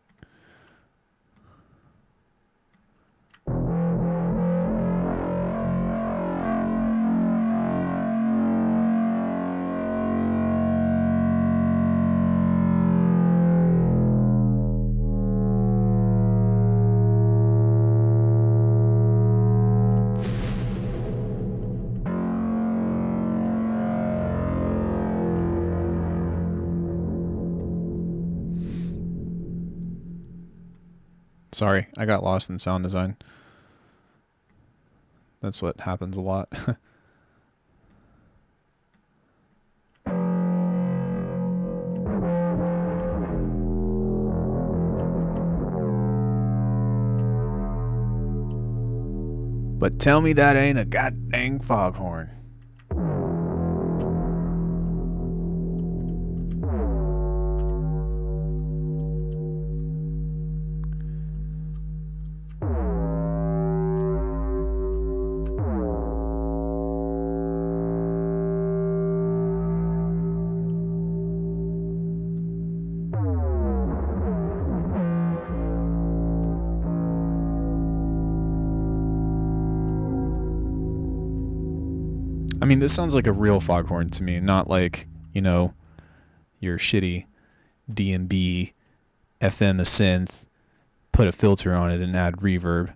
Sorry, I got lost in sound design. That's what happens a lot. But tell me that ain't a goddamn foghorn. I mean, this sounds like a real foghorn to me, not like, you know, your shitty DMB, FM a synth, put a filter on it and add reverb.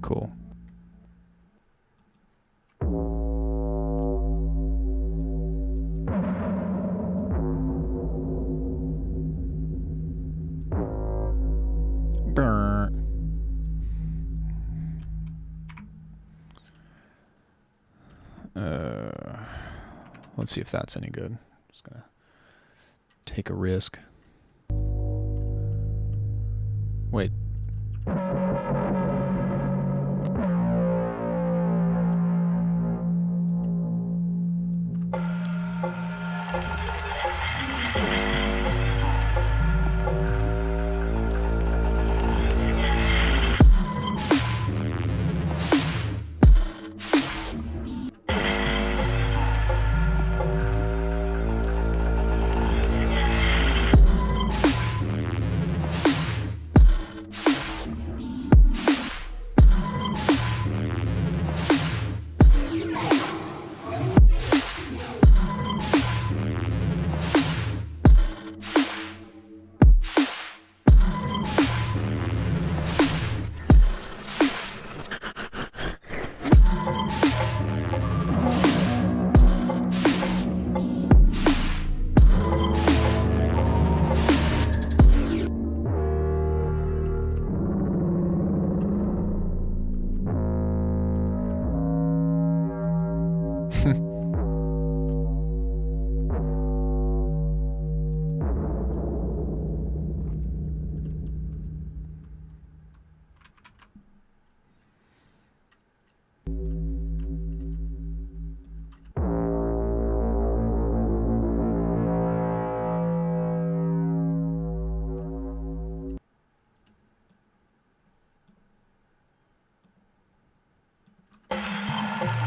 Cool. Burn. Let's see if that's any good. Just gonna take a risk. Wait.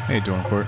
Hey, Dorncourt.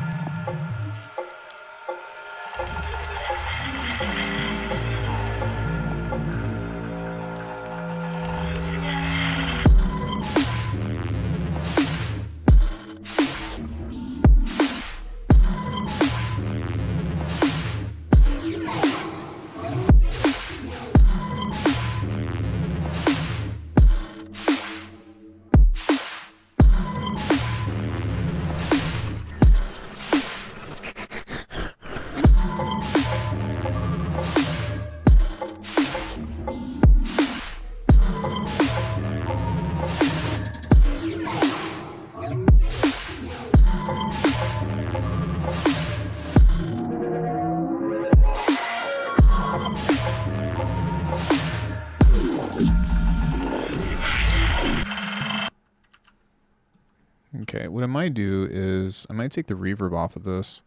Okay, what I might do is I might take the reverb off of this.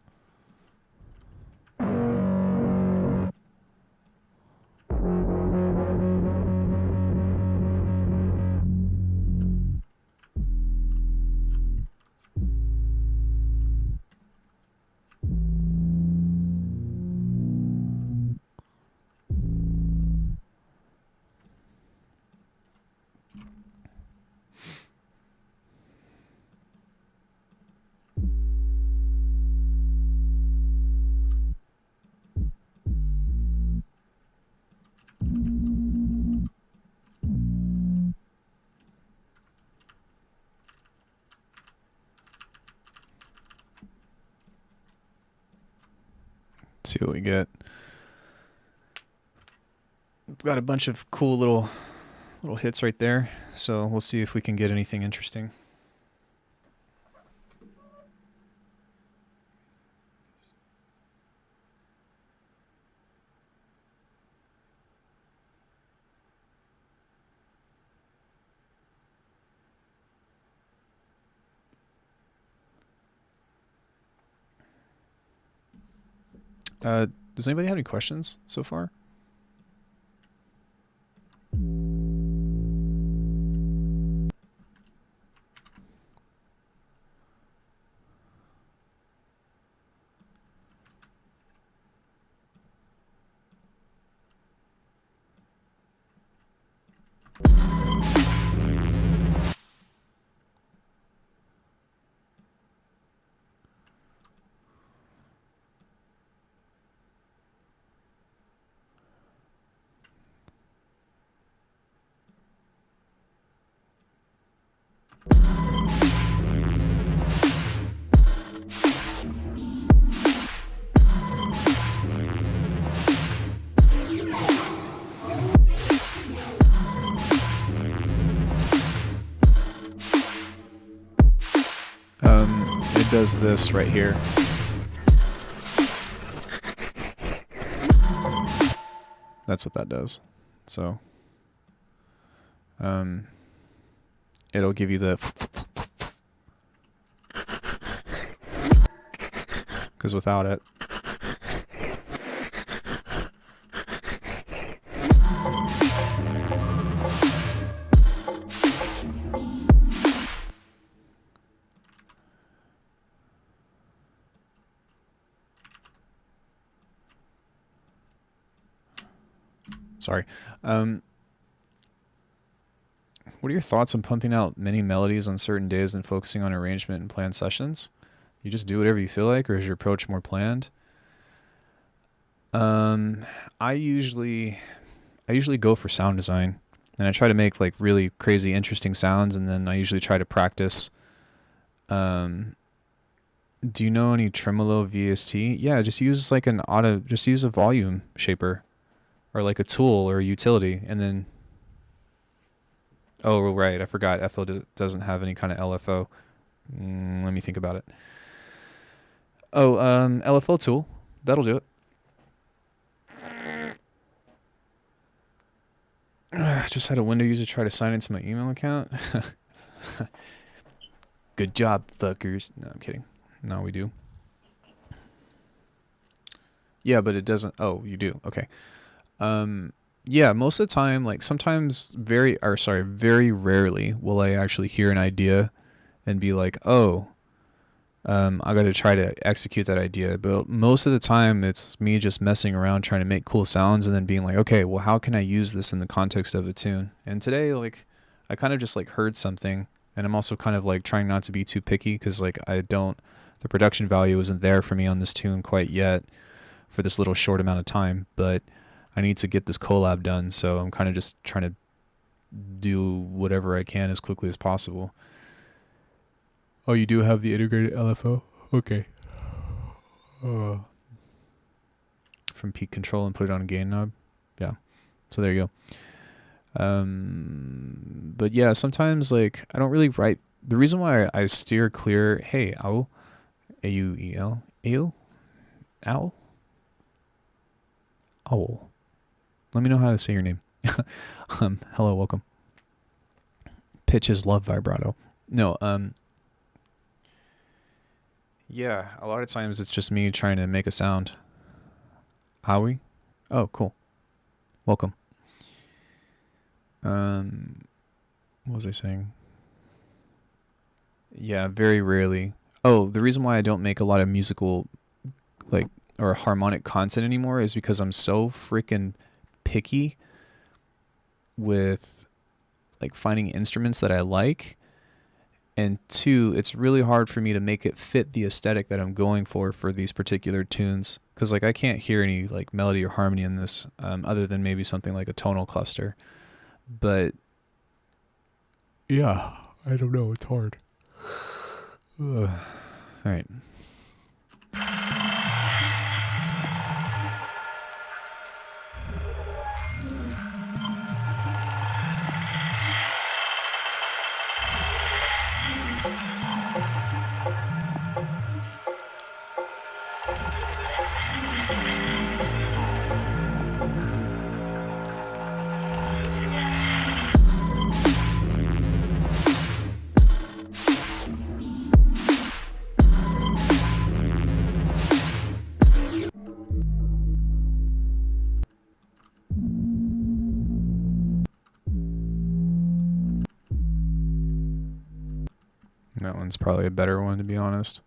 See what we get. We've got a bunch of cool little hits right there, so we'll see if we can get anything interesting. Does anybody have any questions so far? It does this right here. That's what that does. So, it'll give you the, because without it, sorry. What are your thoughts on pumping out many melodies on certain days and focusing on arrangement and planned sessions? You just do whatever you feel like, or is your approach more planned? I usually go for sound design, and I try to make like really crazy, interesting sounds, and then I usually try to practice. Do you know any tremolo VST? Yeah, just use like just use a volume shaper, or like a tool or a utility, and then. Oh, right, I forgot. FL doesn't have any kind of LFO. Let me think about it. Oh, LFO tool. That'll do it. Just had a window user try to sign into my email account. Good job, fuckers. No, I'm kidding. No, we do. Yeah, but it doesn't. Oh, you do. Okay. Yeah, most of the time, like sometimes very rarely will I actually hear an idea and be like, oh, I got to try to execute that idea. But most of the time it's me just messing around trying to make cool sounds and then being like, okay, well, how can I use this in the context of a tune? And today, like, I kind of just like heard something, and I'm also kind of like trying not to be too picky because like the production value isn't there for me on this tune quite yet for this little short amount of time, but I need to get this collab done, so I'm kind of just trying to do whatever I can as quickly as possible. Oh, you do have the integrated LFO? Okay. From peak control and put it on a gain knob? Yeah. So there you go. But yeah, sometimes like I don't really write. The reason why I steer clear, hey, owl, A-U-E-L, eel, owl, owl. Let me know how to say your name. Hello, welcome. Pitch is love vibrato. No, Yeah, a lot of times it's just me trying to make a sound. Are we? Oh, cool. Welcome. What was I saying? Yeah, very rarely. Oh, the reason why I don't make a lot of musical, like, or harmonic content anymore is because I'm so freaking picky with, like, finding instruments that I like. And two, it's really hard for me to make it fit the aesthetic that I'm going for these particular tunes. Because, like, I can't hear any, like, melody or harmony in this other than maybe something like a tonal cluster. But, yeah, I don't know. It's hard. Ugh. All right. That one's probably a better one, to be honest.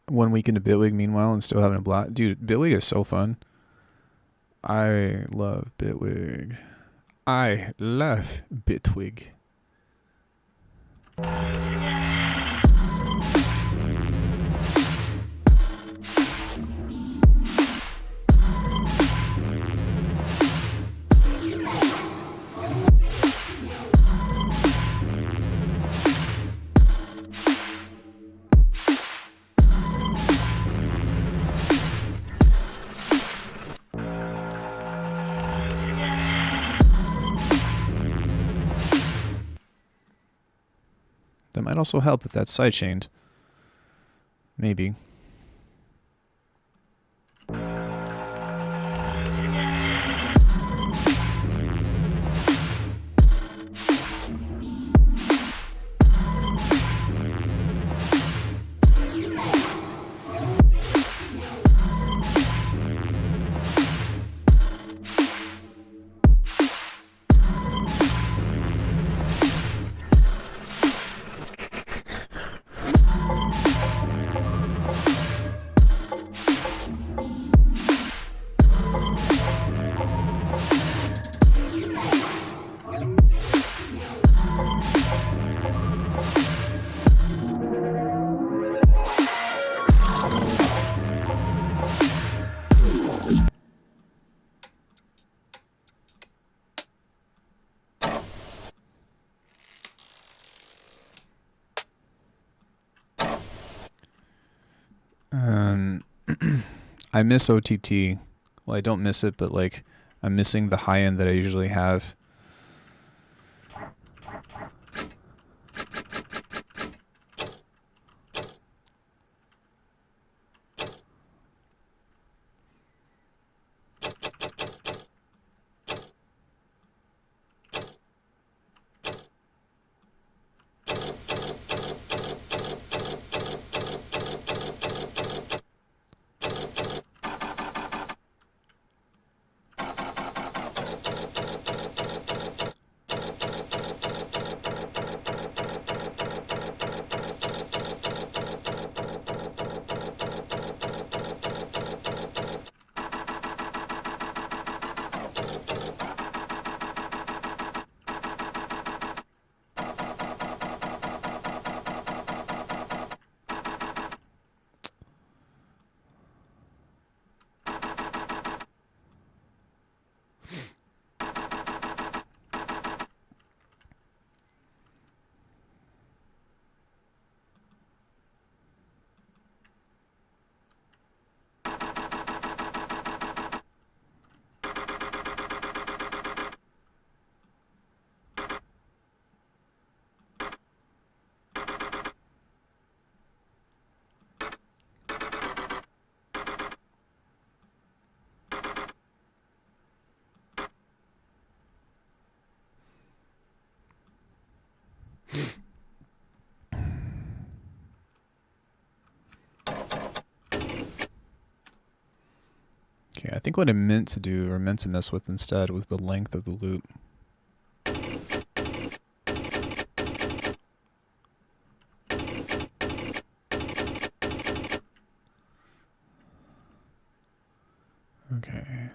One week into Bitwig, meanwhile, and still having a blast. Dude, Bitwig is so fun. I love Bitwig. I love Bitwig. That might also help if that's sidechained. Maybe. I miss OTT. Well, I don't miss it, but like I'm missing the high end that I usually have. Okay, I think what I meant to do, or meant to mess with instead, was the length of the loop. Okay.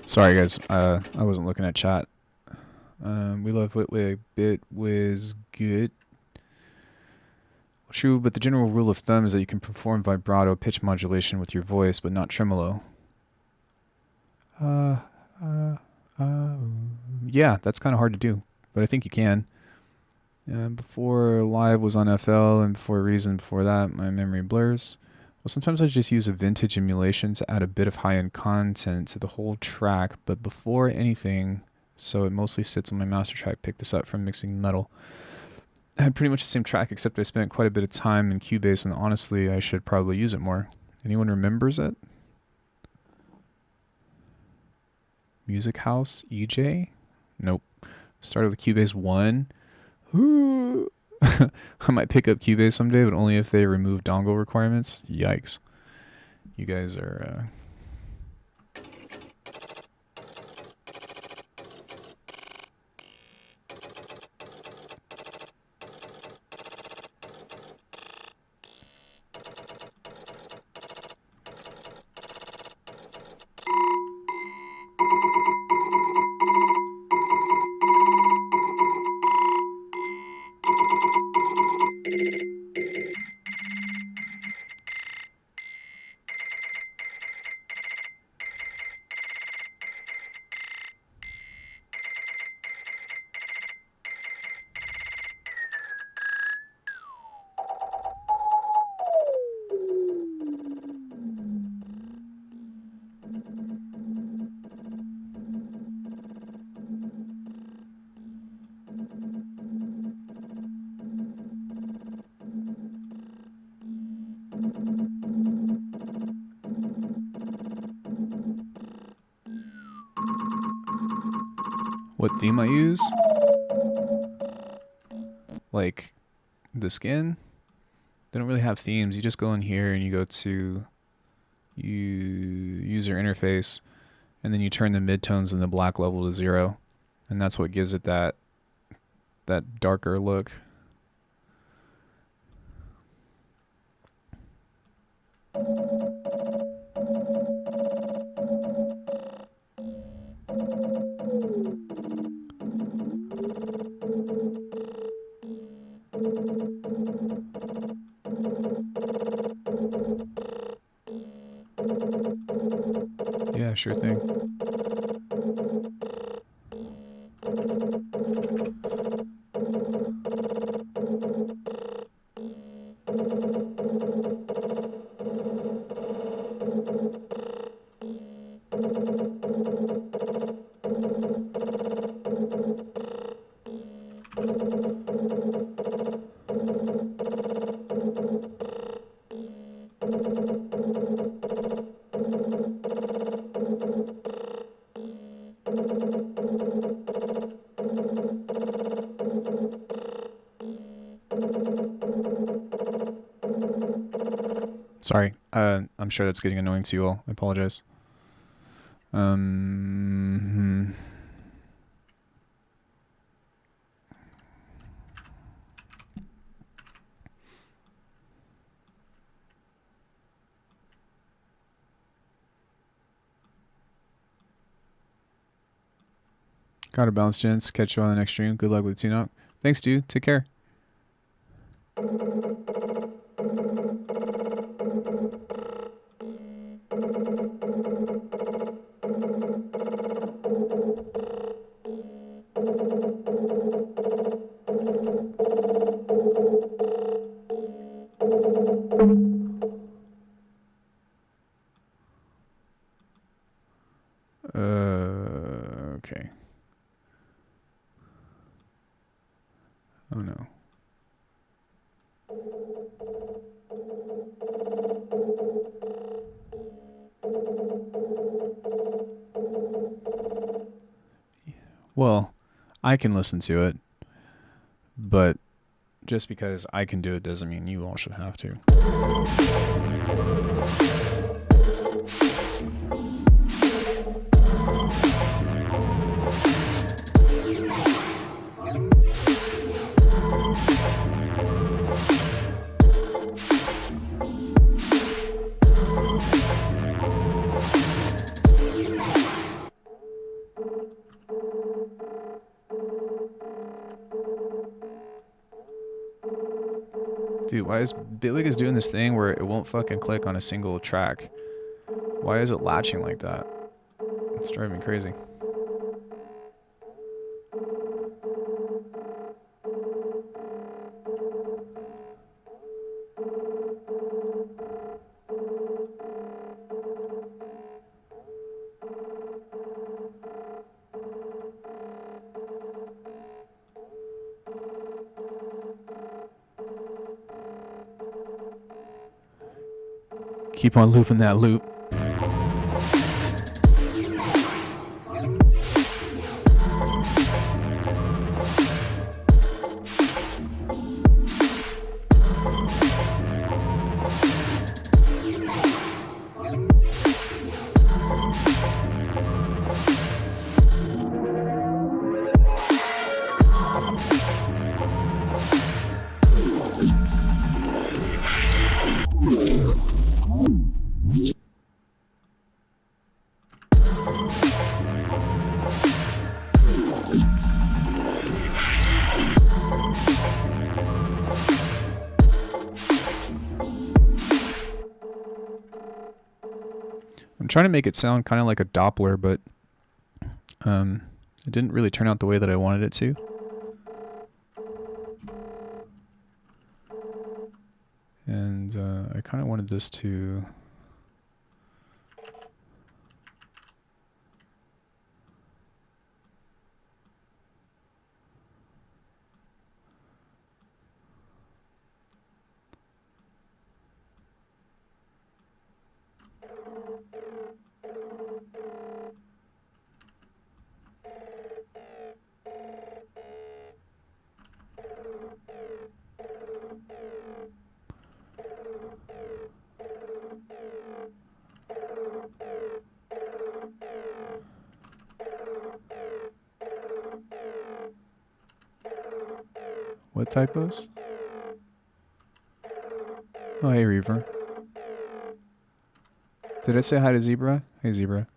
Sorry guys, I wasn't looking at chat. We love Bitwig. Bitwig good. True, but the general rule of thumb is that you can perform vibrato pitch modulation with your voice, but not tremolo. Yeah, that's kind of hard to do, but I think you can. Before Live was on FL, and for a reason before that, my memory blurs. Well, sometimes I just use a vintage emulation to add a bit of high-end content to the whole track, but before anything, so it mostly sits on my master track. Picked this up from mixing metal. I had pretty much the same track, except I spent quite a bit of time in Cubase, and honestly, I should probably use it more. Anyone remembers it? Music House EJ? Nope. Started with Cubase 1. Ooh. I might pick up Cubase someday, but only if they remove dongle requirements. Yikes. You guys are... What theme I use? Like the skin? They don't really have themes. You just go in here and you go to user interface, and then you turn the midtones and the black level to 0, and that's what gives it that darker look. Yeah, sure thing. Sorry, I'm sure that's getting annoying to you all. I apologize. Hmm. Got a bounce, gents. Catch you on the next stream. Good luck with Tinoc. Thanks, dude. Take care. Okay. Oh no. Well, I can listen to it, but just because I can do it doesn't mean you all should have to. Dude, why is Bitwig is doing this thing where it won't fucking click on a single track? Why is it latching like that? It's driving me crazy. Keep on looping that loop. I'm trying to make it sound kind of like a Doppler, but it didn't really turn out the way that I wanted it to. And I kind of wanted this to... What typos? Oh, hey, Reaver. Did I say hi to Zebra? Hey, Zebra.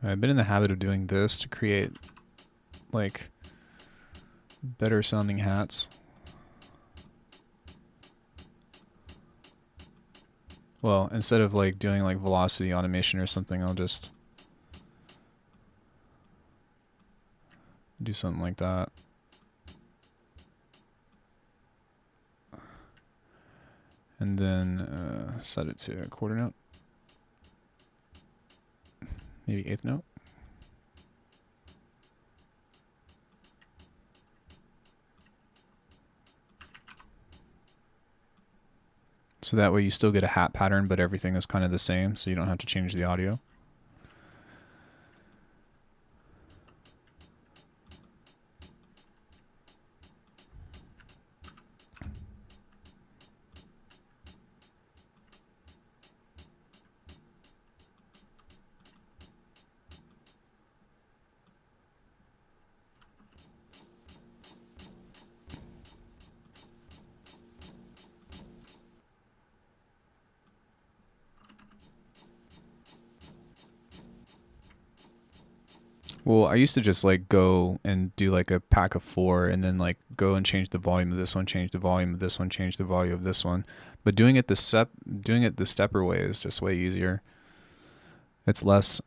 I've been in the habit of doing this to create like better sounding hats. Well, instead of like doing like velocity automation or something, I'll just do something like that. And then set it to a quarter note. Maybe eighth note. So that way you still get a hat pattern, but everything is kind of the same, so you don't have to change the audio. Well, I used to just like go and do like a pack of 4 and then like go and change the volume of this one, change the volume of this one, change the volume of this one. But doing it the stepper way is just way easier. It's less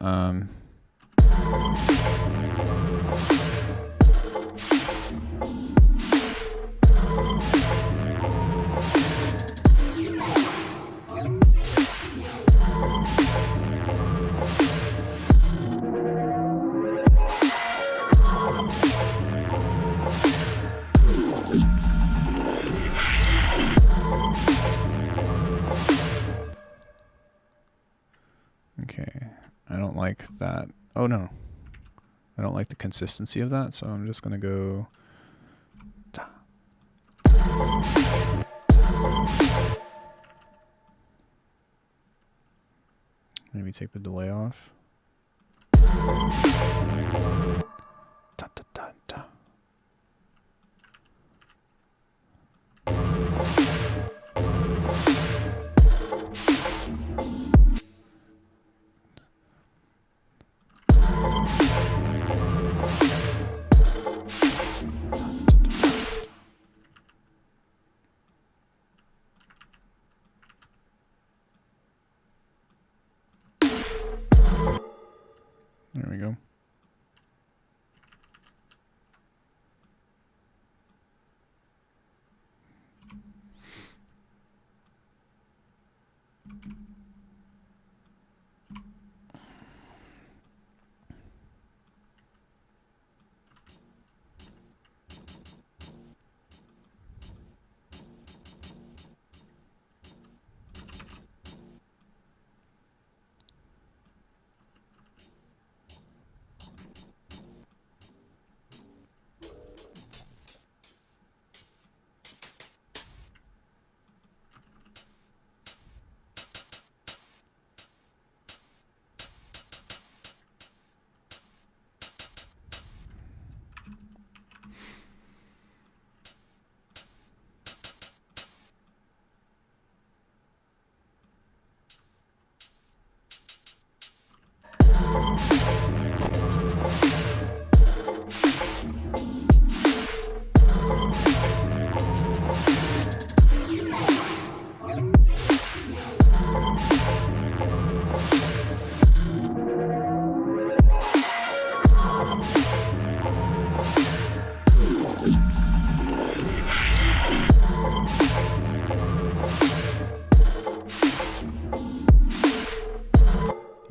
okay, I don't like that. Oh no, I don't like the consistency of that, so I'm just gonna go. Maybe take the delay off. There we go.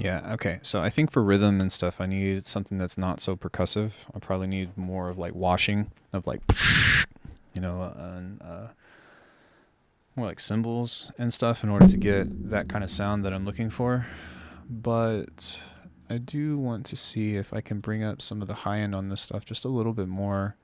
Yeah, okay. So I think for rhythm and stuff, I need something that's not so percussive. I probably need more of like washing, of like, you know, and more like cymbals and stuff in order to get that kind of sound that I'm looking for. But I do want to see if I can bring up some of the high end on this stuff just a little bit more.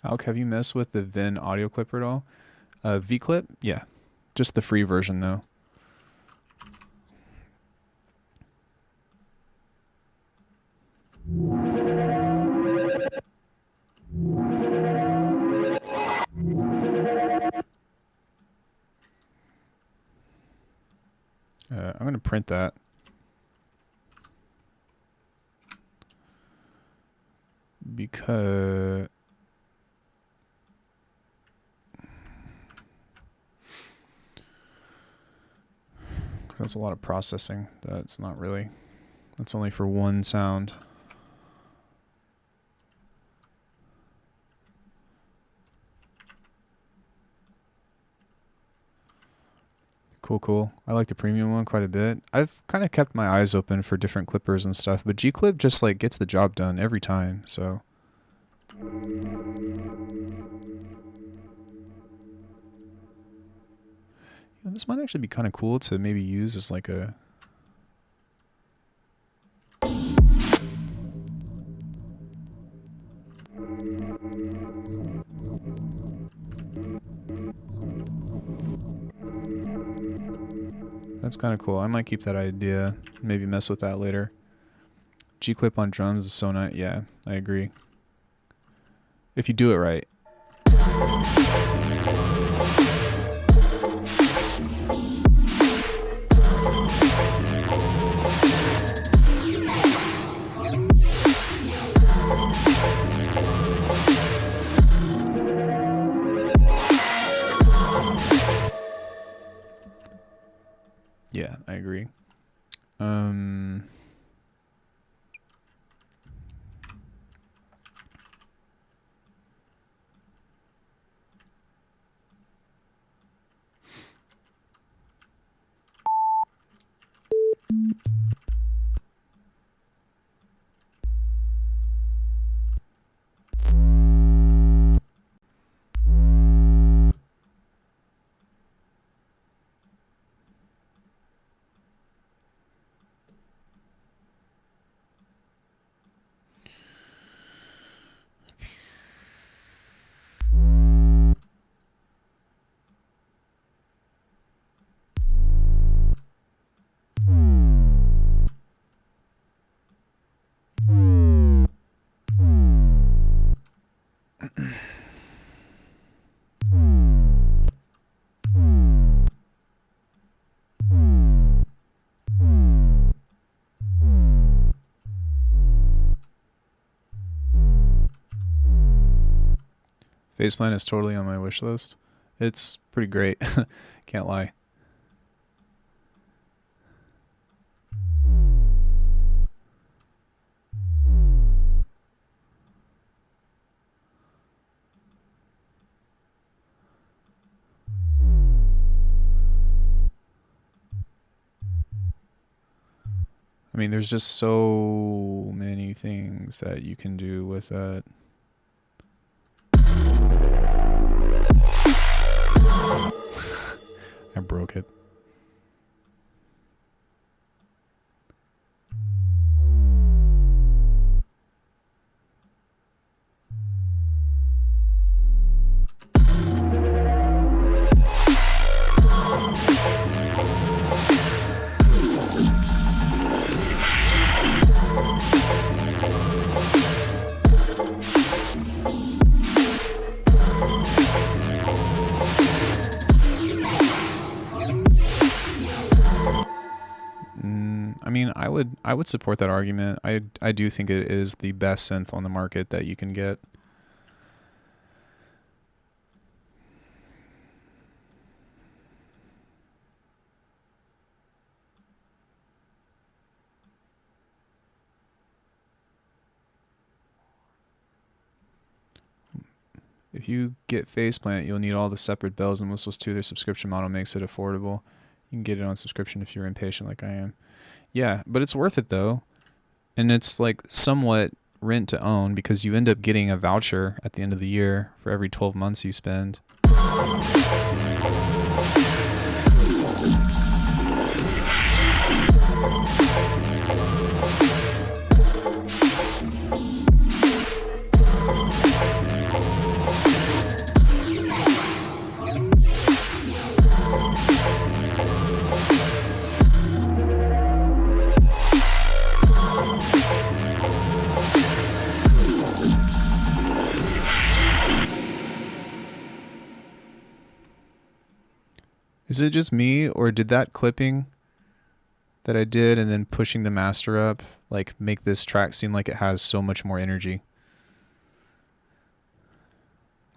Alk, have you messed with the Vin audio clipper at all? V-Clip? Yeah. Just the free version, though. I'm going to print that. Because that's a lot of processing. That's not really, that's only for one sound. Cool, cool. I like the premium one quite a bit. I've kind of kept my eyes open for different clippers and stuff, but G-Clip just like gets the job done every time, so. This might actually be kind of cool to maybe use as like a... That's kind of cool. I might keep that idea, maybe mess with that later. G-Clip on drums is so nice. Yeah, I agree. If you do it right. Yeah, I agree. Faceplant is totally on my wish list. It's pretty great. Can't lie. I mean, there's just so many things that you can do with that. I broke it. I mean, I would support that argument. I do think it is the best synth on the market that you can get. If you get Faceplant, you'll need all the separate bells and whistles too. Their subscription model makes it affordable. You can get it on subscription if you're impatient like I am. Yeah, but it's worth it though. And it's like somewhat rent to own because you end up getting a voucher at the end of the year for every 12 months you spend. Is it just me, or did that clipping that I did and then pushing the master up like make this track seem like it has so much more energy?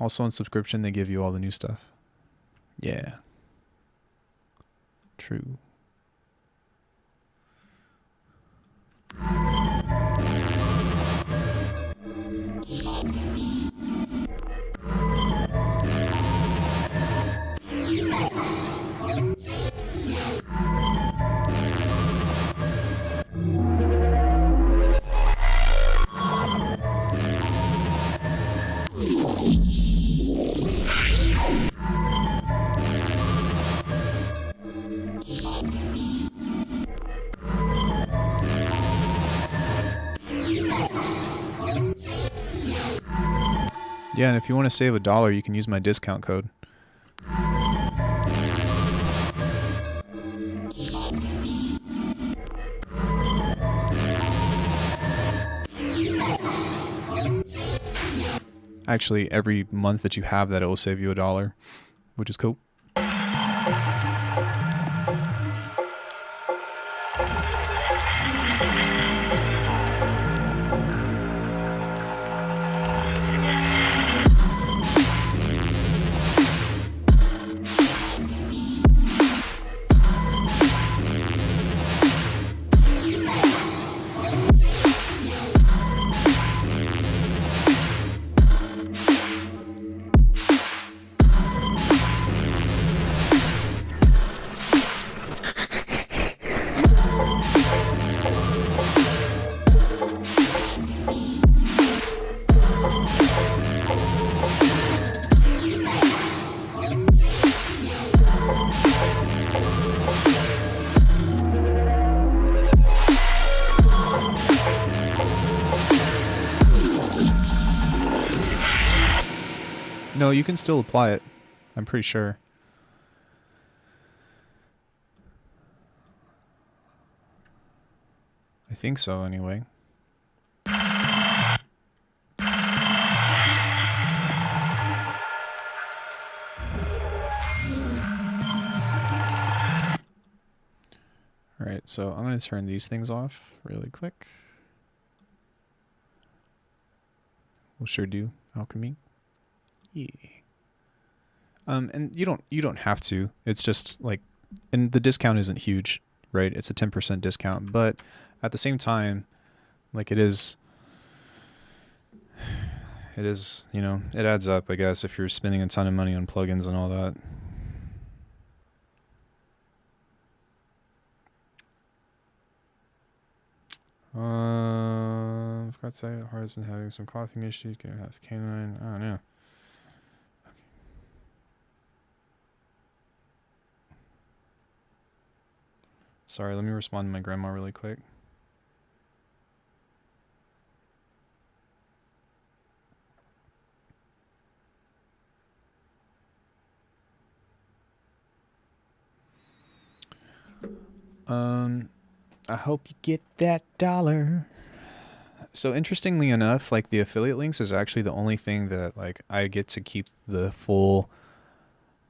Also on subscription they give you all the new stuff. Yeah. True. Yeah, and if you want to save $1, you can use my discount code. Actually, every month that you have that, it will save you $1, which is cool. No, you can still apply it. I'm pretty sure. I think so, anyway. Alright, so I'm going to turn these things off really quick. We'll sure do, Alckemy. Yeah. And you don't have to. It's just like, and the discount isn't huge, right? It's a 10% discount, but at the same time, like it is, you know, it adds up, I guess, if you're spending a ton of money on plugins and all that. I forgot to say, Hard's been having some coughing issues, gonna have canine, I don't know. Okay. Sorry, let me respond to my grandma really quick. I hope you get that $1. So interestingly enough, like the affiliate links is actually the only thing that like I get to keep the full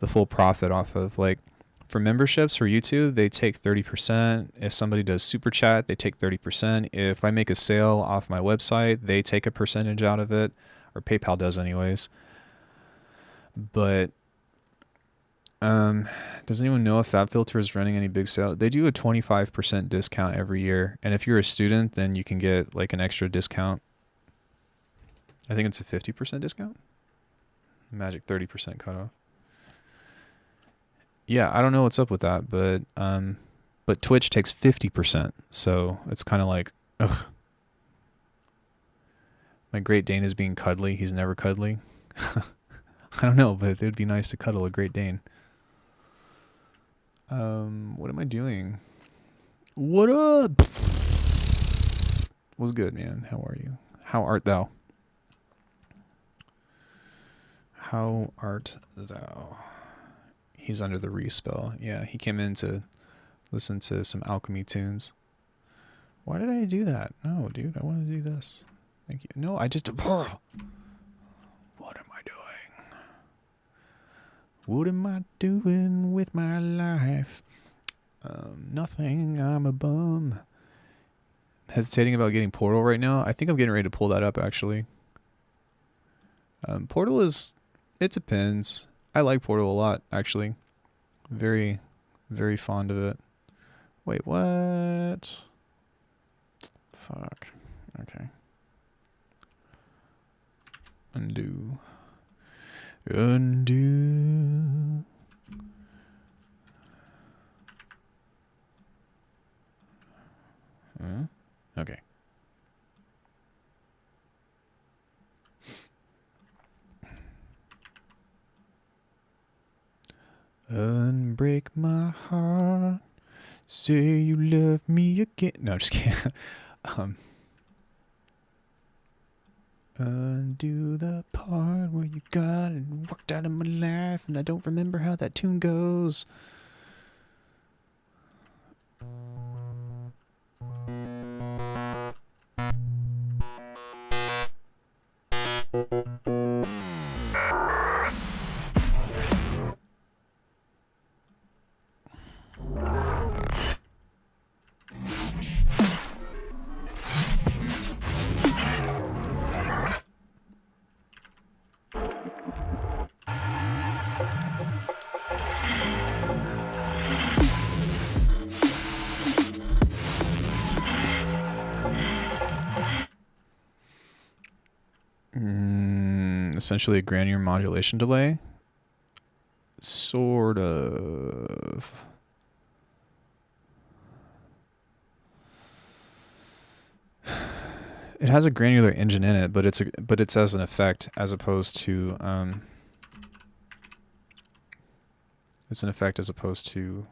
profit off of. Like for memberships for YouTube, they take 30%. If somebody does super chat, they take 30%. If I make a sale off my website, they take a percentage out of it, or PayPal does anyways. But does anyone know if FabFilter is running any big sale? They do a 25% discount every year. And if you're a student, then you can get like an extra discount. I think it's a 50% discount. Magic 30% cutoff. Yeah, I don't know what's up with that, but Twitch takes 50%. So it's kind of like, ugh. My Great Dane is being cuddly. He's never cuddly. I don't know, but it would be nice to cuddle a Great Dane. What am I doing? What up? What's good, man? How are you? How art thou? How art thou? He's under the respell. Yeah, he came in to listen to some Alckemy tunes. Why did I do that? No, dude, I want to do this. Thank you. No, I just... What am I doing? What am I doing with my life? Nothing, I'm a bum. Hesitating about getting Portal right now. I think I'm getting ready to pull that up, actually. Portal is... It depends. I like Portal a lot, actually. Very, very fond of it. Wait, what? Fuck. Okay. Undo. Undo. Okay. Unbreak my heart. Say you love me again. No, just kidding. Undo the part where you got and worked out of my life, and I don't remember how that tune goes. Essentially a granular modulation delay. Sort of. It has a granular engine in it, but it's as an effect as opposed to it's an effect as opposed to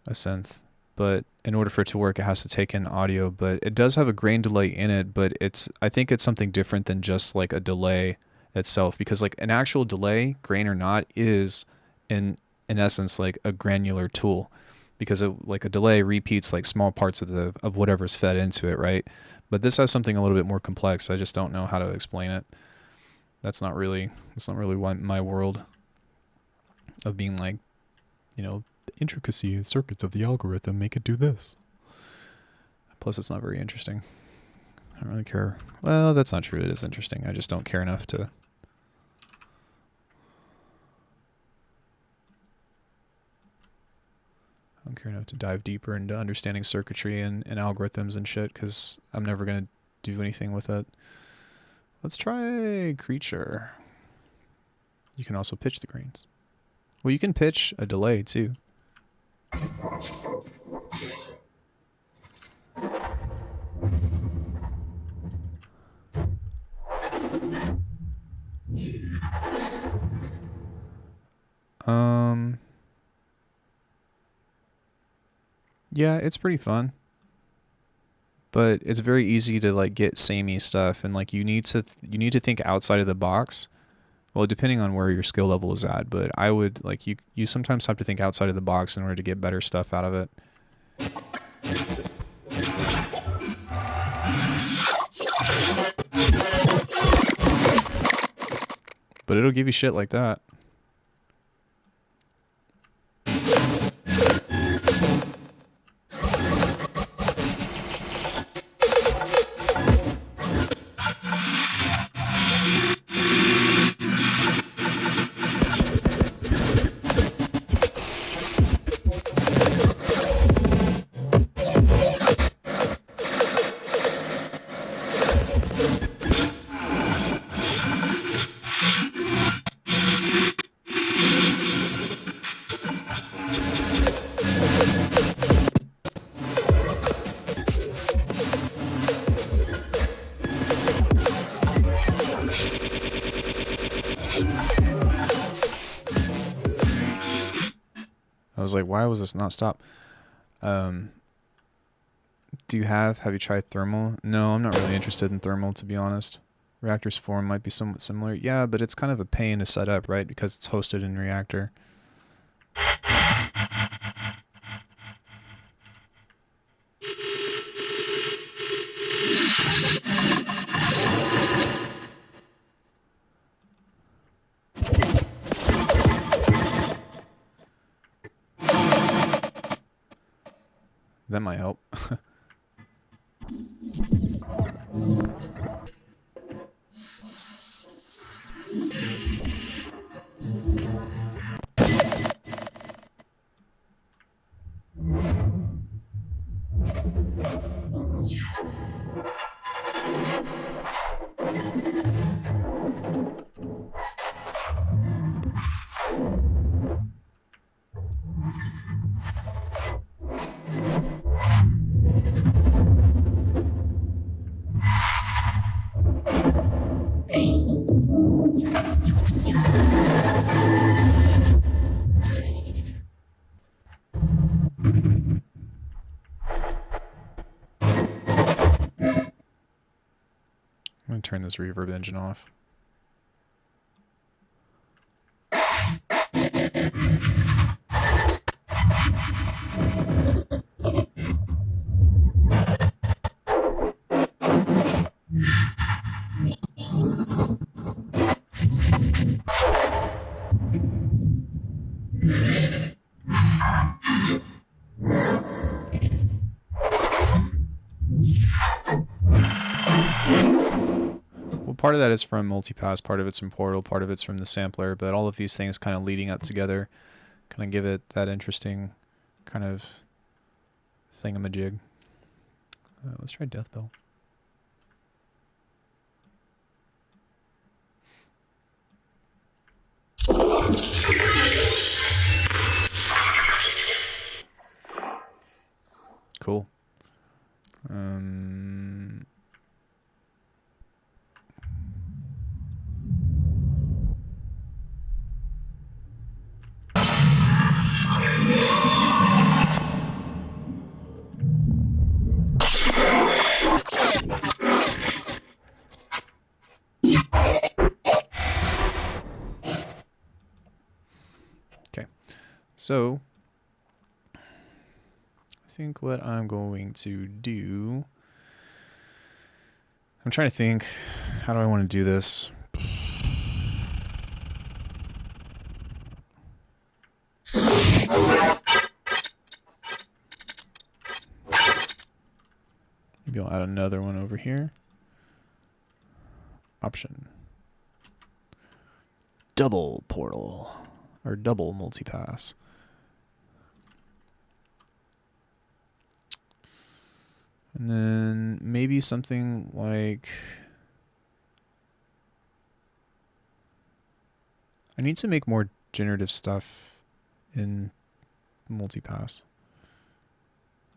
a synth. But in order for it to work, it has to take in audio. But it does have a grain delay in it, but I think it's something different than just like a delay itself, because like an actual delay, grain or not, is in essence like a granular tool, because like a delay repeats like small parts of whatever's fed into it, right? But this has something a little bit more complex. I just don't know how to explain it. That's not really my world of being like, you know, the intricacy and circuits of the algorithm make it do this. Plus, it's not very interesting. I don't really care. Well, that's not true. It is interesting. I just don't care enough to... I don't care enough to dive deeper into understanding circuitry and algorithms and shit, because I'm never going to do anything with it. Let's try Creature. You can also pitch the grains. Well, you can pitch a delay, too. Yeah, it's pretty fun. But it's very easy to like get samey stuff, and like you need to think outside of the box. Well, depending on where your skill level is at, but I would like you sometimes have to think outside of the box in order to get better stuff out of it. But it'll give you shit like that. I was like, why was this not stop? Have you tried thermal? No, I'm not really interested in thermal, to be honest. Reactor's form might be somewhat similar. Yeah, but it's kind of a pain to set up, right? Because it's hosted in Reactor. That might help. I'm going to turn this reverb engine off. Part of that is from multipass, part of it's from Portal, part of it's from the sampler, but all of these things kind of leading up together kind of give it that interesting kind of thingamajig. Let's try Death Bell. Cool. So, I think what I'm going to do, I'm trying to think, how do I want to do this? Maybe I'll add another one over here. Option. Double portal, or double multipass. And then maybe something like, I need to make more generative stuff in multipass.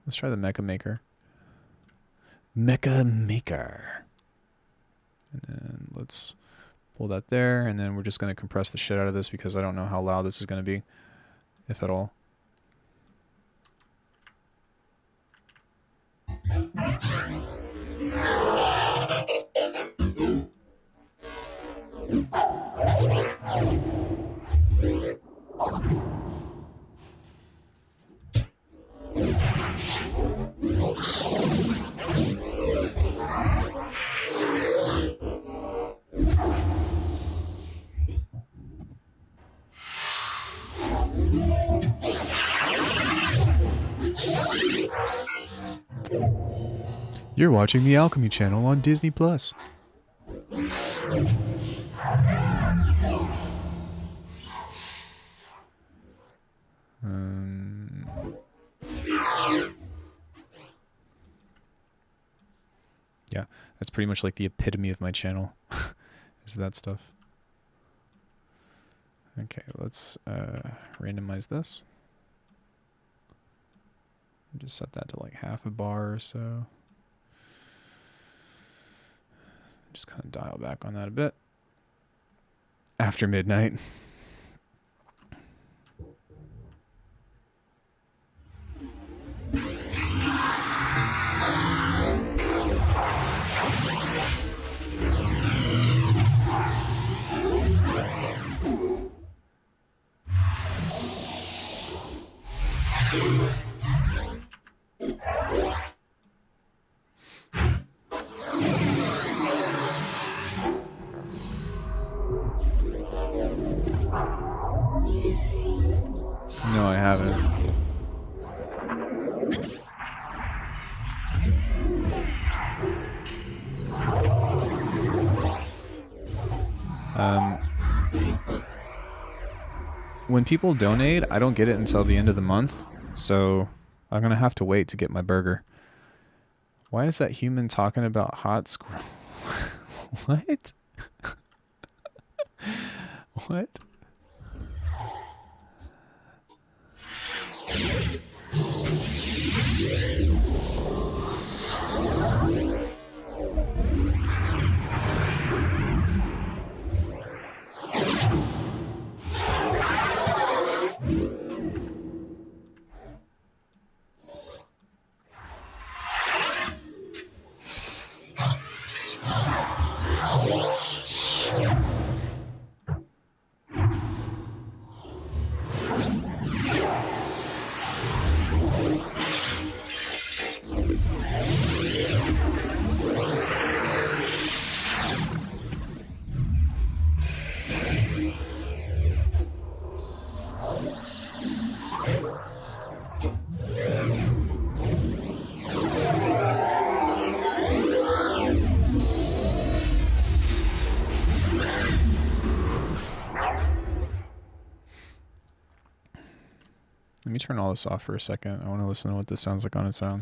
Let's try the Mecha Maker. Mecha Maker. And then let's pull that there, and then we're just going to compress the shit out of this because I don't know how loud this is going to be, if at all. You're watching the Alckemy channel on Disney Plus. Yeah, that's pretty much like the epitome of my channel, is that stuff. Okay, let's randomize this. Just set that to like half a bar or so. Just kind of dial back on that a bit. After midnight. No, I haven't. Um, when people donate, I don't get it until the end of the month, so I'm gonna have to wait to get my burger. Why is that human talking about hot squirrel? What? What? Let me turn all this off for a second. I want to listen to what this sounds like on its own.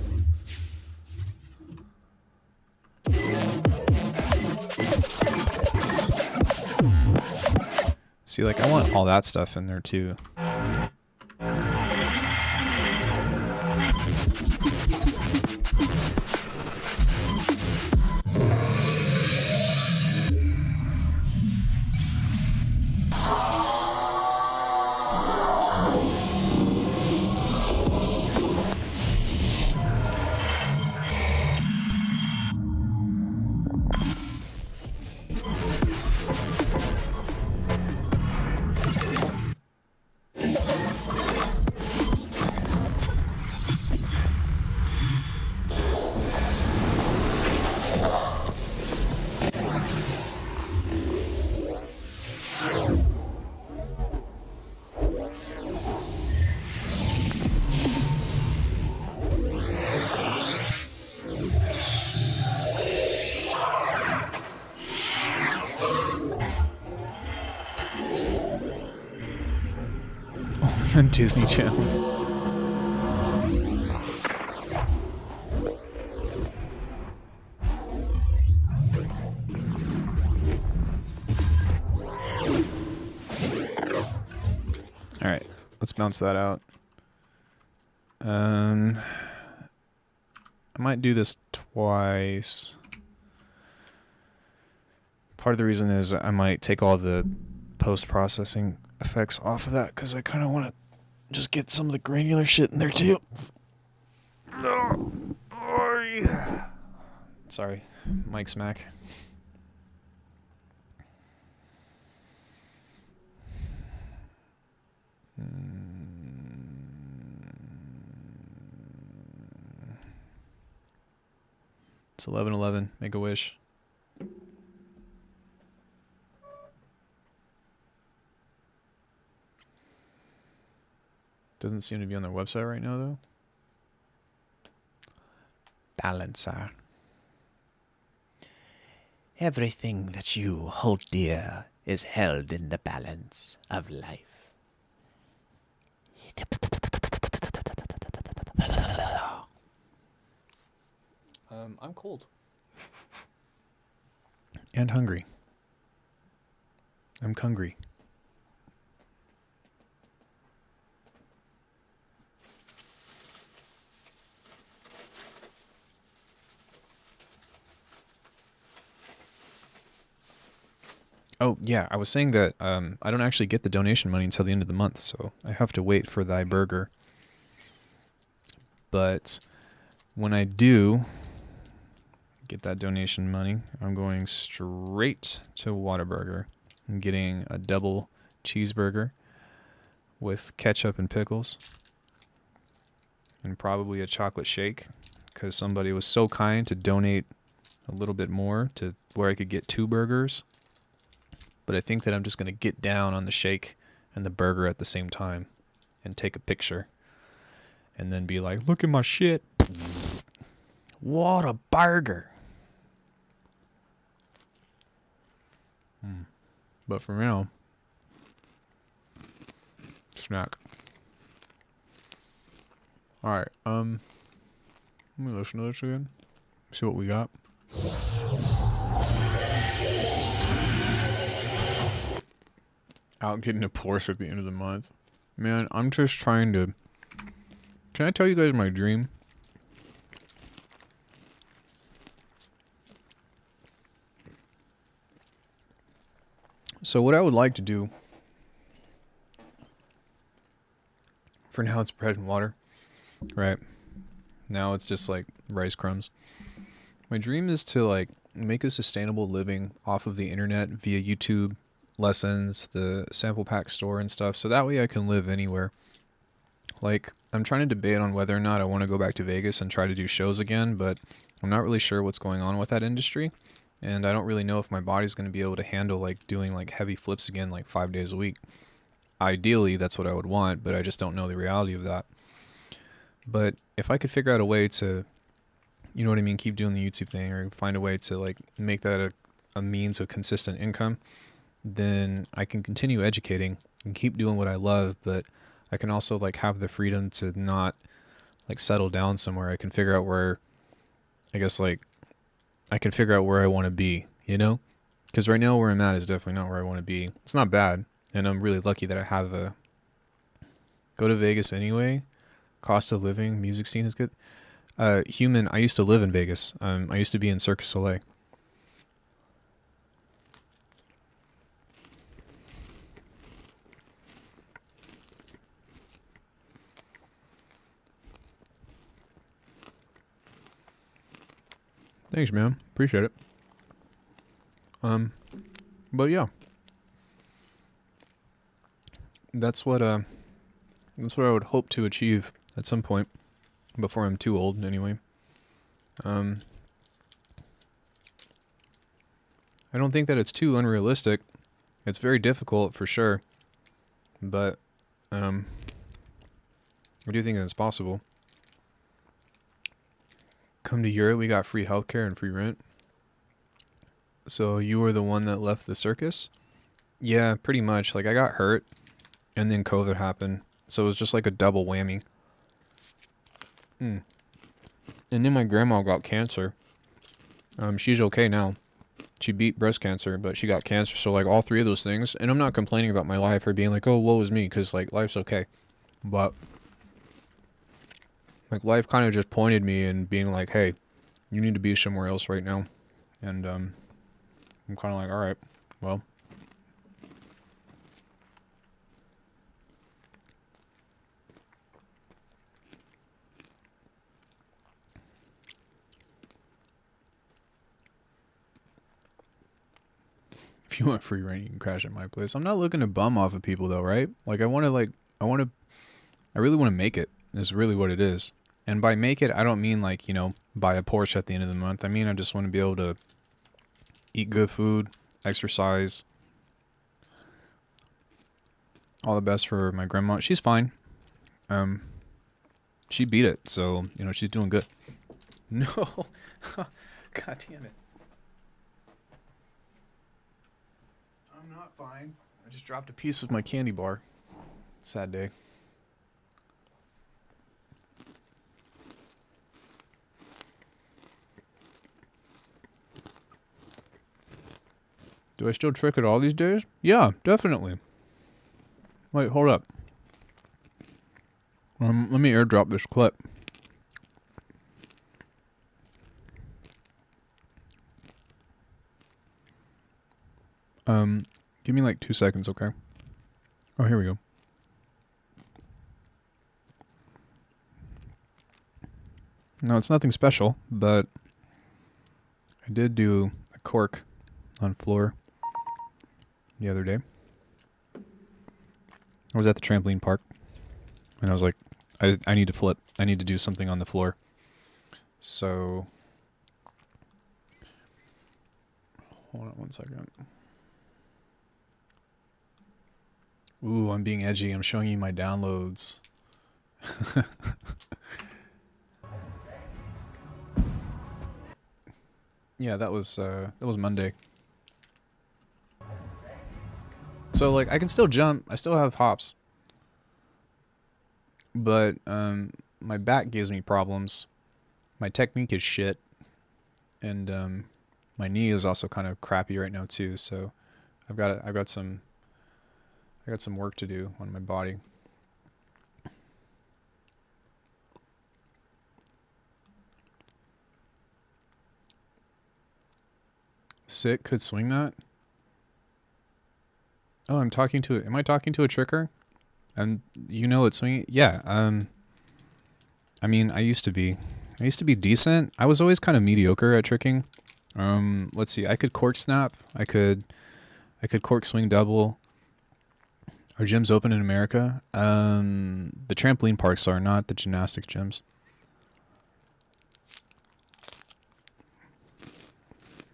See, like, I want all that stuff in there too. On Disney Channel. All right, let's bounce that out. I might do this twice. Part of the reason is I might take all the post-processing effects off of that because I kind of want to just get some of the granular shit in there too. No. Sorry, mic smack. It's 11:11. Make a wish. Doesn't seem to be on their website right now, though. Balancer. Everything that you hold dear is held in the balance of life. I'm cold. And hungry. I'm hungry. Oh, yeah, I was saying that I don't actually get the donation money until the end of the month, so I have to wait for thy burger. But when I do get that donation money, I'm going straight to Whataburger. I'm getting a double cheeseburger with ketchup and pickles, and probably a chocolate shake, because somebody was so kind to donate a little bit more to where I could get 2 burgers. But I think that I'm just going to get down on the shake and the burger at the same time and take a picture and then be like, look at my shit. What a burger. But for now, snack. Alright, let me listen to this again. See what we got. Out getting a Porsche at the end of the month. Man, I'm just trying to... Can I tell you guys my dream? So what I would like to do... For now it's bread and water. Right. Now it's just like rice crumbs. My dream is to like make a sustainable living off of the internet via YouTube, lessons, the sample pack store and stuff. So that way I can live anywhere. Like I'm trying to debate on whether or not I want to go back to Vegas and try to do shows again, but I'm not really sure what's going on with that industry. And I don't really know if my body's going to be able to handle like doing like heavy flips again like 5 days a week. Ideally, that's what I would want, but I just don't know the reality of that. But if I could figure out a way to, you know what I mean, keep doing the YouTube thing or find a way to like make that a means of consistent income, then I can continue educating and keep doing what I love, but I can also like have the freedom to not like settle down somewhere. I can figure out where, I guess like, I can figure out where I want to be, you know? Because right now where I'm at is definitely not where I want to be. It's not bad, and I'm really lucky that I have a, go to Vegas anyway. Cost of living, music scene is good. Human, I used to live in Vegas. I used to be in Cirque du Soleil. Thanks, man. Appreciate it. But yeah. That's what I would hope to achieve at some point, before I'm too old, anyway. I don't think that it's too unrealistic. It's very difficult, for sure. But, I do think that it's possible. Come to Europe, we got free healthcare and free rent. So, you were the one that left the circus? Yeah, pretty much. Like, I got hurt, and then COVID happened. So, it was just like a double whammy. And then my grandma got cancer. She's okay now. She beat breast cancer, but she got cancer. So like all three of those things, and I'm not complaining about my life or being like, oh, woe is me, because like life's okay. But like life kind of just pointed me and being like, hey, you need to be somewhere else right now. And I'm kind of like, all right, well. If you want free reign, you can crash at my place. I'm not looking to bum off of people though, right? Like I really want to make it. Is really what it is. And by make it, I don't mean like, you know, buy a Porsche at the end of the month. I mean, I just want to be able to eat good food, exercise. All the best for my grandma. She's fine. She beat it, so, you know, she's doing good. No. God damn it. I'm not fine. I just dropped a piece of my candy bar. Sad day. Do I still trick it all these days? Yeah, definitely. Wait, hold up. Let me airdrop this clip. Give me like 2 seconds, okay? Oh, here we go. No, it's nothing special, but I did do a cork on floor the other day. I was at the trampoline park, and I was like, I need to flip. I need to do something on the floor. So, hold on 1 second. Ooh, I'm being edgy. I'm showing you my downloads. Yeah, that was Monday. So like I can still jump. I still have hops. But my back gives me problems. My technique is shit. And my knee is also kind of crappy right now too, so I got some work to do on my body. Sick could swing that. Oh, am I talking to a tricker? And you know it's swinging? Yeah. I mean, I used to be decent. I was always kind of mediocre at tricking. Let's see. I could cork snap. I could cork swing double. Are gyms open in America? The trampoline parks are, not the gymnastics gyms.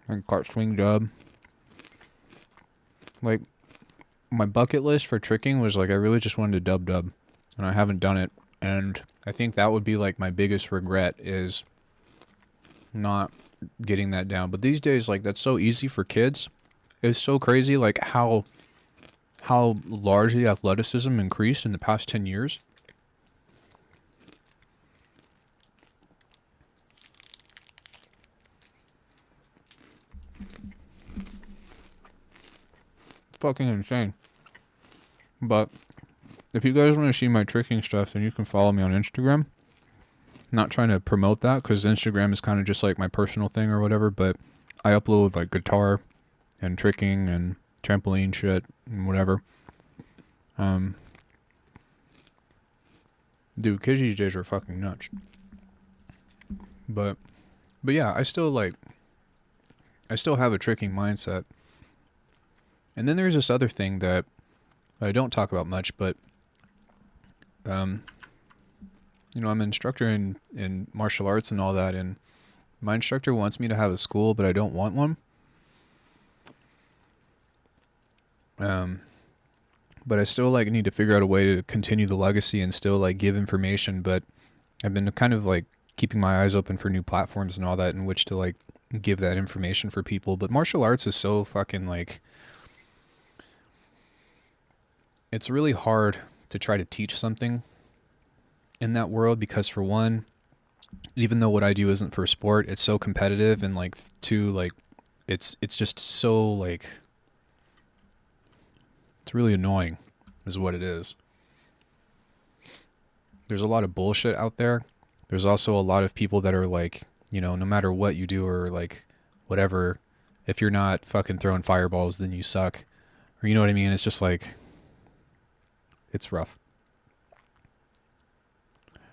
And cork swing dub. Like, my bucket list for tricking was like I really just wanted to dub, and I haven't done it. And I think that would be like my biggest regret is not getting that down. But these days, like, that's so easy for kids. It's so crazy, like how large the athleticism increased in the past 10 years. Fucking insane. But if you guys want to see my tricking stuff, then you can follow me on Instagram. Not trying to promote that because Instagram is kind of just like my personal thing or whatever, but I upload like guitar and tricking and trampoline shit and whatever. Dude, kids these days are fucking nuts. But yeah, I still have a tricking mindset. And then there's this other thing that I don't talk about much, but you know, I'm an instructor in martial arts and all that, and my instructor wants me to have a school, but I don't want one. But I still like need to figure out a way to continue the legacy and still like give information, but I've been kind of like keeping my eyes open for new platforms and all that in which to like give that information for people. But martial arts is so fucking like, it's really hard to try to teach something in that world because for one, even though what I do isn't for sport, it's so competitive, and like two, like it's just so like, it's really annoying is what it is. There's a lot of bullshit out there. There's also a lot of people that are like, you know, no matter what you do or like whatever, if you're not fucking throwing fireballs, then you suck. Or you know what I mean? It's just like, it's rough.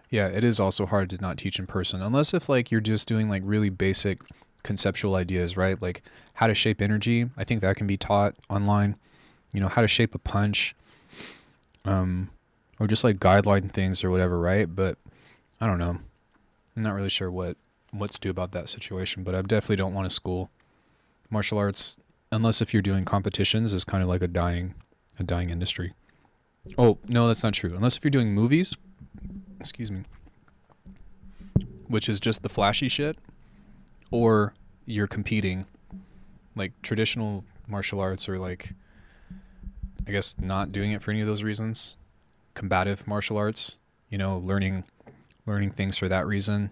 Yeah, it is also hard to not teach in person, unless if like you're just doing like really basic conceptual ideas, right? Like how to shape energy. I think that can be taught online. You know, how to shape a punch, or just like guideline things or whatever, right? But I don't know. I'm not really sure what to do about that situation, but I definitely don't want a school. Martial arts, unless if you're doing competitions, is kind of like a dying industry. Oh, no, that's not true. Unless if you're doing movies, excuse me, which is just the flashy shit, or you're competing, like traditional martial arts, or like, I guess not doing it for any of those reasons. Combative martial arts, you know, learning things for that reason.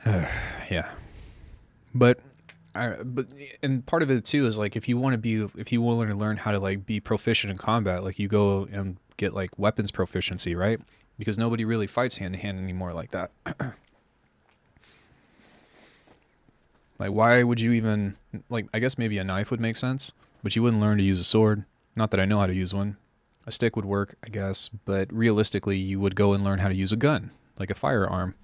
Yeah. But and part of it too is like if you want to learn how to like be proficient in combat, like you go and get like weapons proficiency, right? Because nobody really fights hand to hand anymore like that. Like why would you even, like, I guess maybe a knife would make sense, but you wouldn't learn to use a sword. Not that I know how to use one. A stick would work, I guess, but realistically you would go and learn how to use a gun, like a firearm.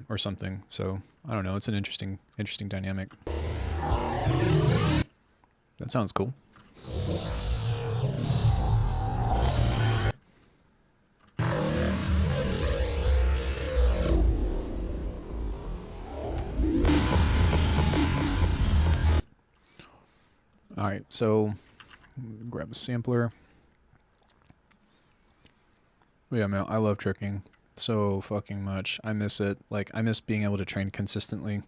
Or something. So I don't know. It's an interesting dynamic. That sounds cool. All right, so grab a sampler. Yeah, man, I love tricking so fucking much. I miss it. Like, I miss being able to train consistently.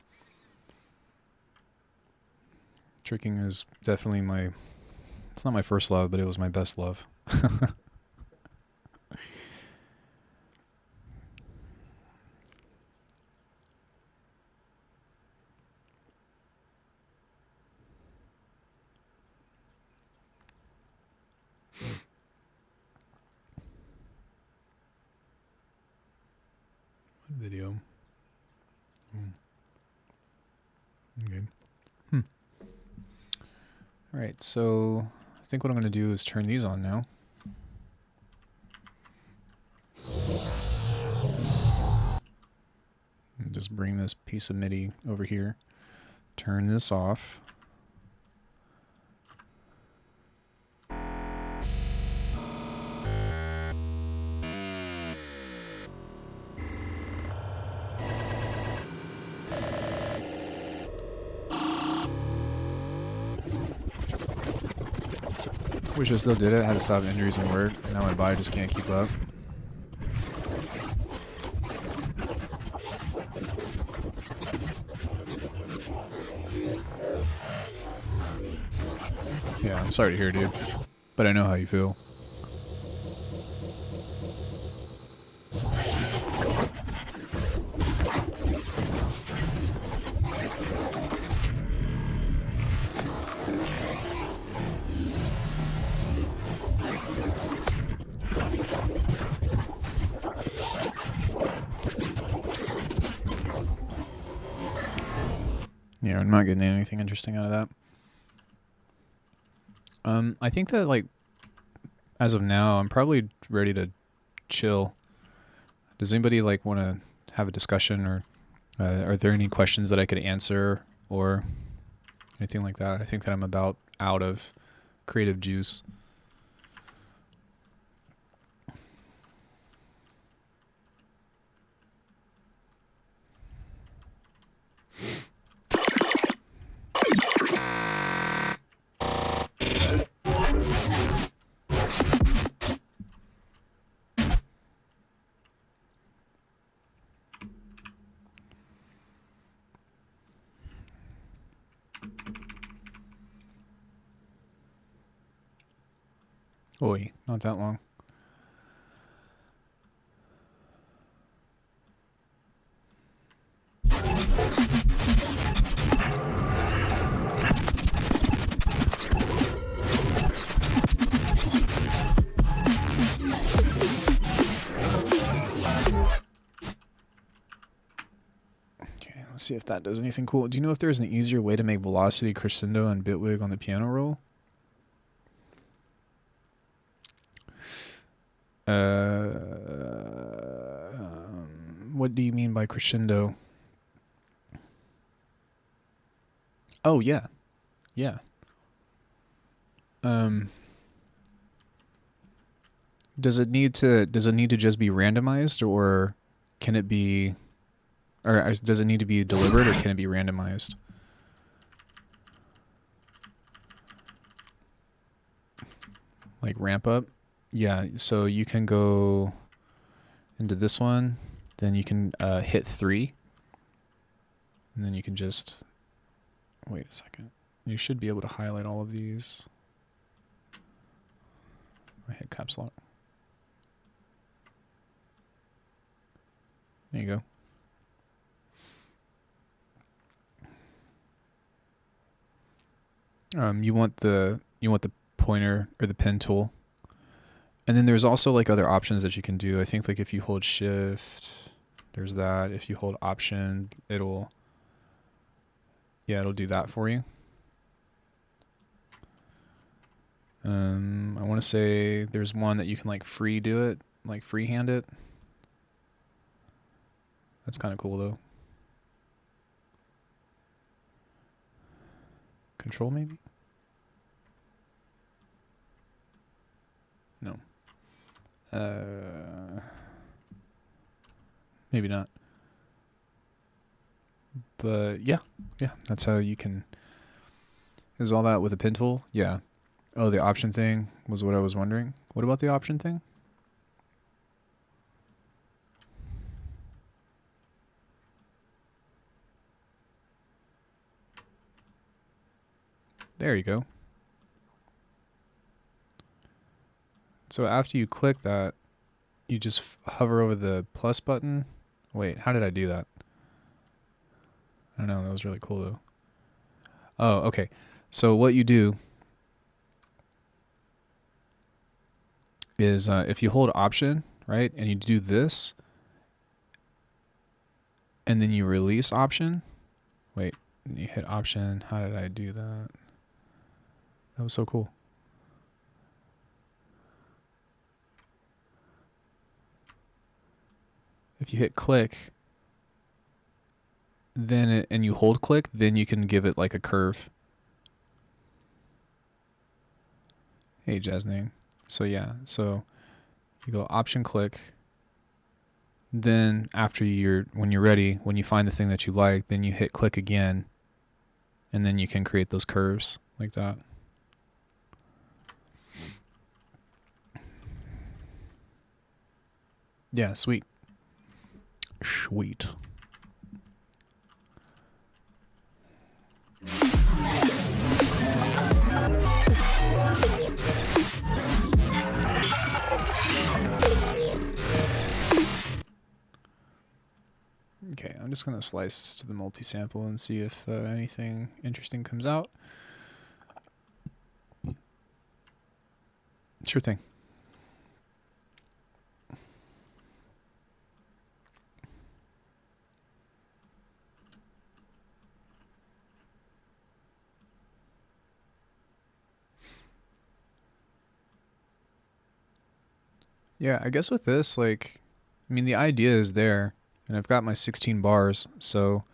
Tricking is definitely my... It's not my first love, but it was my best love. What video? Okay. Alright, so I think what I'm going to do is turn these on now. And just bring this piece of MIDI over here. Turn this off. Wish I still did it. I had to stop injuries and work. Now my body just can't keep up. Yeah, I'm sorry to hear, dude. But I know how you feel. Yeah, I'm not getting anything interesting out of that. I think that, like, as of now, I'm probably ready to chill. Does anybody, like, want to have a discussion, or are there any questions that I could answer or anything like that? I think that I'm about out of creative juice. Oi, not that long. Okay, let's see if that does anything cool. Do you know if there's an easier way to make velocity, crescendo, and Bitwig on the piano roll? What do you mean by crescendo? Oh, yeah. Yeah. Does it need to just be randomized, or can it be, or does it need to be delivered, or can it be randomized? Like ramp up? Yeah, so you can go into this one, then you can hit 3, and then you can just, wait a second. You should be able to highlight all of these. I hit caps lock. There you go. You want the pointer or the pen tool. And then there's also like other options that you can do. I think like if you hold shift, there's that. If you hold option, it'll do that for you. I want to say there's one that you can like free do it, like freehand it. That's kind of cool though. Control maybe? No. Maybe not. But yeah, that's how you can. Is all that with a pen tool? Yeah. Oh, the option thing was what I was wondering. What about the option thing? There you go. So after you click that, you just hover over the plus button. Wait, how did I do that? I don't know, that was really cool though. Oh, okay. So what you do is if you hold Option, right, and you do this, and then you release Option. Wait, you hit Option. How did I do that? That was so cool. If you hit click, then and you hold click, then you can give it like a curve. Hey, Jasning. So yeah, so you go Option click. Then after when you're ready, when you find the thing that you like, then you hit click again, and then you can create those curves like that. Yeah, sweet. Sweet. Okay, I'm just going to slice this to the multi-sample and see if anything interesting comes out. Sure thing. Yeah, I guess with this, like, I mean, the idea is there, and I've got my 16 bars, so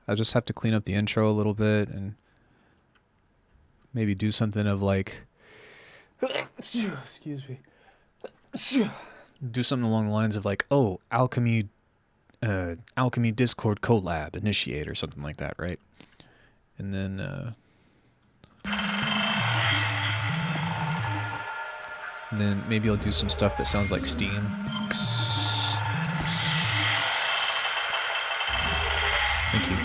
I just have to clean up the intro a little bit and maybe do something of like, excuse me, do something along the lines of like, oh, Alckemy Discord collab initiate or something like that, right? And then maybe I'll do some stuff that sounds like Steam. Thank you.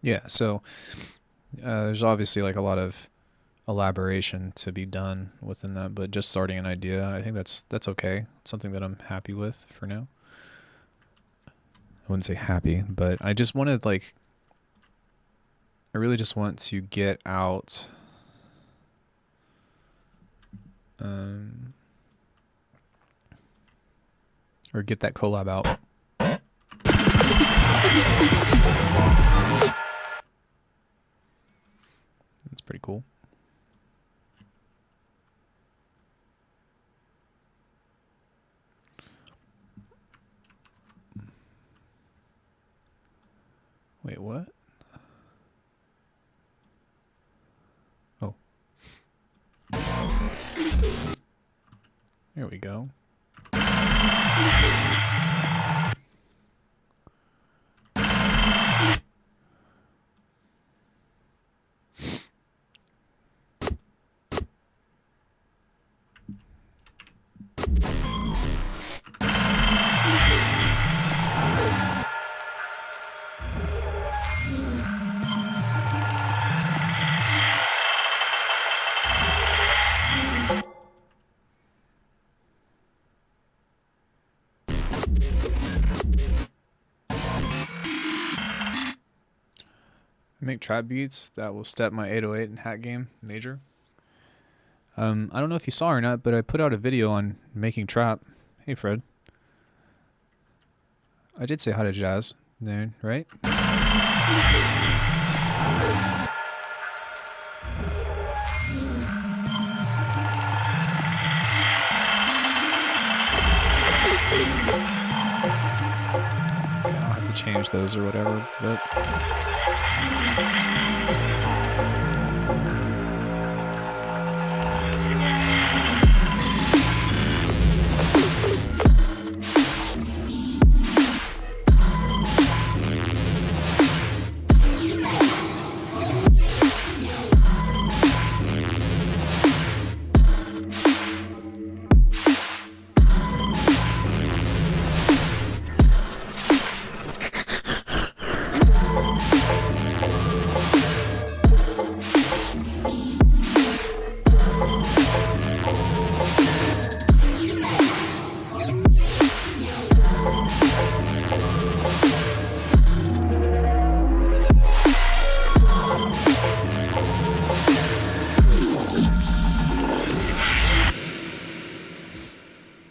Yeah, so there's obviously like a lot of elaboration to be done within that, but just starting an idea, I think that's okay. It's something that I'm happy with for now. I wouldn't say happy, but I just wanted like, I really just want to get out or get that collab out. That's pretty cool. Wait, what? Oh. There we go. Make trap beats that will step my 808 and hat game major. I don't know if you saw or not, but I put out a video on making trap. Hey, Fred. I did say hi to Jazz there, right? Okay, I'll have to change those or whatever, but...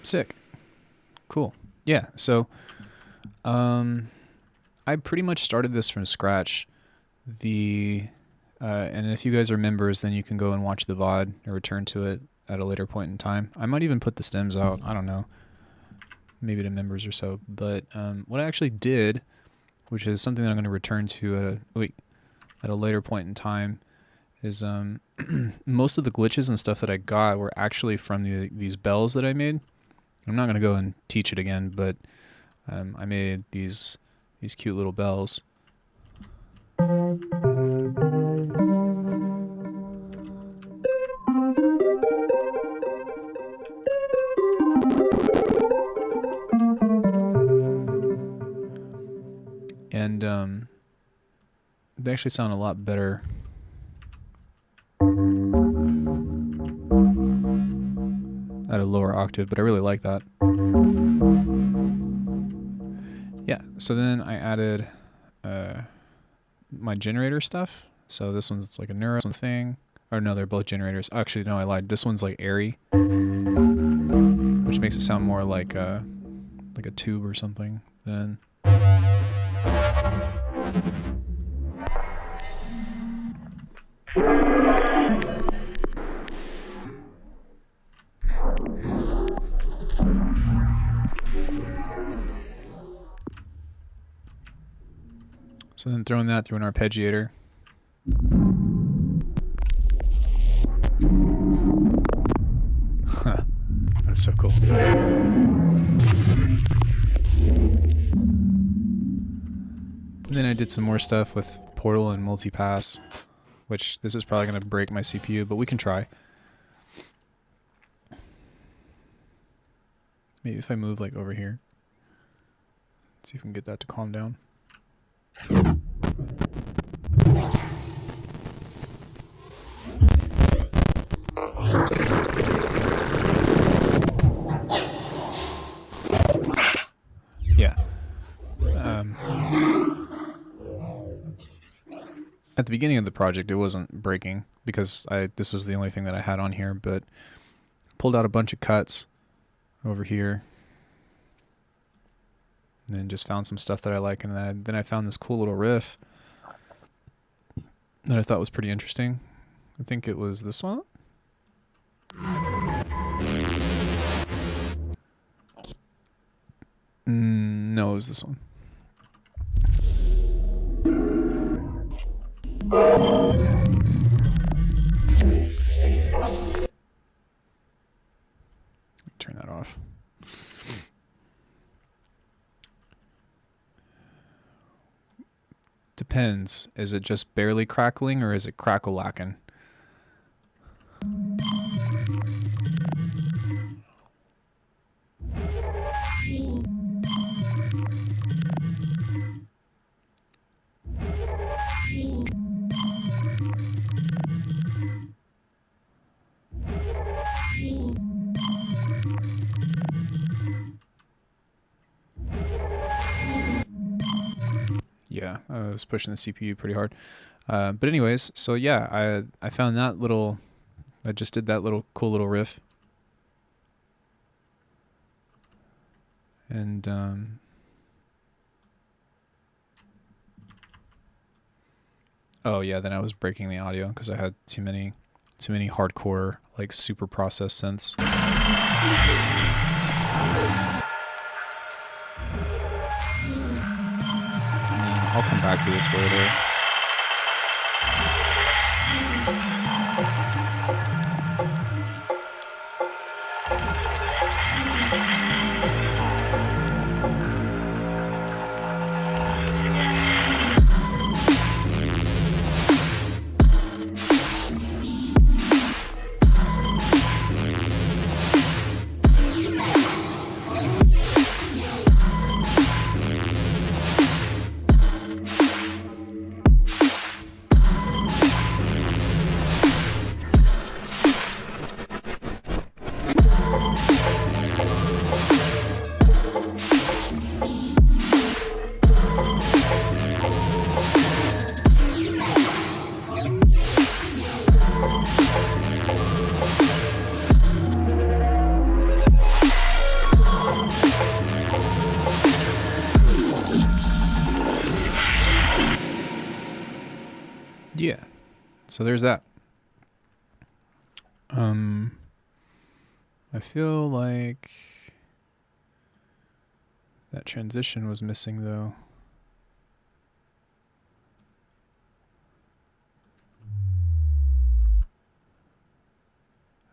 Sick. Cool. Yeah, so I pretty much started this from scratch. And if you guys are members, then you can go and watch the VOD or return to it at a later point in time. I might even put the stems out. I don't know. Maybe to members or so. But what I actually did, which is something that I'm going to return to at a later point in time, is most of the glitches and stuff that I got were actually from these bells that I made. I'm not going to go and teach it again, but I made these cute little bells. And they actually sound a lot better at a lower octave, but I really like that. Yeah, so then I added my generator stuff. So this one's like a neuro thing. Or no, they're both generators. Actually, no, I lied. This one's like airy, which makes it sound more like a tube or something. Then so then throwing that through an arpeggiator. Huh. That's so cool. And then I did some more stuff with Portal and Multipass, which this is probably going to break my CPU, but we can try. Maybe if I move like over here. See if we can get that to calm down. Yeah. At the beginning of the project, it wasn't breaking because this is the only thing that I had on here, but pulled out a bunch of cuts over here. And then just found some stuff that I like, and then I found this cool little riff that I thought was pretty interesting. I think it was this one. No, it was this one. Turn that off. Depends. Is it just barely crackling or is it crackle-lacking? Yeah, I was pushing the CPU pretty hard. But anyways, so yeah, I found that little I just did that cool little riff. And oh yeah, then I was breaking the audio because I had too many hardcore, like, super processed synths. I'll come back to this later. Yeah, so there's that. I feel like that transition was missing though.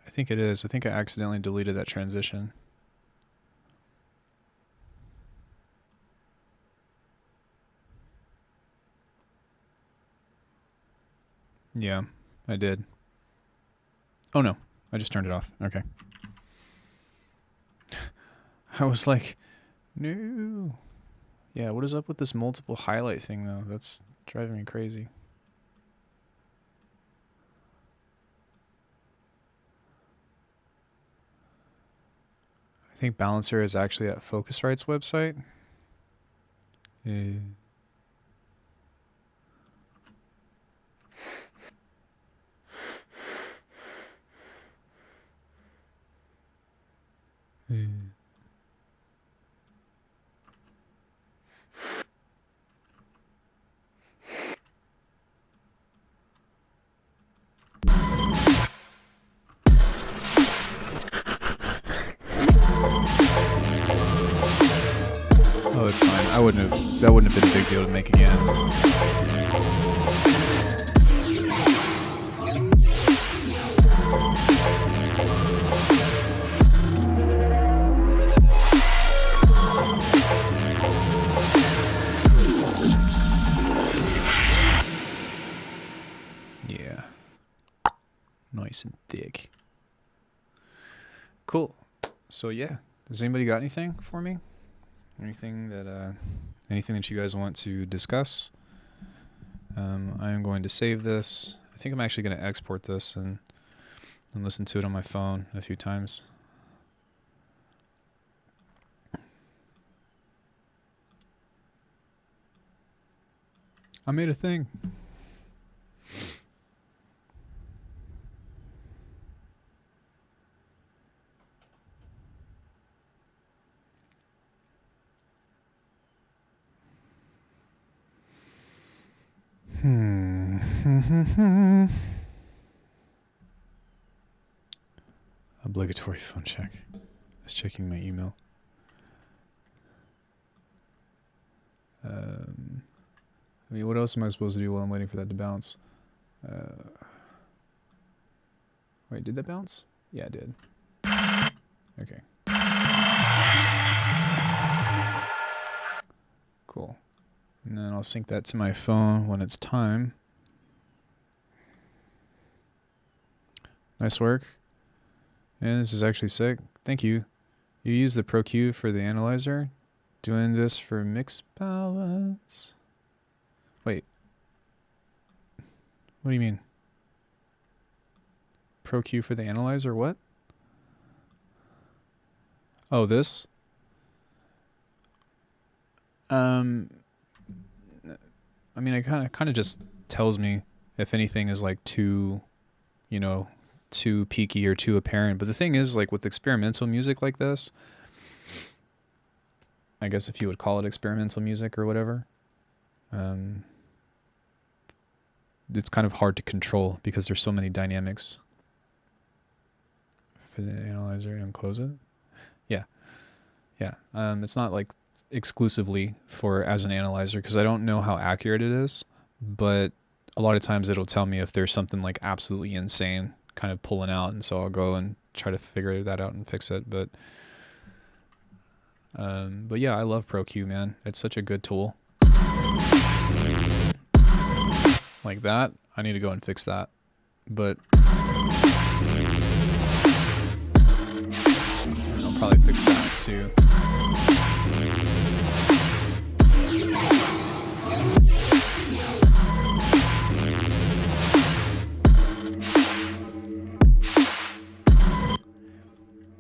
I think it is. I think I accidentally deleted that transition. Yeah, I did. Oh no, I just turned it off. Okay. I was like, no. Yeah, what is up with this multiple highlight thing though? That's driving me crazy. I think Balancer is actually at Focusrite's website. Oh, it's fine. That wouldn't have been a big deal to make again. Yeah. Nice and thick. Cool. So yeah, does anybody got anything for me? Anything that you guys want to discuss? I am going to save this. I think I'm actually going to export this and listen to it on my phone a few times. I made a thing. Obligatory phone check. Just checking my email. I mean, what else am I supposed to do while I'm waiting for that to bounce? Wait, did that bounce? Yeah, it did. Okay. Cool. And then I'll sync that to my phone when it's time. Nice work. And this is actually sick. Thank you. You use the Pro Q for the analyzer. Doing this for mix balance. Wait. What do you mean? Pro Q for the analyzer? What? Oh, this? I mean, it kind of just tells me if anything is like too, too peaky or too apparent. But the thing is, like with experimental music like this, I guess if you would call it experimental music or whatever, it's kind of hard to control because there's so many dynamics. For the analyzer and close it. Yeah. It's not like exclusively for as an analyzer because I don't know how accurate it is, but a lot of times it'll tell me if there's something like absolutely insane kind of pulling out, and so I'll go and try to figure that out and fix it. But yeah, I love ProQ, man. It's such a good tool. Like that, I need to go and fix that. But I'll probably fix that too.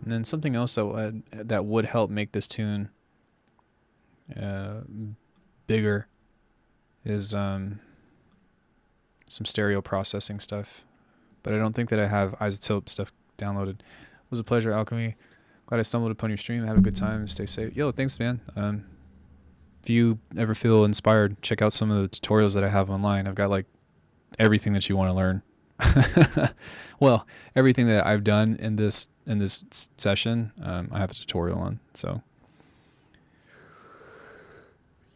And then something else that would help make this tune bigger is some stereo processing stuff. But I don't think that I have isotope stuff downloaded. It was a pleasure, Alckemy. Glad I stumbled upon your stream. Have a good time. Stay safe. Yo, thanks, man. If you ever feel inspired, check out some of the tutorials that I have online. I've got like everything that you want to learn. Well, everything that I've done in this session, I have a tutorial on. So,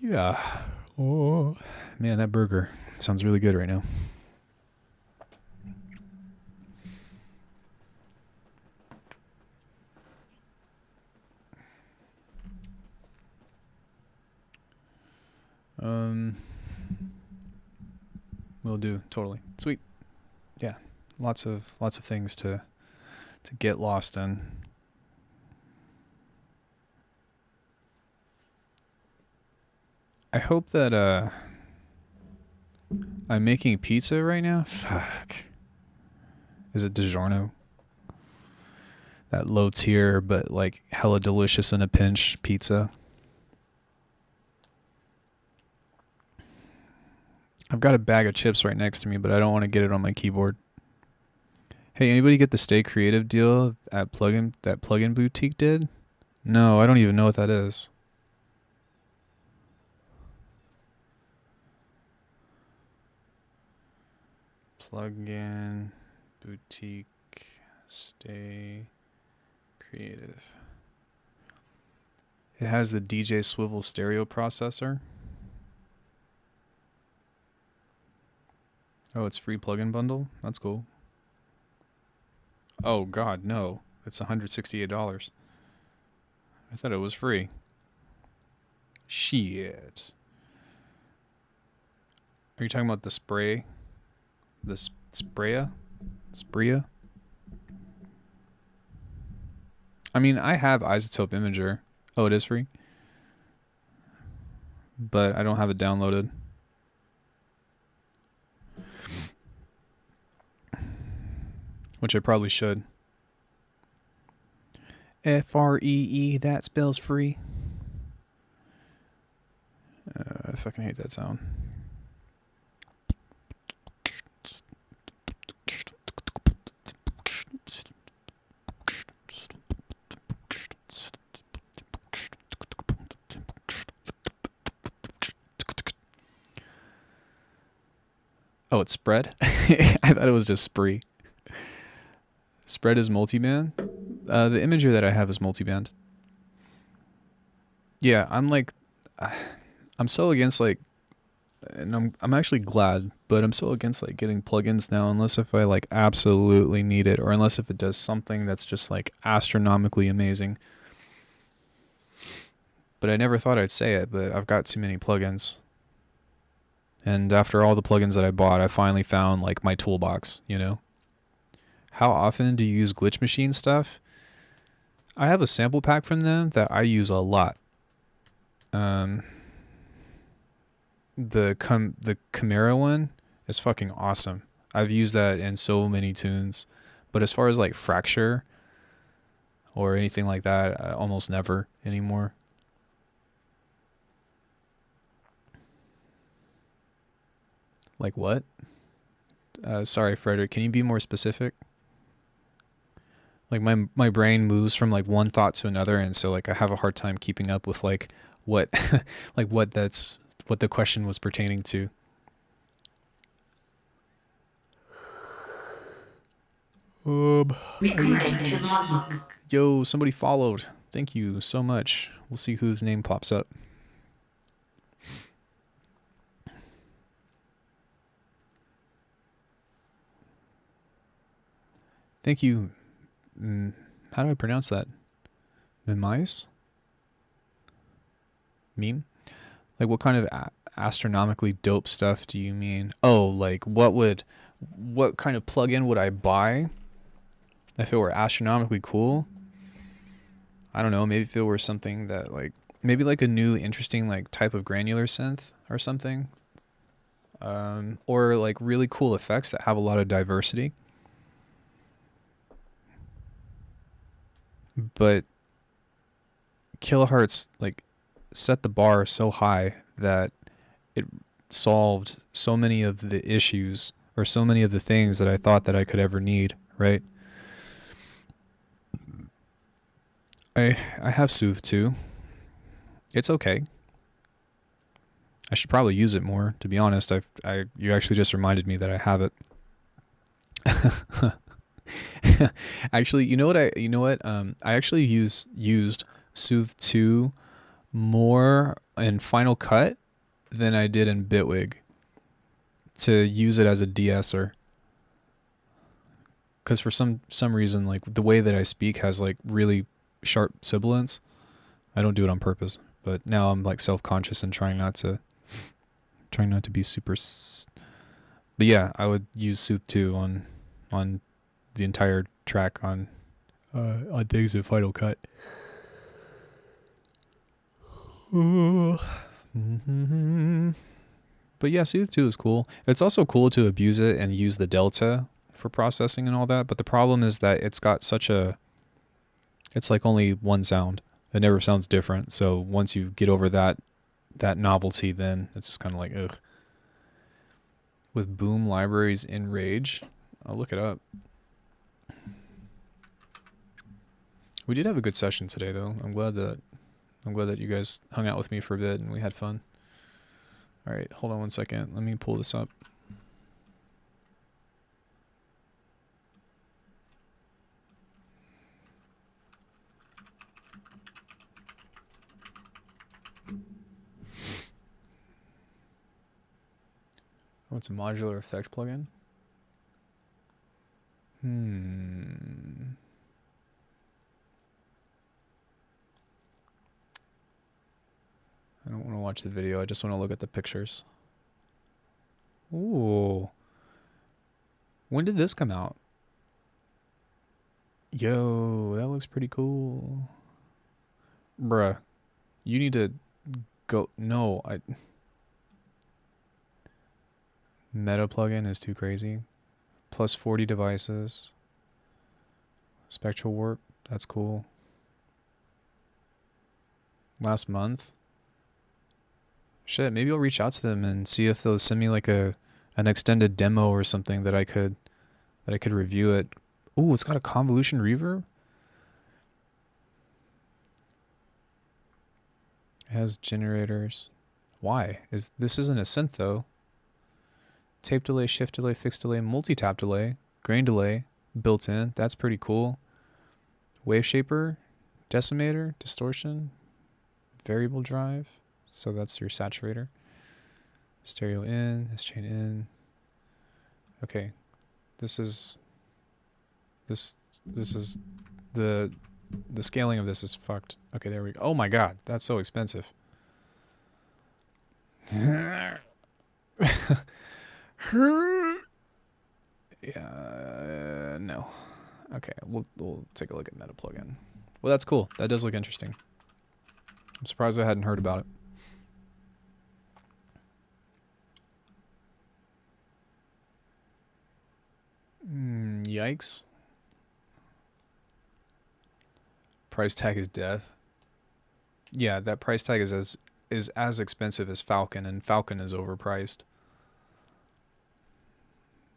yeah. Oh, man, that burger sounds really good right now. Will do. Totally. Sweet. Yeah. Lots of things to get lost in. I hope that I'm making pizza right now. Fuck. Is it DiGiorno? That low tier but like hella delicious in a pinch pizza. I've got a bag of chips right next to me, but I don't want to get it on my keyboard. Hey, anybody get the Stay Creative deal at Plugin Boutique did? No, I don't even know what that is. Plugin Boutique Stay Creative. It has the DJ Swivel stereo processor. Oh, it's free plugin bundle? That's cool. Oh god, no. It's $168. I thought it was free. Shit. Are you talking about the spray? The Spraya? Sprea? I mean, I have Isotope Imager. Oh, it is free? But I don't have it downloaded. Which I probably should. Free, that spells free. I fucking hate that sound. Oh, it's spread? I thought it was just spree. Spread is multiband. The imager that I have is multiband. Yeah, I'm so against like, and I'm actually glad, but I'm so against like getting plugins now unless if I like absolutely need it, or unless if it does something that's just like astronomically amazing. But I never thought I'd say it, but I've got too many plugins. And after all the plugins that I bought, I finally found like my toolbox, you know? How often do you use Glitch Machine stuff? I have a sample pack from them that I use a lot. The Chimera one is fucking awesome. I've used that in so many tunes. But as far as like Fracture or anything like that, almost never anymore. Like what? Sorry, Frederick, can you be more specific? Like my brain moves from like one thought to another, and so like I have a hard time keeping up with like what like what the question was pertaining to. Yo, somebody followed. Thank you so much. We'll see whose name pops up. Thank you. How do I pronounce that? Mimise? Meme? Like, what kind of astronomically dope stuff do you mean? Oh, like, what kind of plugin would I buy if it were astronomically cool? I don't know. Maybe if it were something that, like, maybe like a new interesting, like, type of granular synth or something. Or, like, really cool effects that have a lot of diversity. But kilohearts, like, set the bar so high that it solved so many of the issues or so many of the things that I thought that I could ever need, right? I have Soothe 2. It's okay. I should probably use it more, to be honest. You actually just reminded me that I have it. Actually, you know what? I actually used Soothe 2 more in Final Cut than I did in Bitwig to use it as a de-esser. Because for some reason, like the way that I speak has like really sharp sibilants. I don't do it on purpose, but now I'm like self-conscious and trying not to be super. But yeah, I would use Soothe 2 on the entire track on things in Final Cut. But yeah, Soothe 2 is cool. It's also cool to abuse it and use the delta for processing and all that, but the problem is that it's got it's like only one sound. It never sounds different. So once you get over that novelty, then it's just kind of like, ugh. With Boom Libraries in Rage, I'll look it up. We did have a good session today, though. I'm glad that you guys hung out with me for a bit and we had fun. All right, hold on one second. Let me pull this up. Oh, it's a modular effect plugin. I don't want to watch the video. I just want to look at the pictures. Ooh. When did this come out? Yo, that looks pretty cool. Bruh. You need to go. No, Meta plugin is too crazy. Plus 40 devices. Spectral warp. That's cool. Last month. Shit, maybe I'll reach out to them and see if they'll send me like an extended demo or something that I could review it. Ooh, it's got a convolution reverb. It has generators. Why? This isn't a synth though. Tape delay, shift delay, fixed delay, multi-tap delay, grain delay built in. That's pretty cool. Wave shaper, decimator, distortion, variable drive. So that's your saturator. Stereo in, S-chain in. Okay. This is the scaling of this is fucked. Okay, there we go. Oh my god, that's so expensive. Yeah, no. Okay, we'll take a look at Meta plugin. Well, that's cool. That does look interesting. I'm surprised I hadn't heard about it. Yikes. Price tag is death. Yeah, that price tag is as expensive as Falcon, and Falcon is overpriced.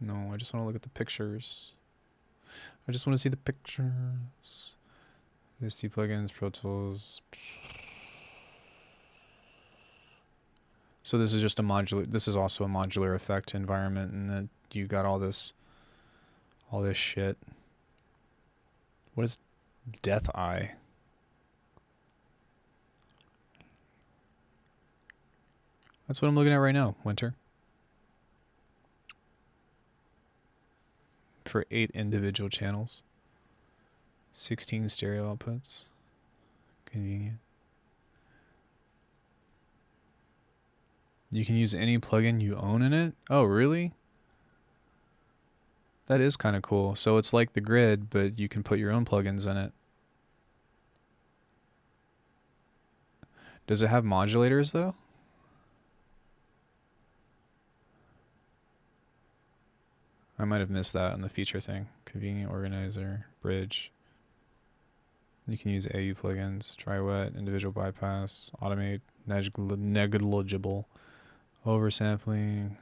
No, I just want to look at the pictures. I just want to see the pictures. ST plugins, Pro Tools. So this is just a modular. This is also a modular effect environment, and that you got all this shit. What is Death Eye? That's what I'm looking at right now. Winter. For 8 individual channels. 16 stereo outputs. Convenient. You can use any plugin you own in it? Oh, really? That is kind of cool. So it's like the grid, but you can put your own plugins in it. Does it have modulators, though? I might have missed that on the feature thing. Convenient organizer, bridge. You can use AU plugins, try wet, individual bypass, automate, negligible, oversampling,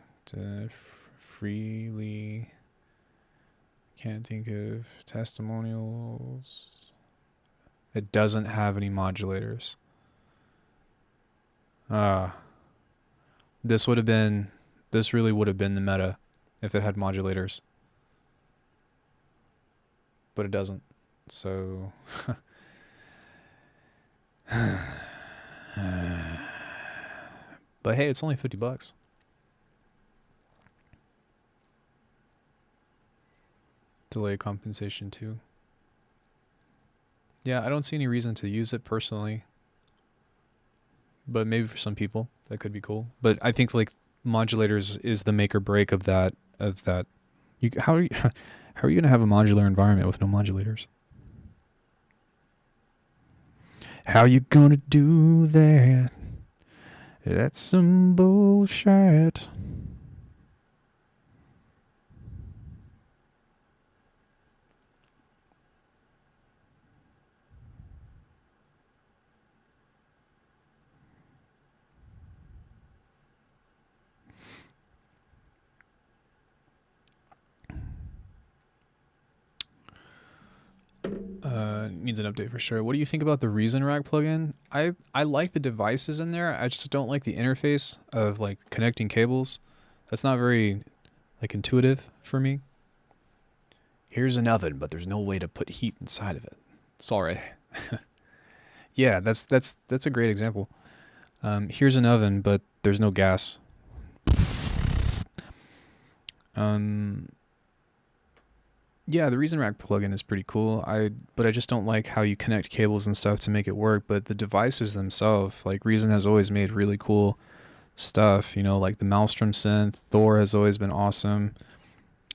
freely. Can't think of testimonials. It doesn't have any modulators. This really would have been the meta if it had modulators. But it doesn't. So but hey, it's only $50. Delay compensation too. Yeah, I don't see any reason to use it personally. But maybe for some people that could be cool. But I think like modulators is the make or break of that how are you gonna have a modular environment with no modulators? How you gonna do that? That's some bullshit. Needs an update for sure. What do you think about the Reason Rack plugin? I like the devices in there. I just don't like the interface of like connecting cables. That's not very like intuitive for me. Here's an oven, but there's no way to put heat inside of it. Sorry. Yeah, that's a great example. Here's an oven, but there's no gas. Yeah, the Reason Rack plugin is pretty cool. But I just don't like how you connect cables and stuff to make it work. But the devices themselves, like Reason has always made really cool stuff. You know, like the Maelstrom synth, Thor has always been awesome.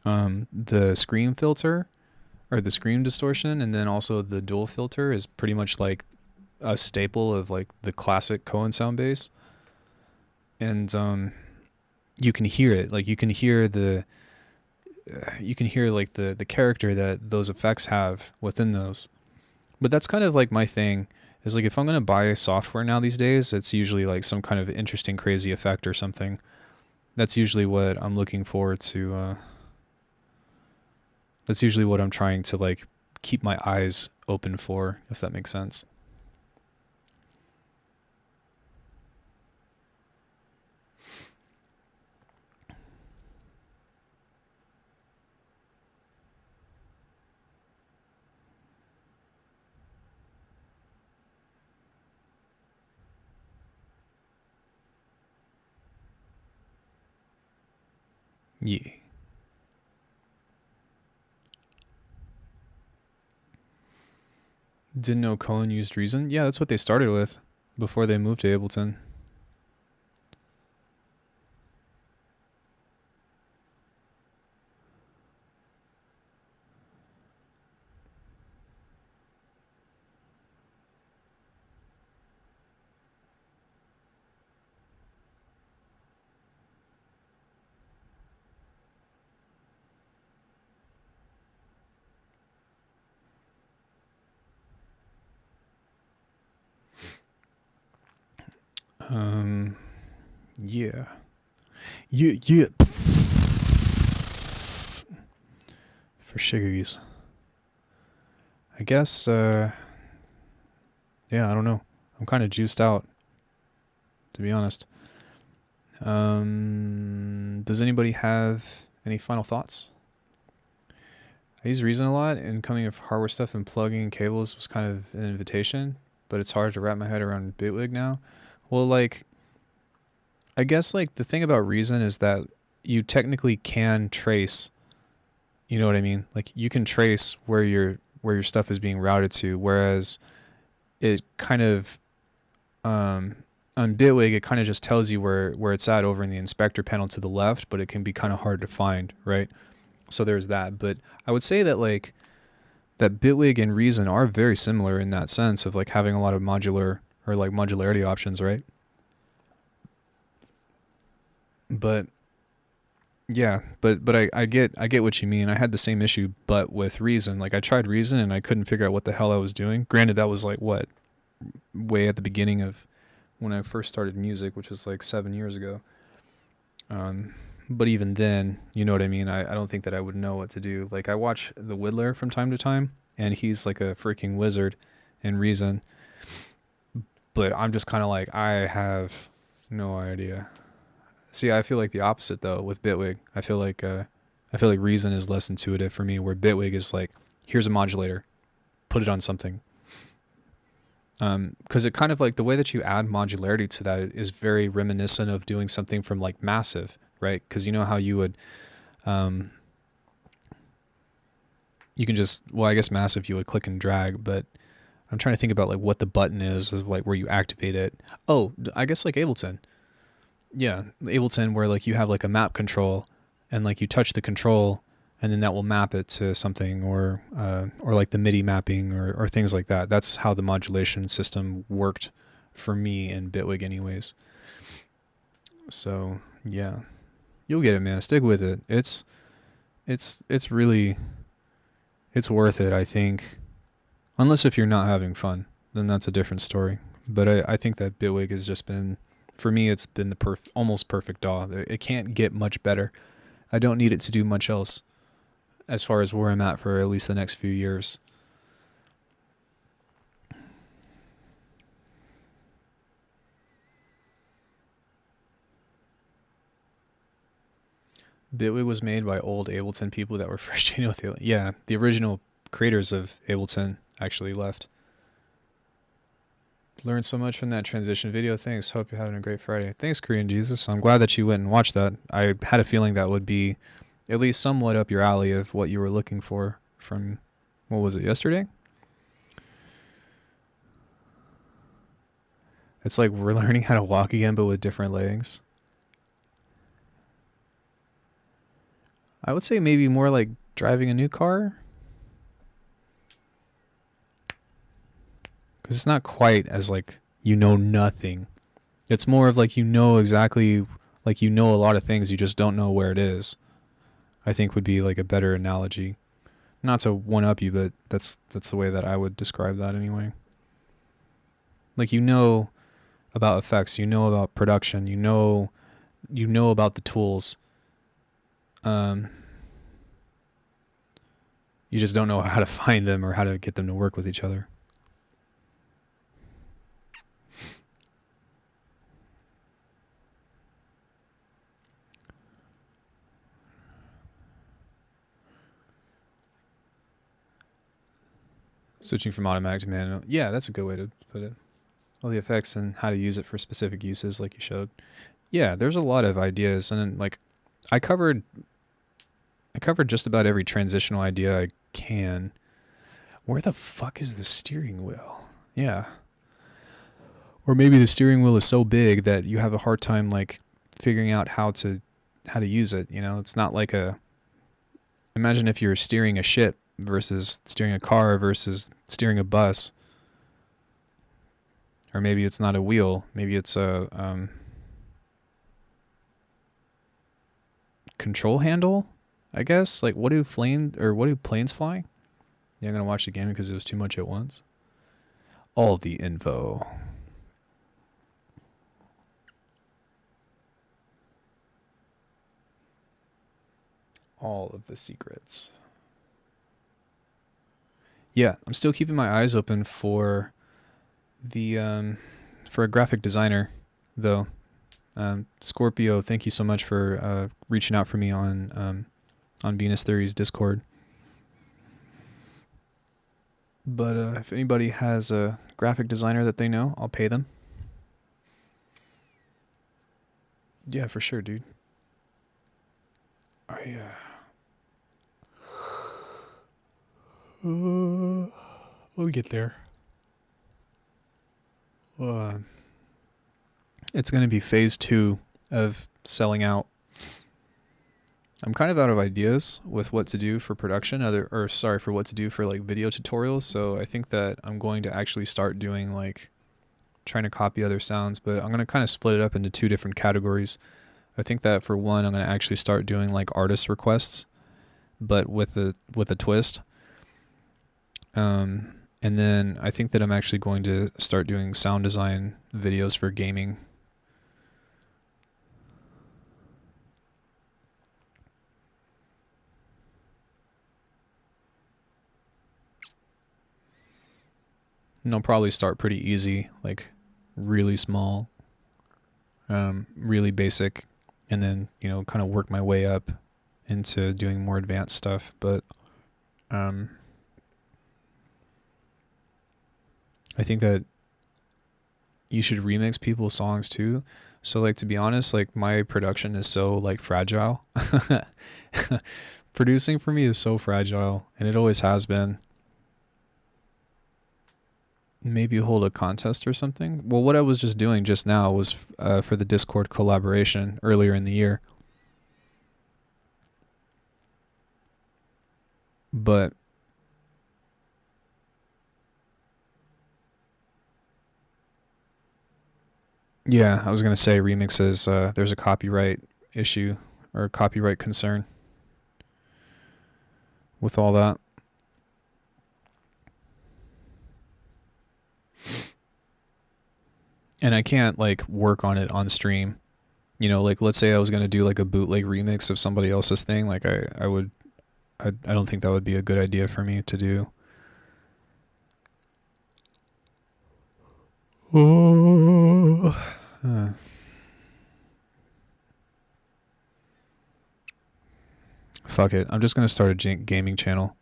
The scream filter, or the scream distortion, and then also the dual filter is pretty much like a staple of like the classic Cohen sound bass. And you can hear it. Like you can hear like the character that those effects have within those. But that's kind of like my thing, is like if I'm going to buy software now these days, it's usually like some kind of interesting crazy effect or something. That's usually what I'm looking forward to. That's usually what I'm trying to like keep my eyes open for, if that makes sense. Yeah. Didn't know Cohen used Reason? Yeah, that's what they started with before they moved to Ableton. Yeah. Yeah. For shiggies. I guess, yeah, I don't know. I'm kind of juiced out, to be honest. Does anybody have any final thoughts? I use Reason a lot, and coming of hardware stuff and plugging cables was kind of an invitation, but it's hard to wrap my head around Bitwig now. Well, like, I guess like the thing about Reason is that you technically can trace, you know what I mean? Like you can trace where your stuff is being routed to, whereas it kind of on Bitwig it kind of just tells you where it's at over in the inspector panel to the left, but it can be kind of hard to find, right? So there's that. But I would say that like that Bitwig and Reason are very similar in that sense of like having a lot of modular or like modularity options, right? But yeah, but I get what you mean. I had the same issue, but with Reason. Like I tried Reason and I couldn't figure out what the hell I was doing. Granted, that was like what, way at the beginning of when I first started music, which was like 7 years ago. But even then, you know what I mean? I don't think that I would know what to do. Like I watch The Whittler from time to time, and he's like a freaking wizard in Reason. But I'm just kind of like, I have no idea. See, I feel like the opposite though with Bitwig. I feel like Reason is less intuitive for me, where Bitwig is like, here's a modulator, put it on something. Because it kind of like the way that you add modularity to that is very reminiscent of doing something from like Massive, right? Because you know how you would, you can just, well, I guess Massive you would click and drag, but I'm trying to think about like what the button is of like where you activate it. Oh, I guess like Ableton. Yeah, Ableton where like you have like a map control and like you touch the control and then that will map it to something or like the MIDI mapping or things like that. That's how the modulation system worked for me in Bitwig anyways. So yeah, you'll get it, man. Stick with it. It's really, it's worth it, I think. Unless if you're not having fun, then that's a different story. But I think that Bitwig has just been, for me, it's been the almost perfect DAW. It can't get much better. I don't need it to do much else as far as where I'm at for at least the next few years. Bitwig was made by old Ableton people that were frustrated with it. Yeah, the original creators of Ableton actually left. Learned so much from that transition video. Thanks. Hope you're having a great Friday. Thanks, Korean Jesus. I'm glad that you went and watched that. I had a feeling that would be at least somewhat up your alley of what you were looking for from, what was it, yesterday? It's like we're learning how to walk again, but with different legs. I would say maybe more like driving a new car. Because it's not quite as like you know nothing. It's more of like you know exactly, like you know a lot of things, you just don't know where it is. I think would be like a better analogy. Not to one up you, but that's the way that I would describe that anyway. Like you know about effects, you know about production, you know about the tools. You just don't know how to find them or how to get them to work with each other. Switching from automatic to manual. Yeah, that's a good way to put it. All the effects and how to use it for specific uses like you showed. Yeah, there's a lot of ideas, and then, like I covered just about every transitional idea I can. Where the fuck is the steering wheel? Yeah. Or maybe the steering wheel is so big that you have a hard time like figuring out how to use it, you know? It's not like imagine if you're steering a ship versus steering a car versus steering a bus. Or maybe it's not a wheel. Maybe it's a control handle, I guess. Like what do planes fly? Yeah, I'm gonna watch the game because it was too much at once. All the info. All of the secrets. Yeah, I'm still keeping my eyes open for a graphic designer, though. Scorpio, thank you so much for reaching out for me on Venus Theory's Discord. But if anybody has a graphic designer that they know, I'll pay them. Yeah, for sure, dude. We'll get there. It's going to be phase 2 of selling out. I'm kind of out of ideas with what to do for production, for what to do for like video tutorials. So I think that I'm going to actually start doing like trying to copy other sounds, but I'm going to kind of split it up into 2 different categories. I think that for one, I'm going to actually start doing like artist requests, but with a twist. And then I think that I'm actually going to start doing sound design videos for gaming. And I'll probably start pretty easy, like really small, really basic, and then, kind of work my way up into doing more advanced stuff. But I think that you should remix people's songs too. So like, to be honest, like my production is so like fragile. Producing for me is so fragile, and it always has been. Maybe hold a contest or something. Well, what I was just doing just now was for the Discord collaboration earlier in the year. But yeah, I was going to say remixes, there's a copyright issue or a copyright concern with all that. And I can't like work on it on stream. Like let's say I was going to do like a bootleg remix of somebody else's thing. Like I don't think that would be a good idea for me to do. Fuck it. I'm just going to start a gaming channel.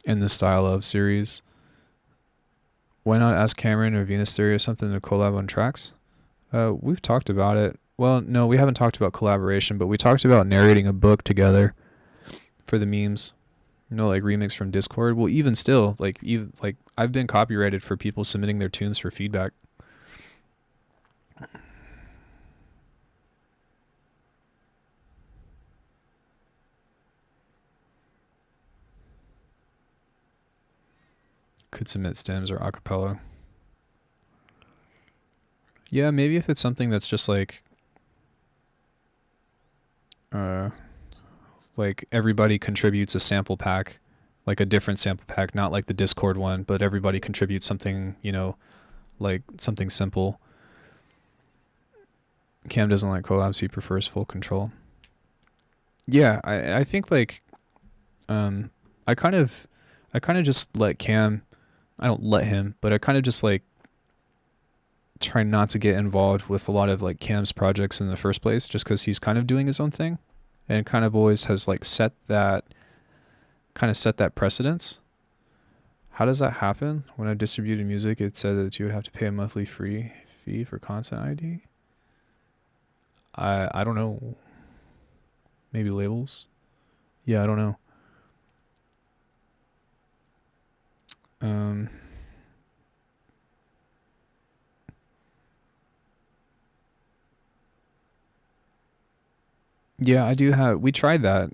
In the style of series. Why not ask Cameron or Venus Theory or something to collab on tracks? We've talked about it. Well, no, we haven't talked about collaboration, but we talked about narrating a book together for the memes. Like remix from Discord. Well, even still, like I've been copyrighted for people submitting their tunes for feedback. Could submit stems or acapella. Yeah, maybe if it's something that's just like everybody contributes a sample pack, like a different sample pack, not like the Discord one, but everybody contributes something, like something simple. Cam doesn't like collabs, he prefers full control. Yeah, I think like I kind of just let Cam, I don't let him, but I kind of just like try not to get involved with a lot of like Cam's projects in the first place, just because he's kind of doing his own thing and kind of always has like set that precedence. How does that happen? When I distributed music, it said that you would have to pay a monthly fee for content ID. I don't know. Maybe labels. Yeah, I don't know. Yeah, I do have. We tried that.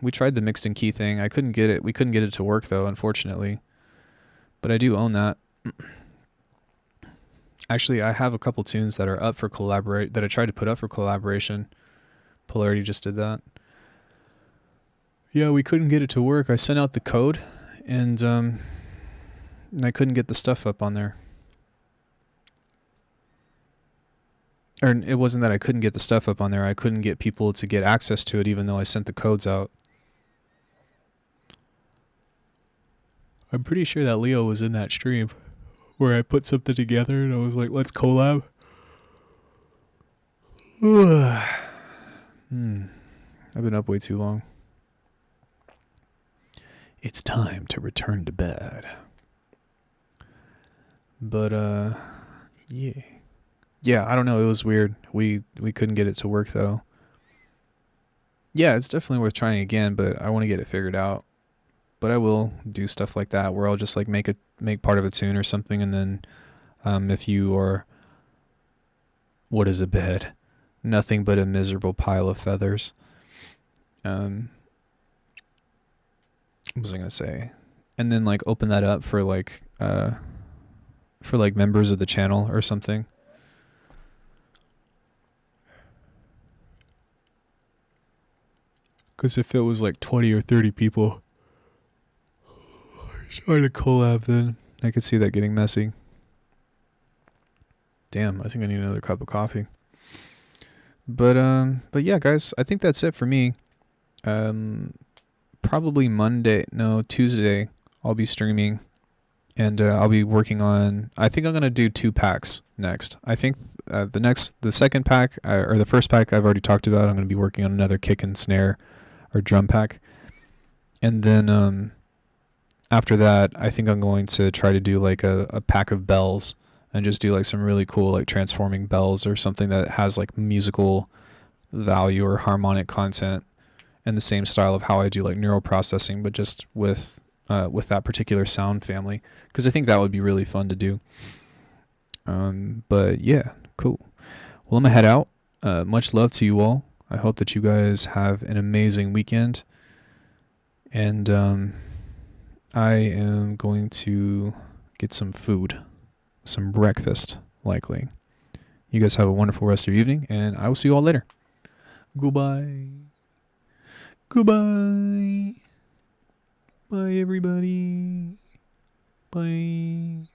We tried the mixed and key thing. I couldn't get it. We couldn't get it to work though, unfortunately. But I do own that. Actually, I have a couple tunes that are up for that I tried to put up for collaboration. Polarity just did that. Yeah, we couldn't get it to work. I sent out the code, and I couldn't get the stuff up on there. or it wasn't that I couldn't get the stuff up on there. I couldn't get people to get access to it, even though I sent the codes out. I'm pretty sure that Leo was in that stream where I put something together and I was like, let's collab. I've been up way too long. It's time to return to bed. But, yeah. Yeah, I don't know. It was weird. We couldn't get it to work, though. Yeah, it's definitely worth trying again, but I want to get it figured out. But I will do stuff like that where I'll just like make part of a tune or something, and then if you are, what is a bed? Nothing but a miserable pile of feathers. What was I gonna say? And then like open that up for like members of the channel or something. Because if it was like 20 or 30 people trying to collab, then I could see that getting messy. Damn, I think I need another cup of coffee. But yeah, guys, I think that's it for me. Probably Tuesday, I'll be streaming, and I'll be working on. I think I'm gonna do 2 packs next. I think the second pack or the first pack I've already talked about. I'm gonna be working on another kick and snare or drum pack, and then after that, I think I'm going to try to do like a pack of bells and just do like some really cool like transforming bells or something that has like musical value or harmonic content in the same style of how I do like neural processing, but just with that particular sound family, because I think that would be really fun to do. But yeah, cool. Well, I'm gonna head out. Much love to you all. I hope that you guys have an amazing weekend, and I am going to get some food, some breakfast, likely. You guys have a wonderful rest of your evening, and I will see you all later. Goodbye. Goodbye. Bye, everybody. Bye.